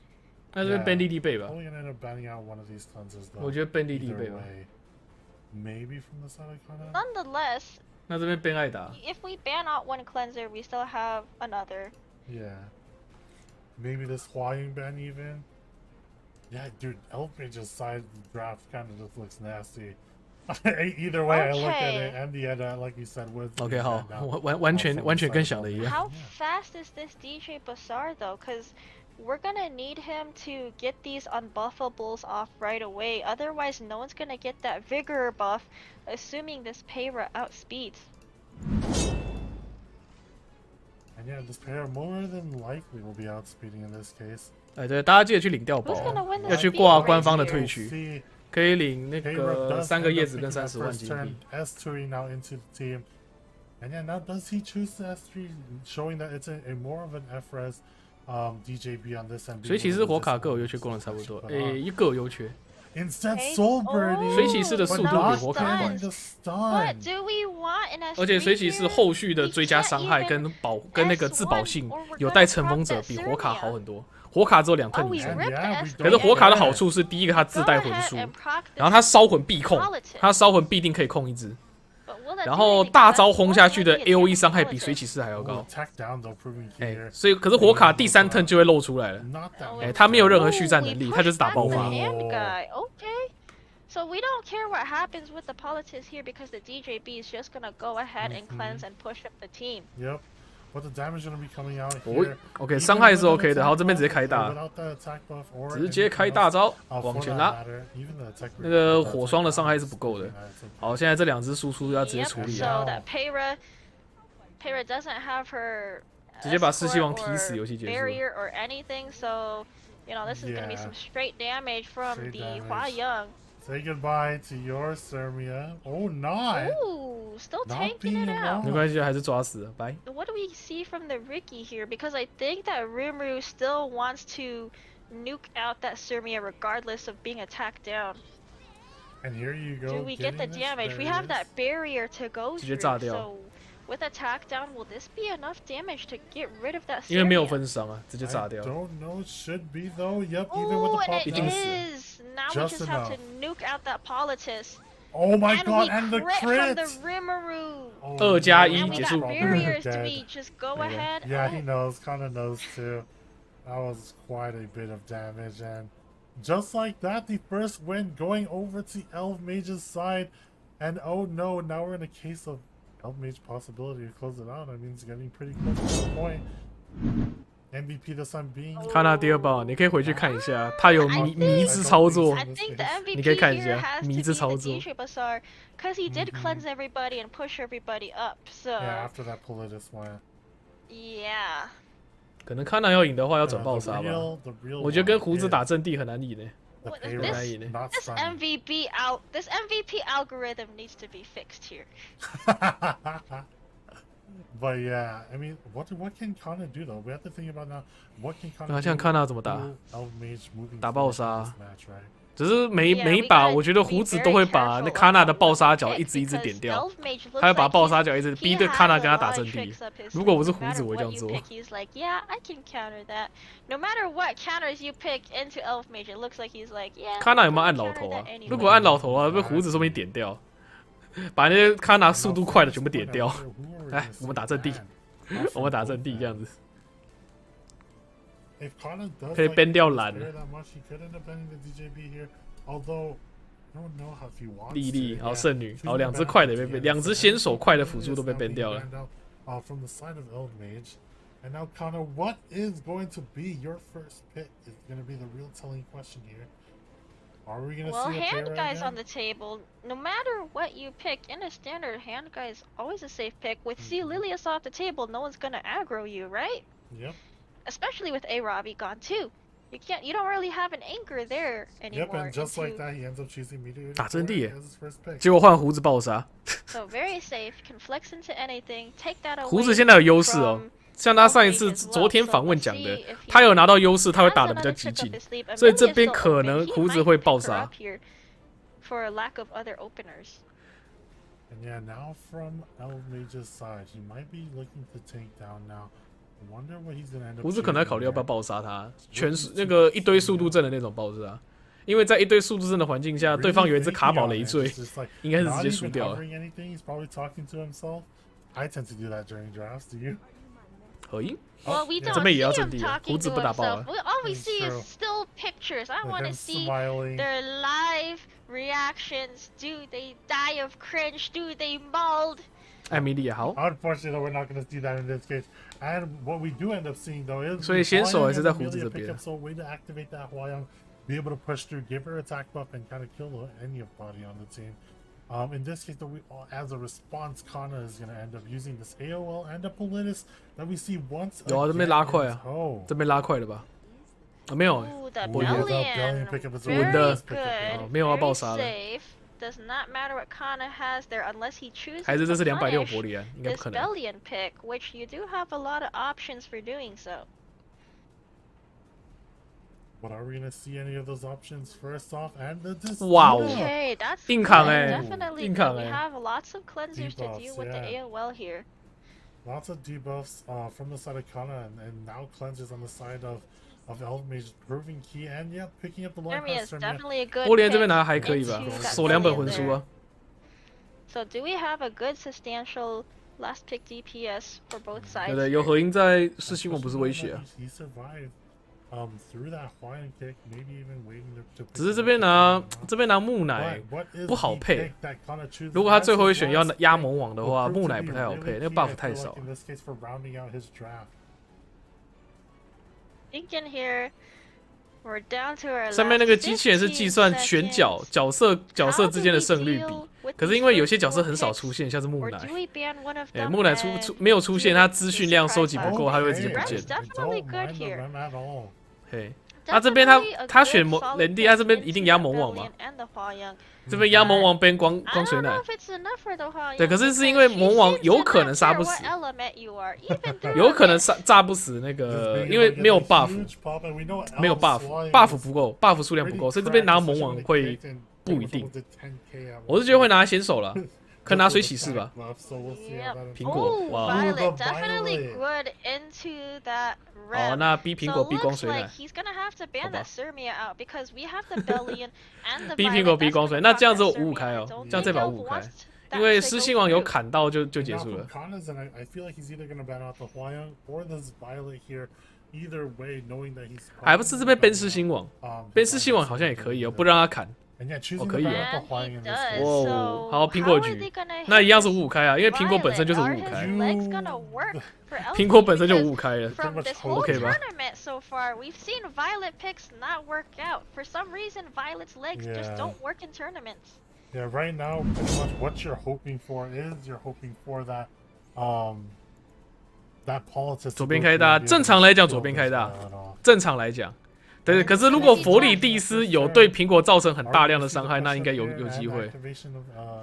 那这边 ban 弟弟背吧， Probably gonna end up banning out one of these cleansers though. 我觉得 ban 弟弟 Either 背吧。 way. maybe from the side of Cannaa. Nonetheless, 那这边边爱打， if we ban out one cleanser, we still have another. Yeah. Maybe this Hua-Ying ban even. Yeah, dude, Elf Mage's side draft kind of just looks nasty. Either way, I look at it, and the end, like you said, was OK 好，完全跟想的一样。 How fast is this DJ Bazaar though? Because we're gonna need him to get these unbuffables off right away. Otherwise, no one's gonna get that vigor buff, assuming this Payra outspeeds. And yeah, this pair more than likely will be outspeeding in this case. 哎，对，大家记得去领调宝 Who's gonna win 要 this 去 speed 挂 race 官方的 here? 退区，可以领那 Payra 个 does 3个 end 叶 up 子跟 picking that 30万 first 金 turn 币。 S3 now into the team. And yeah, now does he choose the S3, showing that it's a more of an FRES DJB on this end. 水骑士火卡各有优缺功能差不多，各有优缺。 Instead, Soul Birdie. 水骑士的速度比火卡快， What do we want in S3 而且水骑士 here? 后续的追加伤害跟那个自保性有带尘封者比火卡好很多。火卡只有2特 Oh, 女 we 生， ripped the S3. 可是火卡的好处是第一个它自带魂术，然后它烧魂必控，它烧魂必定可以控一只。 然后大招轰下去的 AOE 伤害比水骑士还要高，所以可是火卡第3 turn 就会露出来了，它没有任何续战能力，它就是打爆发。 So we don't care what happens with the politics here because the DJB is just gonna go ahead and cleanse and push up the team. Yep. But the damage gonna be coming out here. OK， 伤害是 OK 的，好，这边直接开大，直接开大招往前拉，那个火霜的伤害是不够的。好，现在这2只输出要直接处理 So 了， that Payra doesn't have her 直接把士气王踢死，游戏结束。 barrier or anything. So you know this is gonna be some straight damage from the Hua-Ying. Say goodbye to your Sermia. Oh, not. Ooh, still tanking it out. 没关系，还是抓死了，拜。 What do we see from the Ricky here? Because I think that Rimuru still wants to nuke out that Sermia regardless of being attacked down. And here you go. Do we get the damage? We have that barrier to go 直接 through. 炸掉。 So with attack down, will this be enough damage to get rid of that 因为没有 Sermia? 分伤啊，直接炸掉。 I don't know. Should be though. Yep. Even with Oh, the pop. and it is. Now we Just just have to enough. nuke out that Politis. Oh my And god! we And the crit from the crit. Rimuru. 2加1 And we 结 got 束。 barriers. Do Dead. we just go ahead? Yeah, Oh. he knows. Kind of knows too. That was quite a bit of damage, and just like that, the first win going over to Elf Mage's side. And oh no, now we're in a case of Elf Mage possibility to close it out. I mean, it's getting pretty close to the point. MVP this time being. 看他第2包，你可以回去看一下，他有迷之操作。 I think the 你可以 MVP 看一 here 下 has to 迷 be 之 the 操作。 DJ Bazaar because he did cleanse everybody and push everybody up. So Yeah, after that Politis went. yeah. 可能看他要赢的话要转爆杀 The 吧。 real 我觉得跟胡子 one 打阵地很难赢呢。 is the What is Payra this? not This stunning. this MVP algorithm needs to be fixed here. But yeah, I mean, what can Cannaa do though? We have to think about now. What can 那 Cannaa 像 do? 看他怎么打， Elf Mage moving 打爆 forward in 杀 this。match, right? 只是每 Yeah, 一 we 把， gotta 我觉得 be 胡子 very 都会把 careful 那 of 卡纳的 what 爆 we 杀脚 pick 一直 because 点掉， Elf Mage looks 他会把 like 爆 he's- 杀脚一直 he 逼对 has 卡纳 a 跟他 lot 打 of 阵地 tricks up his。如果我 sleeve. 是 No 胡 matter 子，我会这 what 样 you 做。 pick, he's like, yeah, I can counter that. No matter what counters you pick into Elf Mage, it looks like he's like, yeah. 卡纳有没有 I 按 can 老 counter 头啊 that？anyway. 如果按老头啊，被胡子说不定点掉，把那些卡纳速度快的全部点掉。来，我们打阵地，我们打阵地这样子。 If Cannaa does 可以 like ban 掉 this 蓝 player that much, he could end up banning the DJB here. Although I don't know how if he wants 莉莉， to. 好 Yeah, 圣女， choosing 好2只 ban 快的被 together, 2只 so 先手快的 Elf 辅助 Mage 都被 is now ban being 掉了。 banned out, from the side of Elf Mage. And now Cannaa, what is going to be your first pick? Is going to be the real telling question here. Are we going to Well, see a hand Payra guys again? on the table. No matter what you pick, in a standard, hand guy is always a safe pick. With C Lilius off the table, no one's gonna aggro you, right? Yep. Especially with A Robbie gone too. You don't really have an anchor there anymore. Yep, and just like into- that, he ends up choosing Meydz 打阵地耶 as his first pick. 结果换胡子爆杀， So very safe, can flex into anything, take that away. 胡子现在有优势哦 from。像他上一次 Elf Mage as well, 昨天 so 访问 let's 讲 see 的 if，he 他有拿到优势，他会 has 打得比较 another 激 trick 进 up his sleeve. And 所以 Meydz 这 is 边 still 可 open. 能 He 胡子 might 会 pick 爆 her 杀 up。here for a lack of other openers. And yeah, now from Elf Mage's side, he might be looking to take down now. I wonder what he's gonna end up. 胡子可能要考虑要不要 choosing 爆杀他，全那个一堆速度阵的那种爆杀，因为在一堆速度阵的环境下，对方有一只卡宝累赘，应该是直接输掉了。合音。 Well, we don't 这边也要 see 阵 him 地了，胡 talking 子 to 不打爆 himself. 了。 All we see is still pictures. I want to see their live reactions. Do they die of cringe? Do they mold? 艾米莉也好。 Unfortunately, we're not going to see that in this case. And what we do end up seeing though is 所以先手还是在胡子这边。 So way to activate that Hua-Yang, be able to push through, give her attack buff, and kind of kill any of body on the team. In this case, though, as a response, Cannaa is going to end up using this AOL and a Politis that we see once. 有啊，这边拉快啊，这边拉快了吧？啊，没有， Ooh, the 我以为 Bellion. pick up his Very Windows. good. 没有要爆 Very 杀的。 safe. Does not matter what Cannaa has there unless he chooses 还是这是 to 260 punish 伯利安，应该不 this 可能。 Bellion pick, which you do have a lot of options for doing so. But are we going to see any of those options first off? And this. Wow. Okay, that's 硬扛 good. 欸 Definitely 硬 good. 扛 We 欸 have lots of cleansers to Debuffs, deal with the yeah. AOL here. Lots of debuffs from the side of Cannaa, and now cleanses on the side of Elmage, proving key, and yeah, picking up the line Jeremy pass is from definitely a good 波利安这 pick 边拿还可以吧 into，that 锁2本 Bellion 魂书 there. 啊。 So do we have a good substantial last pick DPS for both sides? 对对，有合音在是新闻不是威胁啊。 He survived through that Hua-Yang kick, maybe even waiting to. 只是这边拿木乃 What is 不好 the 配 pick that Cannaa chooses 如果他最后一 as 选 his 要 last 压 pick 猛网的 will 话， prove 木 to 乃 be 不太好 really 配，那个 key, buff I 太 feel 少 like。in this case for rounding out his draft. Thinking here, we're down to our 上面那个 last 机器人是计算选角 15 角色之间的胜率比，可是因为有些角色很少出现，像是木 Or 乃， do we ban one of 哎， them 木乃 and 没有出现， do 他 the 资讯量收集不够， surprise 他就会直接 fight? 不 That's 见。 definitely Don't good mind here. them at all. 嘿，他这边 Definitely a 他 good 选 solid 人地，他这边 pick 一定 into 压 that 猛网嘛 Bellion，and the Hua-Yang. 这边压猛网边光 I 光水 don't 奶 know，if it's enough for the Hua-Yang 对，可是是因 because 为 she 魔王 seems 有 to 可 not 能杀 care 不 what 死， element you are, even through 有可能 it. 炸不死那个，因为没有 buff， 没有 buff 不够 ，buff 数量不够，所以这边拿猛网会不一定。我是觉得会拿先手了，可能拿水洗式吧。 Yep. 苹果 Oh, 哇， Violet the definitely Violet. good into that 哦， rep. 那逼苹果 So 逼光 looks 水 like 奶， he's gonna have to ban 好吧 that Surmia out because we have the Bellion and the 逼 Violet. 苹果逼 That's 光水， gonna 那 proc 这样子 that 我55 Surmia. 开 I 哦， don't 这样这 think 把 Elf 55开， wants that 因为 to 失 go 信网有 through. 砍到就结束了。 Kanna's, and I feel like he's either going to ban out the Hua-Yang or this Violet here. Either way, knowing that he's 还不是这边奔失新网，奔失新网好像也可以哦，不让他砍。 And yeah, choosing 哦 to 可以 ban 哦 out the And Hua-Yang he in this does. case. 哦 So 好，苹 how 果 are 局 they gonna 那 hit 一样是 this 55开啊，因为苹果本身就是 Violet? 55 Are 开 his，legs gonna work for Elf 苹果本身就 because 55开了。 From much this whole OK 吧 tournament so far, we've seen Violet picks not work out. For some reason, Violet's legs just Yeah. don't work in tournaments. Yeah, right now, pretty much what you're hoping for is you're hoping for that, that politics. 左边开大，正常来讲左边开大，正常来讲，对。可是如果佛里蒂斯有对苹果造成很大量的伤害，那应该有机会，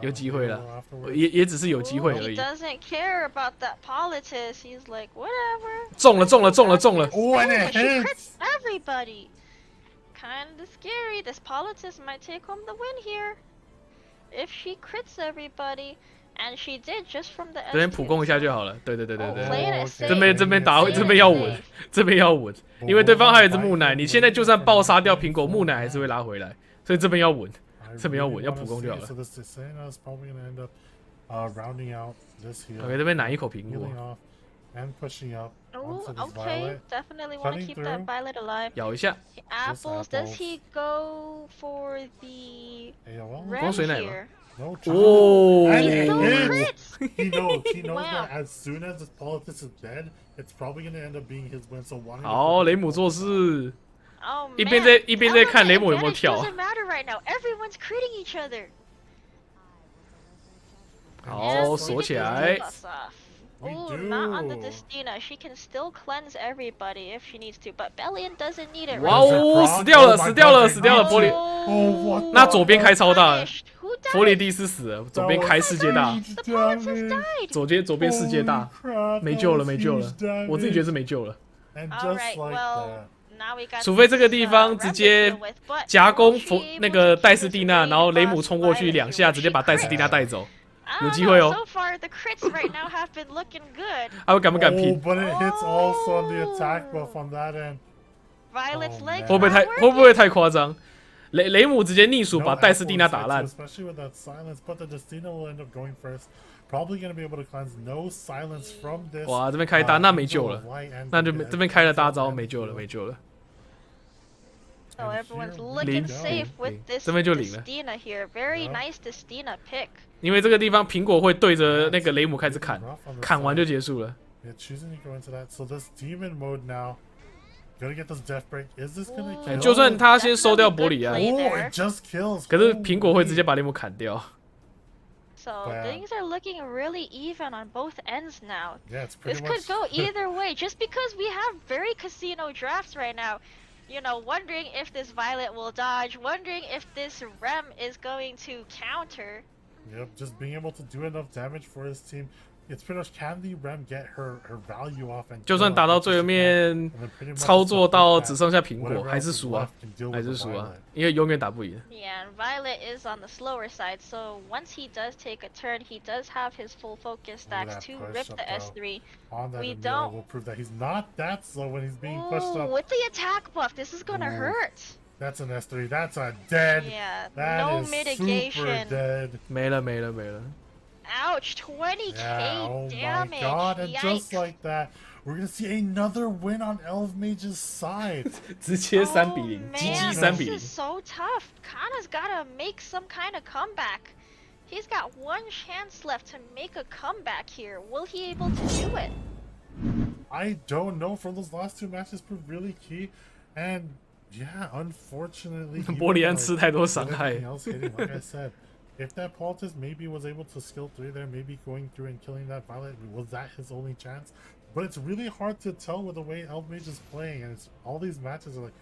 有机会了，也只是有机会而 He 已。 doesn't care about that politics. He's like, whatever. 中了，中了，中了，中了！ Oh, and it She hits! crits everybody. Kinda scary. This politics might take home the win here. If she crits everybody, and she did just from the 这边普攻一下就好了。对对对对 Oh, 对， playing it 这边 safe. 这边打 Playing 这边要稳 it，这边要稳，因为对方还有一只木乃，你现在就算爆杀掉苹果，木乃还是会拉回来，所以这边要稳，这边要稳，要普攻就好了。 So this Cannaa is probably going to end up rounding out this here. OK，这边拿一口苹果， Healing off and pushing up. Oh, onto this okay. Violet. Definitely want to Cutting keep through. that Violet alive. 咬一下， Apples. Does apples. he go for the AOL? red 光水奶吗？ here? No, 哦 And He it still hits. crits. He knows Wow. that as soon as this politics is dead, it's probably going to end up being his win. So wanting 好，雷姆做事， Oh 一 man. 边在看雷姆有没有 Element 跳。 doesn't matter right now. Everyone's critting each other. 好，锁起来。 We Oh, not on the do. Destina. She can still cleanse everybody if she needs to, but Bellion doesn't need it. 哇 right 哦， Croc？死掉了， Oh my 死掉了， God，死掉了，玻璃。 Oh, what 那 the 左边开超大， Punished. Who died? 佛里蒂斯死了，左边开世界大， The politics died. 左边世界大， Holy crap, 没救了， that 没 was 救了 huge，我自己觉得 damage. 是没救了。 And All just right, like well, that. now we got 除非这个 this, 地方 Red 直 to 接 deal with, but 夹攻 will 佛 she 那个 able to 戴斯蒂娜， use 然后 this 雷姆 boss 冲过去 Violet 两下， here? 直接把 She 戴斯蒂娜 crits. 带走， I 有 don't 机会 know, 哦。 So far, the crits right now have been looking good. 他会敢不敢 Oh, 拼？ but it hits also on the attack buff on that end. Violet's Oh, legs man. 会不会 not 太 working. 会不会太夸张？雷姆直接逆鼠把戴斯蒂娜打烂。Especially with that silence, but the Justina will end up going first. Probably gonna be able to cleanse. No silence from this. 哇，这边开大那没救了，那就这边开了大招没救了，没救了。 So everyone's looking safe with this Justina here. Very nice Justina pick. 因为这个地方苹果会对着那个雷姆开始砍，砍完就结束了。 Yeah, choosing to go into that. So this demon mode now. Gotta get this death break. Is this gonna kill? 就算他先收掉伯里安， it just kills. 可是苹果会直接把雷姆砍掉。 So things are looking really even on both ends now. Yeah, it's this could go either way. Just because we have very casino drafts right now, you know, wondering if this Violet will dodge, wondering if this Rem is going to counter. Yep, just being able to do enough damage for his team. It's pretty much can the Rem get her value off and 就算打到最后面，操作到只剩下苹果，还是输啊，还是输啊，因为永远打不赢。Yeah, and Violet is on the slower side, so once he does take a turn, he does have his full focus stacks to rip the S3. We don't. Will prove that he's not that slow when he's being pushed up. With the attack buff, this is gonna hurt. That's an S3. That's a dead. Yeah, that no is mitigation. Super dead. 没了没了没了。 Ouch, 20k damage. Oh my god, and just like that, we're gonna see another win on Elf Mage's side. 直接3比0， GG 3比0。This is so tough. Cannaa's gotta make some kind of comeback. He's got one chance left to make a comeback here. Will he able to do it? I don't know. From those last 2 matches proved really key, and yeah, unfortunately, 伯里安吃太多伤害。 Like I said. If that Poultice maybe was able to skill 3 there, maybe going through and killing that Violet, was that his only chance? But it's really hard to tell with the way Elf Mage is playing, and it's all these matches are like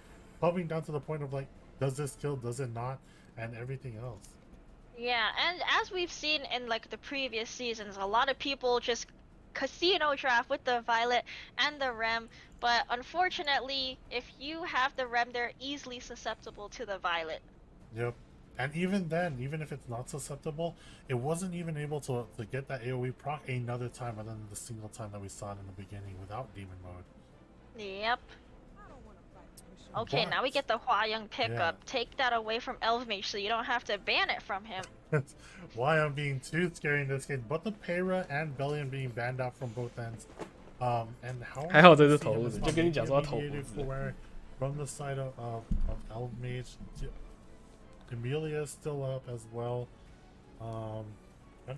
coming down to the point of like, does this kill, does it not, and everything else. Yeah, and as we've seen in like the previous seasons, a lot of people just casino draft with the Violet and the Rem, but unfortunately, if you have the Rem, they're easily susceptible to the Violet. Yep. And even then, even if it's not susceptible, it wasn't even able to get that AoE proc another time other than the single time that we saw it in the beginning without Demon Mode. Yep. Okay, now we get the Hua Young pickup. Yeah. Take that away from Elf Mage so you don't have to ban it from him. That's why I'm being too scary in this case. But the Para and Bellion being banned out from both ends. And how 还好这是头子，就跟你讲说头子。 From the side of Elf Mage. Emilia is still up as well. I'll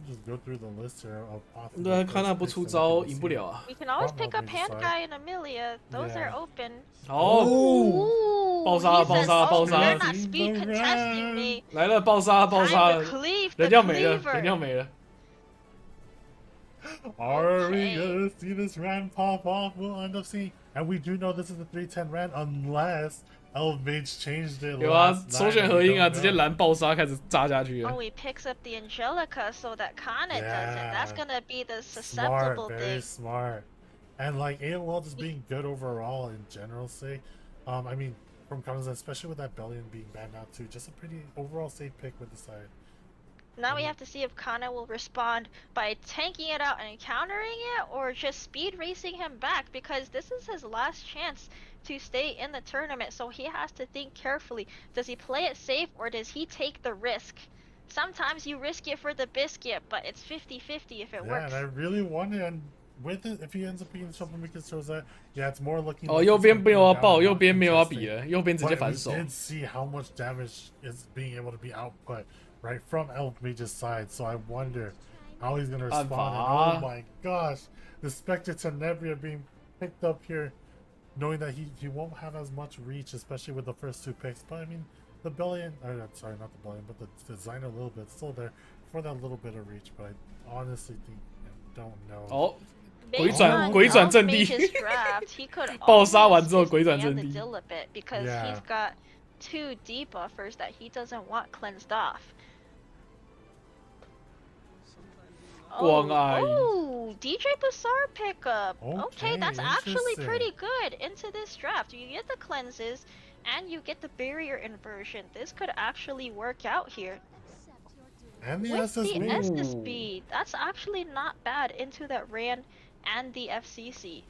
just go through the list here of possible. 对啊，看他不出招赢不了啊。 We can always pick up Handguy and Emilia. Those are open. 哦，爆杀爆杀爆杀！ You're not speed contesting me. 来了，爆杀爆杀！人要没了，人要没了。 Are we gonna see this Rand pop off? We'll end up seeing, and we do know this is the 310 Rand unless Elf Mage changed it. 有啊，首选合音啊，直接蓝爆杀开始炸下去了。 Oh, he picks up the Angelica so that Cannaa doesn't. That's gonna be the susceptible thing. Very smart. And like AOL just being good overall in general's sake. I mean, from Cannaa, especially with that Bellion being banned out too, just a pretty overall safe pick with the side. Now we have to see if Cannaa will respond by tanking it out and countering it, or just speed racing him back, because this is his last chance to stay in the tournament, so he has to think carefully. Does he play it safe, or does he take the risk? Sometimes you risk it for the biscuit, but it's 50-50 if it works. Yeah, and I really wonder, and with it, if he ends up being the troublemaker, shows that, yeah, it's more looking. 哦，右边没有要爆，右边没有要比了，右边直接反手。 But we did see how much damage is being able to be output. Right from Elf Mage's side, so I wonder how he's gonna respond. And oh my gosh, the Spectre Tenebria being picked up here, knowing that he won't have as much reach, especially with the first 2 picks. But I mean, the Bellion, sorry, not the Bellion, but the design a little bit still there for that little bit of reach. But I honestly think, don't know. 哦，鬼转阵地，爆杀完之后鬼转阵地。 because he's got 2 debuffers that he doesn't want cleansed off. Oh, DJ Bassar pickup. Okay, that's actually pretty good into this draft. You get the cleanses and you get the barrier inversion. This could actually work out here. And the With the SS speed, that's actually not bad into that Rand and the FCC.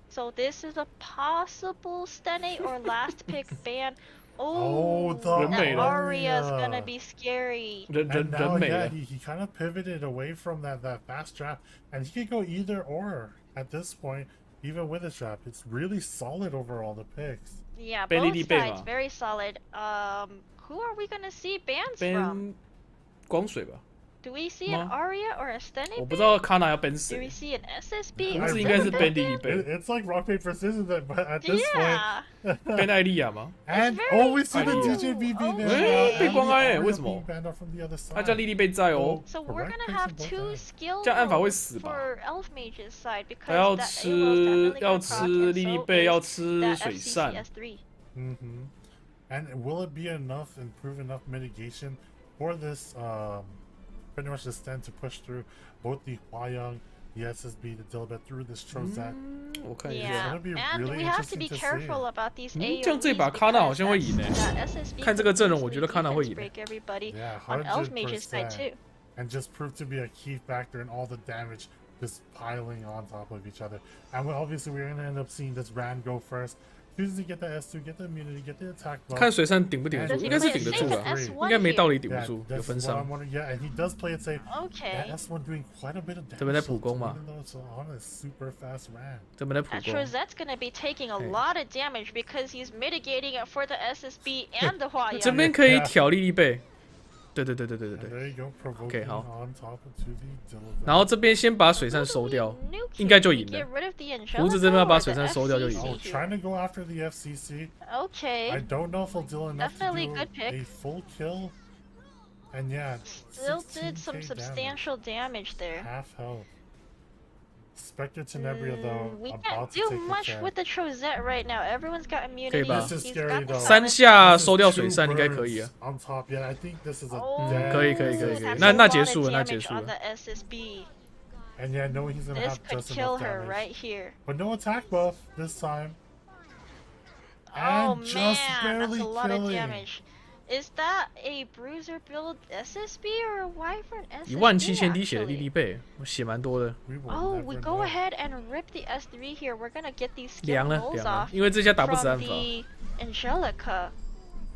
So this is a possible Stene or last pick ban Oh, the that Aria is gonna be scary. And now, 人美 yeah, 了。 he kind of pivoted away from that fast trap, and he could go either or at this point, even with a trap. It's really solid overall, the picks. Yeah, Ban both Ban sides very solid. Who are we gonna see bans from? 光水吧。 Do we see an 吗？ Aria or a Stene 我不知道 Cannaa 要 ban Do 谁 we，see an SSB? 胡子应该是 ban 莉莉贝 It's like rock paper scissors, but at this Yeah. ban 艾莉亚吗？ point, and very we see the cool. DJBB Oh, there. hey, and 被光挨 the 为 Aria 什么？ being banned off from the other 他叫 side. 莉莉贝在哦。 So we're Correct gonna picks have on both two sides. skill 这样按法会 modes 死吧？ for Elf Mage's side 他要 because that 吃 AOL is definitely 要 gonna 吃 proc 莉莉 and 贝， so 要 is 吃 that 水扇。 FCCS3. And will it be enough and prove enough mitigation for this, pretty much the stand to push through both the Hwayoung, the SSB, the Dilbert through this Kroustx? 我看一 Yeah, 下， gonna be and really we have to interesting be to see. careful about these 这样这把 AOEs Cannaa 好 because 像会赢 that SSB 看这个阵容， could 我觉得 Cannaa 会赢 break everybody Yeah, on Elf Mage's side 100%. too. And just prove to be a key factor in all the damage just piling on top of each other. And obviously we're going to end up seeing this Rand go first. Chooses to get the S2, get the immunity, get the attack buff. 看水扇顶不顶得住， Does 应该是 he 顶得 play 住 the 的， S1 应该没道理顶 Yeah, 不住，有 that's 分 what I'm 伤。 wondering. Yeah, and he does play it safe. Okay. That S1 doing quite a bit of damage. 这边在普攻嘛？ Even though it's on a super fast Rand. 这边在普 That 攻， Kroustx's gonna be taking a Hey. lot of damage because he's mitigating it for the SSB and the Hwayoung. 这边可以挑莉莉贝。对对对对对对 And 对。 there you go, provoking Okay, 好。 on top to the Dilbert. 然后这边先把水扇收掉，应该就赢了。胡子这边要把水扇收掉就赢了。 Oh, trying to go after the FCC. I Okay. don't know if he'll deal enough Definitely to do good pick. a full kill. And yeah, Still did some 16K substantial damage there. half health. Spectre Tenebria though, We about can't to do take much the with the Kroustx right now. Everyone's got immunity. 吧 This is He's scary got the though. 三 talent. 下 This is 收掉 two 水扇应该可以 birds 啊。 On top, yeah, I think this is a Oh, dead 可以可以可以可以 that's 那 a 那 lot 结 of 束了，那 damage 结束 on 了。 the SSB. And yeah, knowing he's gonna This have could just kill enough her damage. right here. But no attack buff this time. Oh And just man, that's barely a lot of killing. damage. Is that a bruiser build SSB or a wyvern SSB? 17000滴血的莉 actually? 莉贝，我血蛮多的。 We will Oh, never we go know. ahead and rip the S3 here. We're gonna get these skill 凉了 rolls 凉了 off，因为这下打不死 from 案法。 the Angelica.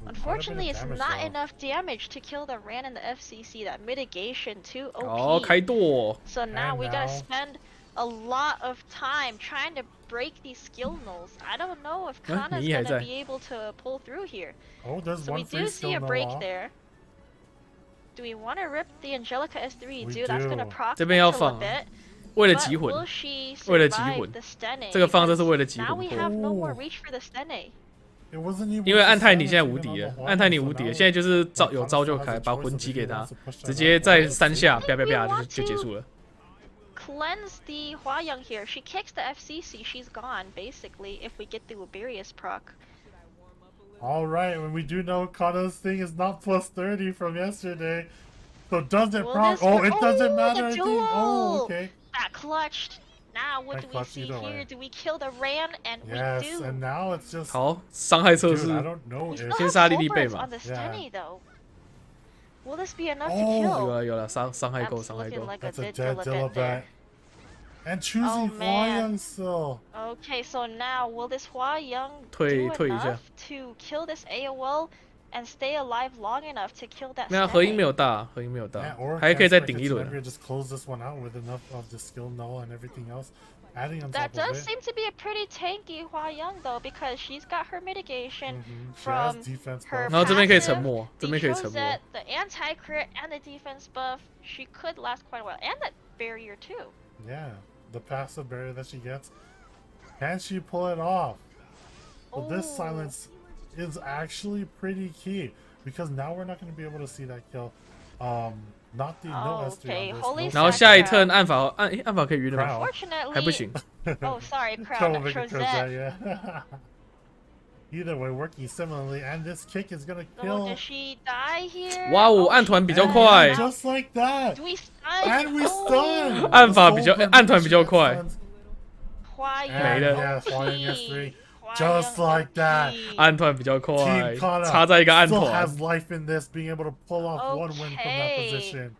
Unfortunately, it's damage, not though. enough damage to kill the Rand and the FCC. That mitigation too 哦， OP. 开剁。 So now And we gotta now- spend a lot of time trying to break these skill nulls. I don't know if Cannaa's 你还在。 gonna be able to pull through here. Oh, there's So we one free do see skill a no break off. there. Do we want to rip the Angelica S3? We Dude, that's gonna do. proc 这边要 Mitchell a 放 bit. 为了 But 集魂 will，she 为了集 survive 魂 the Stene? 这个放这是 Because 为了集 now 魂 we 破。 have no more Oh. reach for the Stene. It wasn't even 因为暗泰你 Susanna 现在 even 无敌 on 了 the，暗泰你 Hwayoung, 无 so 敌了， now 现在就是招 Cannaa 有招就 still 开， has a 把 choice 魂 of 击 if 给 he 他 wants to push，that 直接 out. 在3下啪啪啪 want 就结束了。 Cleanse the Hwayoung here. She kicks the FCC. She's gone, basically, if we get the Uberius proc. All right, and we do know Cannaa's thing is not plus 30 from yesterday. So does it Will proc? this Oh, work? it doesn't Oh, matter. the I think. duel! Oh, okay. That clutched. Now, what That do we clutched see either way. here? Do we kill the Ran? And Yes, we do. and now it's just. 好，伤害测 Dude, 试 I don't know We if. still 先 have 杀莉 full 莉贝 birds 嘛 on the Yeah. Stene, though. Will this be enough to Oh. 有 kill? 了有了，伤害够 That's 伤害 looking 够。 like a That's a dead dead Dilibet Dilibet. there. And choosing Oh, man. Hwayoung still. Okay, so now will this Hwayoung 退 do 退一下 enough to kill this AOL and stay alive long enough to kill that 没有合音 Stene? 没有大，合音没有 Yeah, 大 or，还可以再 Spectre 顶一轮。 Tenebria just close this one out with enough of the skill null and everything else. Adding on That top of does it. seem to be a pretty tanky Hwayoung though, because she's got her mitigation She has from defense her buff. 然后这边可以 passive, 沉默，这 the 边可以沉默。 Kroustx, the anti-crit, and the defense buff. She could last quite a while, and that barrier too. Yeah, the passive barrier that she gets. Can she pull it off? Well, this Ooh. silence is actually pretty key because now we're not going to be able to see that kill. Not the no S3 Okay, on this. holy no 然后 Sack 下一 Crown. turn 暗法暗法可以晕的吗？ Crown. 还不 Unfortunately, 行。 oh sorry, Crown, Trouble making Kroustx. Kroustx, yeah. Either way, working similarly, and this kick is gonna Oh, kill. does she die here? 哇哦， Oh, 暗团 she 比较 And 快， just like that. Do we stun? And we Oh, stun. 暗法比较 So 暗团比较快。 stuns. Hwayoung And 没了 yes, OP. Hwayoung S3. Hwayoung Just like that. OP. 暗团比较快 Team， Cannaa 插在一个暗 still 团 has，life in this, being able to pull off one win from that Okay. position.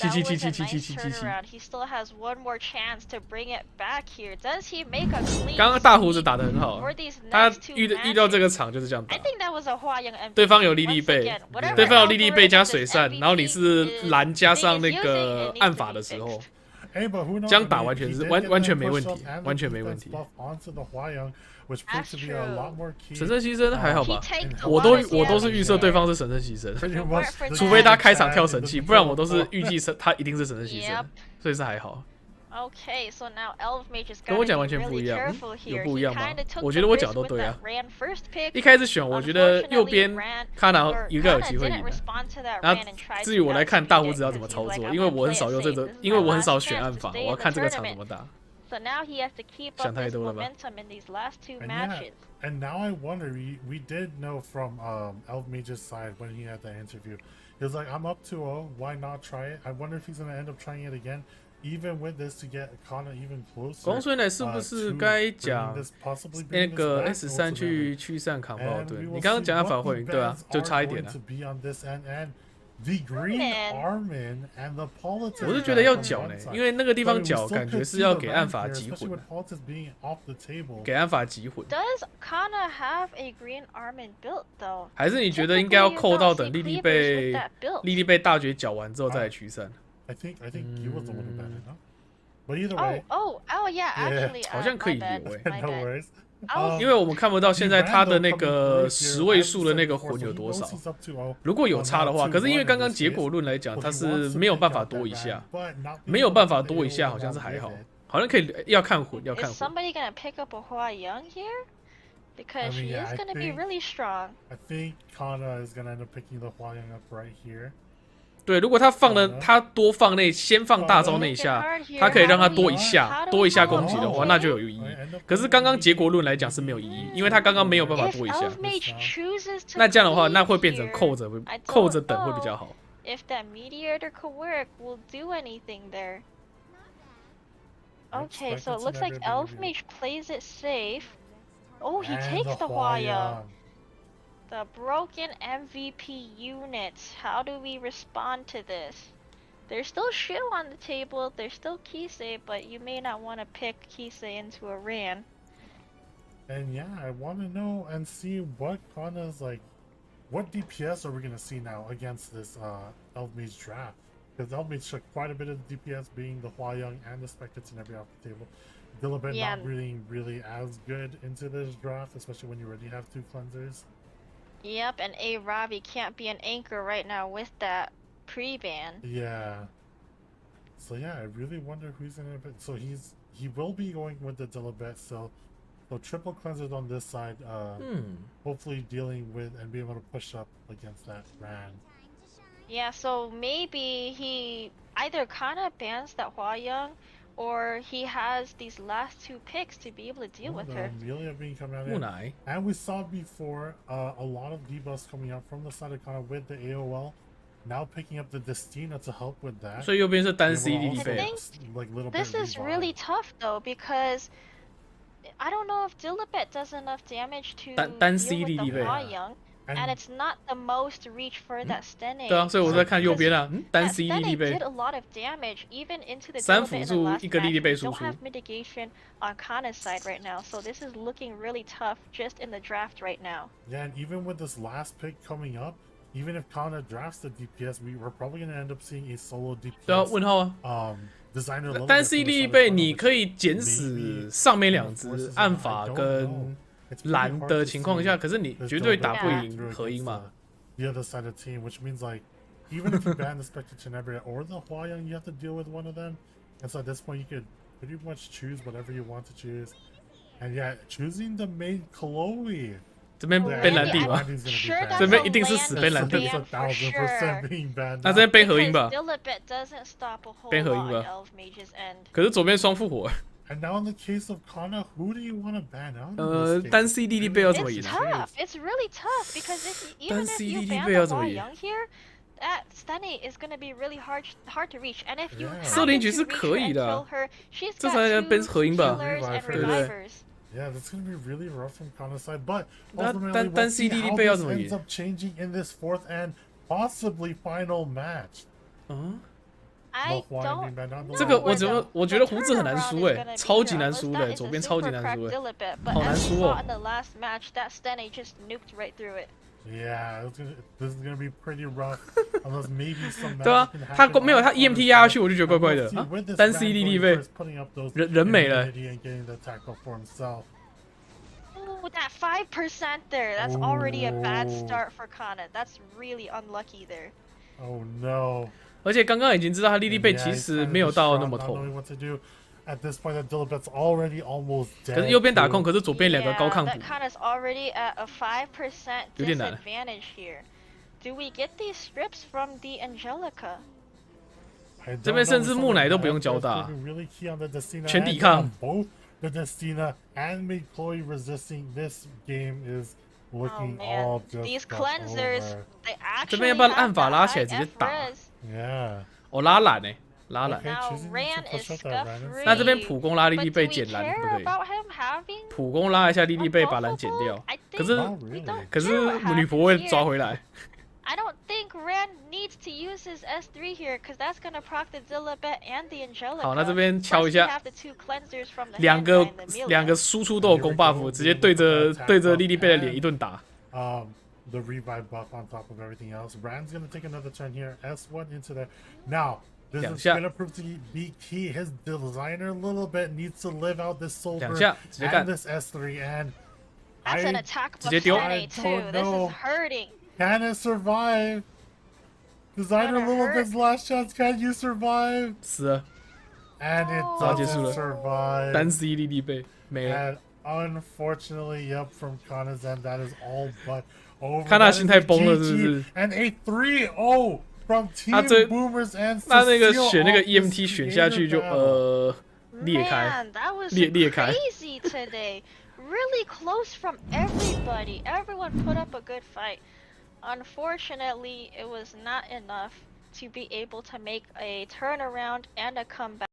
That was a nice turnaround. He still has one more chance to bring it back here. Does he make a clean 刚刚大胡子打得很好 for these 他 next two 遇到这个场就是这样打 I。think that was a 花样 MVP. 对方有莉莉 Once 贝 again,，whatever 对方有莉莉贝加 algorithm 水 this 扇， MVP 然后你是 is 蓝加上那 using, 个 it needs to 暗 be 法的时候 fixed.，Hey, but who knows? 这样打 I mean, 完全 he 是 did 完 get 完 that 全没 push 问 up 题， and 完 the 全没问 defense 题。 buff onto the 花样, which proved That's to be a true. lot more key. 神圣牺牲还好吧 He takes a 我 lot 都 of 我都是 damage 预设对方是神圣牺牲， Pretty much the 除非他 game 开场 plan 跳 in 神 the 器，不然我都是 before. 预计他一定是神圣牺牲 Yep.，所以是还好。 Okay, so now Elfmage is 跟我 gotta 讲 be 完全不 really 一样， careful 有 here. 不一 He 样吗 kinda took 我 the 觉得我讲 risk 都 with 对 that 啊。 ran first pick. 一开始选，我觉得右边 Cannaa 应该有机会赢 didn't 的。 respond to that 然 ran 后 and tried 至于 to 我来看 outspeed 大胡 it 子要怎么 because 操 he's 作， like, 因 I'm 为 gonna 我很 play 少 it 用这 safe. 个 This，is 因为 my 我很 last 少选 chance 暗 to 法， stay 我要 in the 看这个场怎 tournament. 么打。 So now he has to keep up 想 this 太多了吧 momentum in these last two And matches. yeah, and now I wonder, we did know from Elfmage's side when he had that interview, he was like, I'm up 2-0, why not try it? I wonder if he's going to end up trying it again, even with this to get Cannaa even closer. 光虽奶是不是该讲那个 S3 去驱散扛爆盾？你刚刚讲暗法会赢，对啊，就差一点了。 The green Armin and the politics. 我是觉得要搅呢，因为那个地方搅感觉是要给暗法击混的，给暗法击混。 Does Cannaa have a green Armin built though? 还是你觉得应该要扣到等莉莉贝大绝搅完之后再来驱散？ I think he was the one who banned it, huh? But either way, Oh yeah, actually, 好像可以 my 留 bad, 欸 my no bad. worries. 因为我们看不到现在他的那个10位数的那个魂有多少。如果有差的话，可是因为刚刚结果论来讲，他是没有办法多一下，没有办法多一下，好像是还好，好像可以要看魂，要看 Is 魂。 somebody gonna pick up a Hua Young here? Because she is gonna be really strong. I think Cannaa is gonna end up picking the Hua Young up right here. 对，如果他多放先放大招那一下，他可以让他多一下攻击的话，那就有意义。可是刚刚结果论来讲是没有意义，因为他刚刚没有办法多一下。那这样的话，那会变成扣着等会比较好。 If that Meteor or Kawirik will do anything there. Okay, so it looks like Elfmage plays it safe. Oh, he takes the Hua Young. The broken MVP units. How do we respond to this? There's still Shu on the table, there's still Kisei, but you may not want to pick Kisei into a ran. And yeah, I want to know and see what Cannaa's like. What DPS are we going to see now against this Elfmage draft? Because Elfmage took quite a bit of the DPS, being the Hua Young and the Spectre Never off the table. Dilibet not really as good into this draft, especially when you already have 2 cleansers. Yep, and A Ravi can't be an anchor right now with that pre-ban. Yeah. So yeah, I really wonder who's gonna pick. So he will be going with the Dilibet, so triple cleansers on this side, hopefully dealing with and being able to push up against that Ran. Yeah, so maybe he either Cannaa bans that Hua Young, or he has these last 2 picks to be able to deal with her. Amelia being coming out in. And we saw before a lot of debuffs coming up from the side of Cannaa with the AOL. Now picking up the Destina to help with that. 所以右边是单 C 莉莉 I 贝。 think this is really tough though, because I don't know if Dilibet does enough damage to deal with the Hua Young. And it's not the most reach for that Stene. 对啊，所以我在看右边啊，单 C 莉莉贝。 did a lot of damage even into the 3辅助一个莉莉贝输 don't 出。 have mitigation on Cannaa's side right now, so this is looking really tough just in the draft right now. Yeah, and even with this last pick coming up, even if Cannaa drafts the DPS, we're probably going to end up seeing a solo DPS. 对啊，问号啊。单 C 莉莉贝你可以减死上面2只暗法跟 蓝的情况下，可是你绝对打不赢合音嘛。 The other side of the team, which means like even if you ban the Spectre Tenebria or the Hua Young, you have to deal with one of them. And so at this point, you could pretty much choose whatever you want to choose. And yeah, choosing the maid Chloe. 这边被蓝地吗？这边一定是死被蓝地。那这边被合音吧？被合音吧？可是左边双复活。 And now in the case of Cannaa, who do you want to ban out? 单 C 莉莉贝要怎么赢？ It's tough. It's really tough because even if you ban the Hua Young here, that Stene is going to be really hard to reach. And if you happen to reach her and kill her, she's got 2 healers and revivers. Yeah, that's going to be really rough from Cannaa's side. But ultimately, we'll see how this ends up changing in this 4th and possibly final match. I Both wanting don't. to be banned on the 这个 list. 我觉得胡子很难输超级难输的，左边超级难输的，好难输哦。 In the last match, that Stenny just nuked right through it. Yeah, this is gonna be pretty rough. Unless maybe some 对啊，他没有他 EMT 压下去，我就觉得怪怪的啊。单 C 立被人没了。 Oh, that 5% there. That's already a bad start for Cannaa. That's really unlucky there. Oh no. 而且刚刚已经知道他莉莉贝其实没有到那么痛。 At this point, that Dilibet's already almost dead. 可是右边打控，可是左边两个高抗补。 Cannaa's already at a 5% disadvantage here. Do we get these strips from the Angelica? 这边甚至木乃都不用交大，全抵抗。 Both the Destina and Meydz resisting this game is looking all just These cleansers, they actually 这边要不要按法拉起来直接打？ Yeah. 哦，拉懒哎，拉懒。 Now Ran is scuff-free. 那这边普攻拉莉莉贝减蓝可不可以？普攻拉一下莉莉贝把蓝减掉。可是女仆会抓回来。 I don't think Ran needs to use his S3 here, because that's gonna proc the Dilibet and the Angelica. 好，那这边敲一下， 两个输出都有攻 buff， 直接对着莉莉贝的脸一顿打。The revive buff on top of everything else. Ran's gonna take another turn here. S1 into there. Now, this is gonna prove to be key. His designer a little bit needs to live out this silver and this S3. And that's an attack buff too. This is hurting. Can it survive? Designer a little bit's last chance. Can you survive? 死了。 And it doesn't survive. 单 C 莉莉贝没了。 And unfortunately, yep, from Cannaa's end, that is all but over. Cannaa 心态崩了，是不是 ？And a 3-0 from Team Boomers and 他那个选那个 EMT 选下去就裂开，裂开。 Crazy today. Really close from everybody. Everyone put up a good fight. Unfortunately, it was not enough to be able to make a turnaround and a comeback.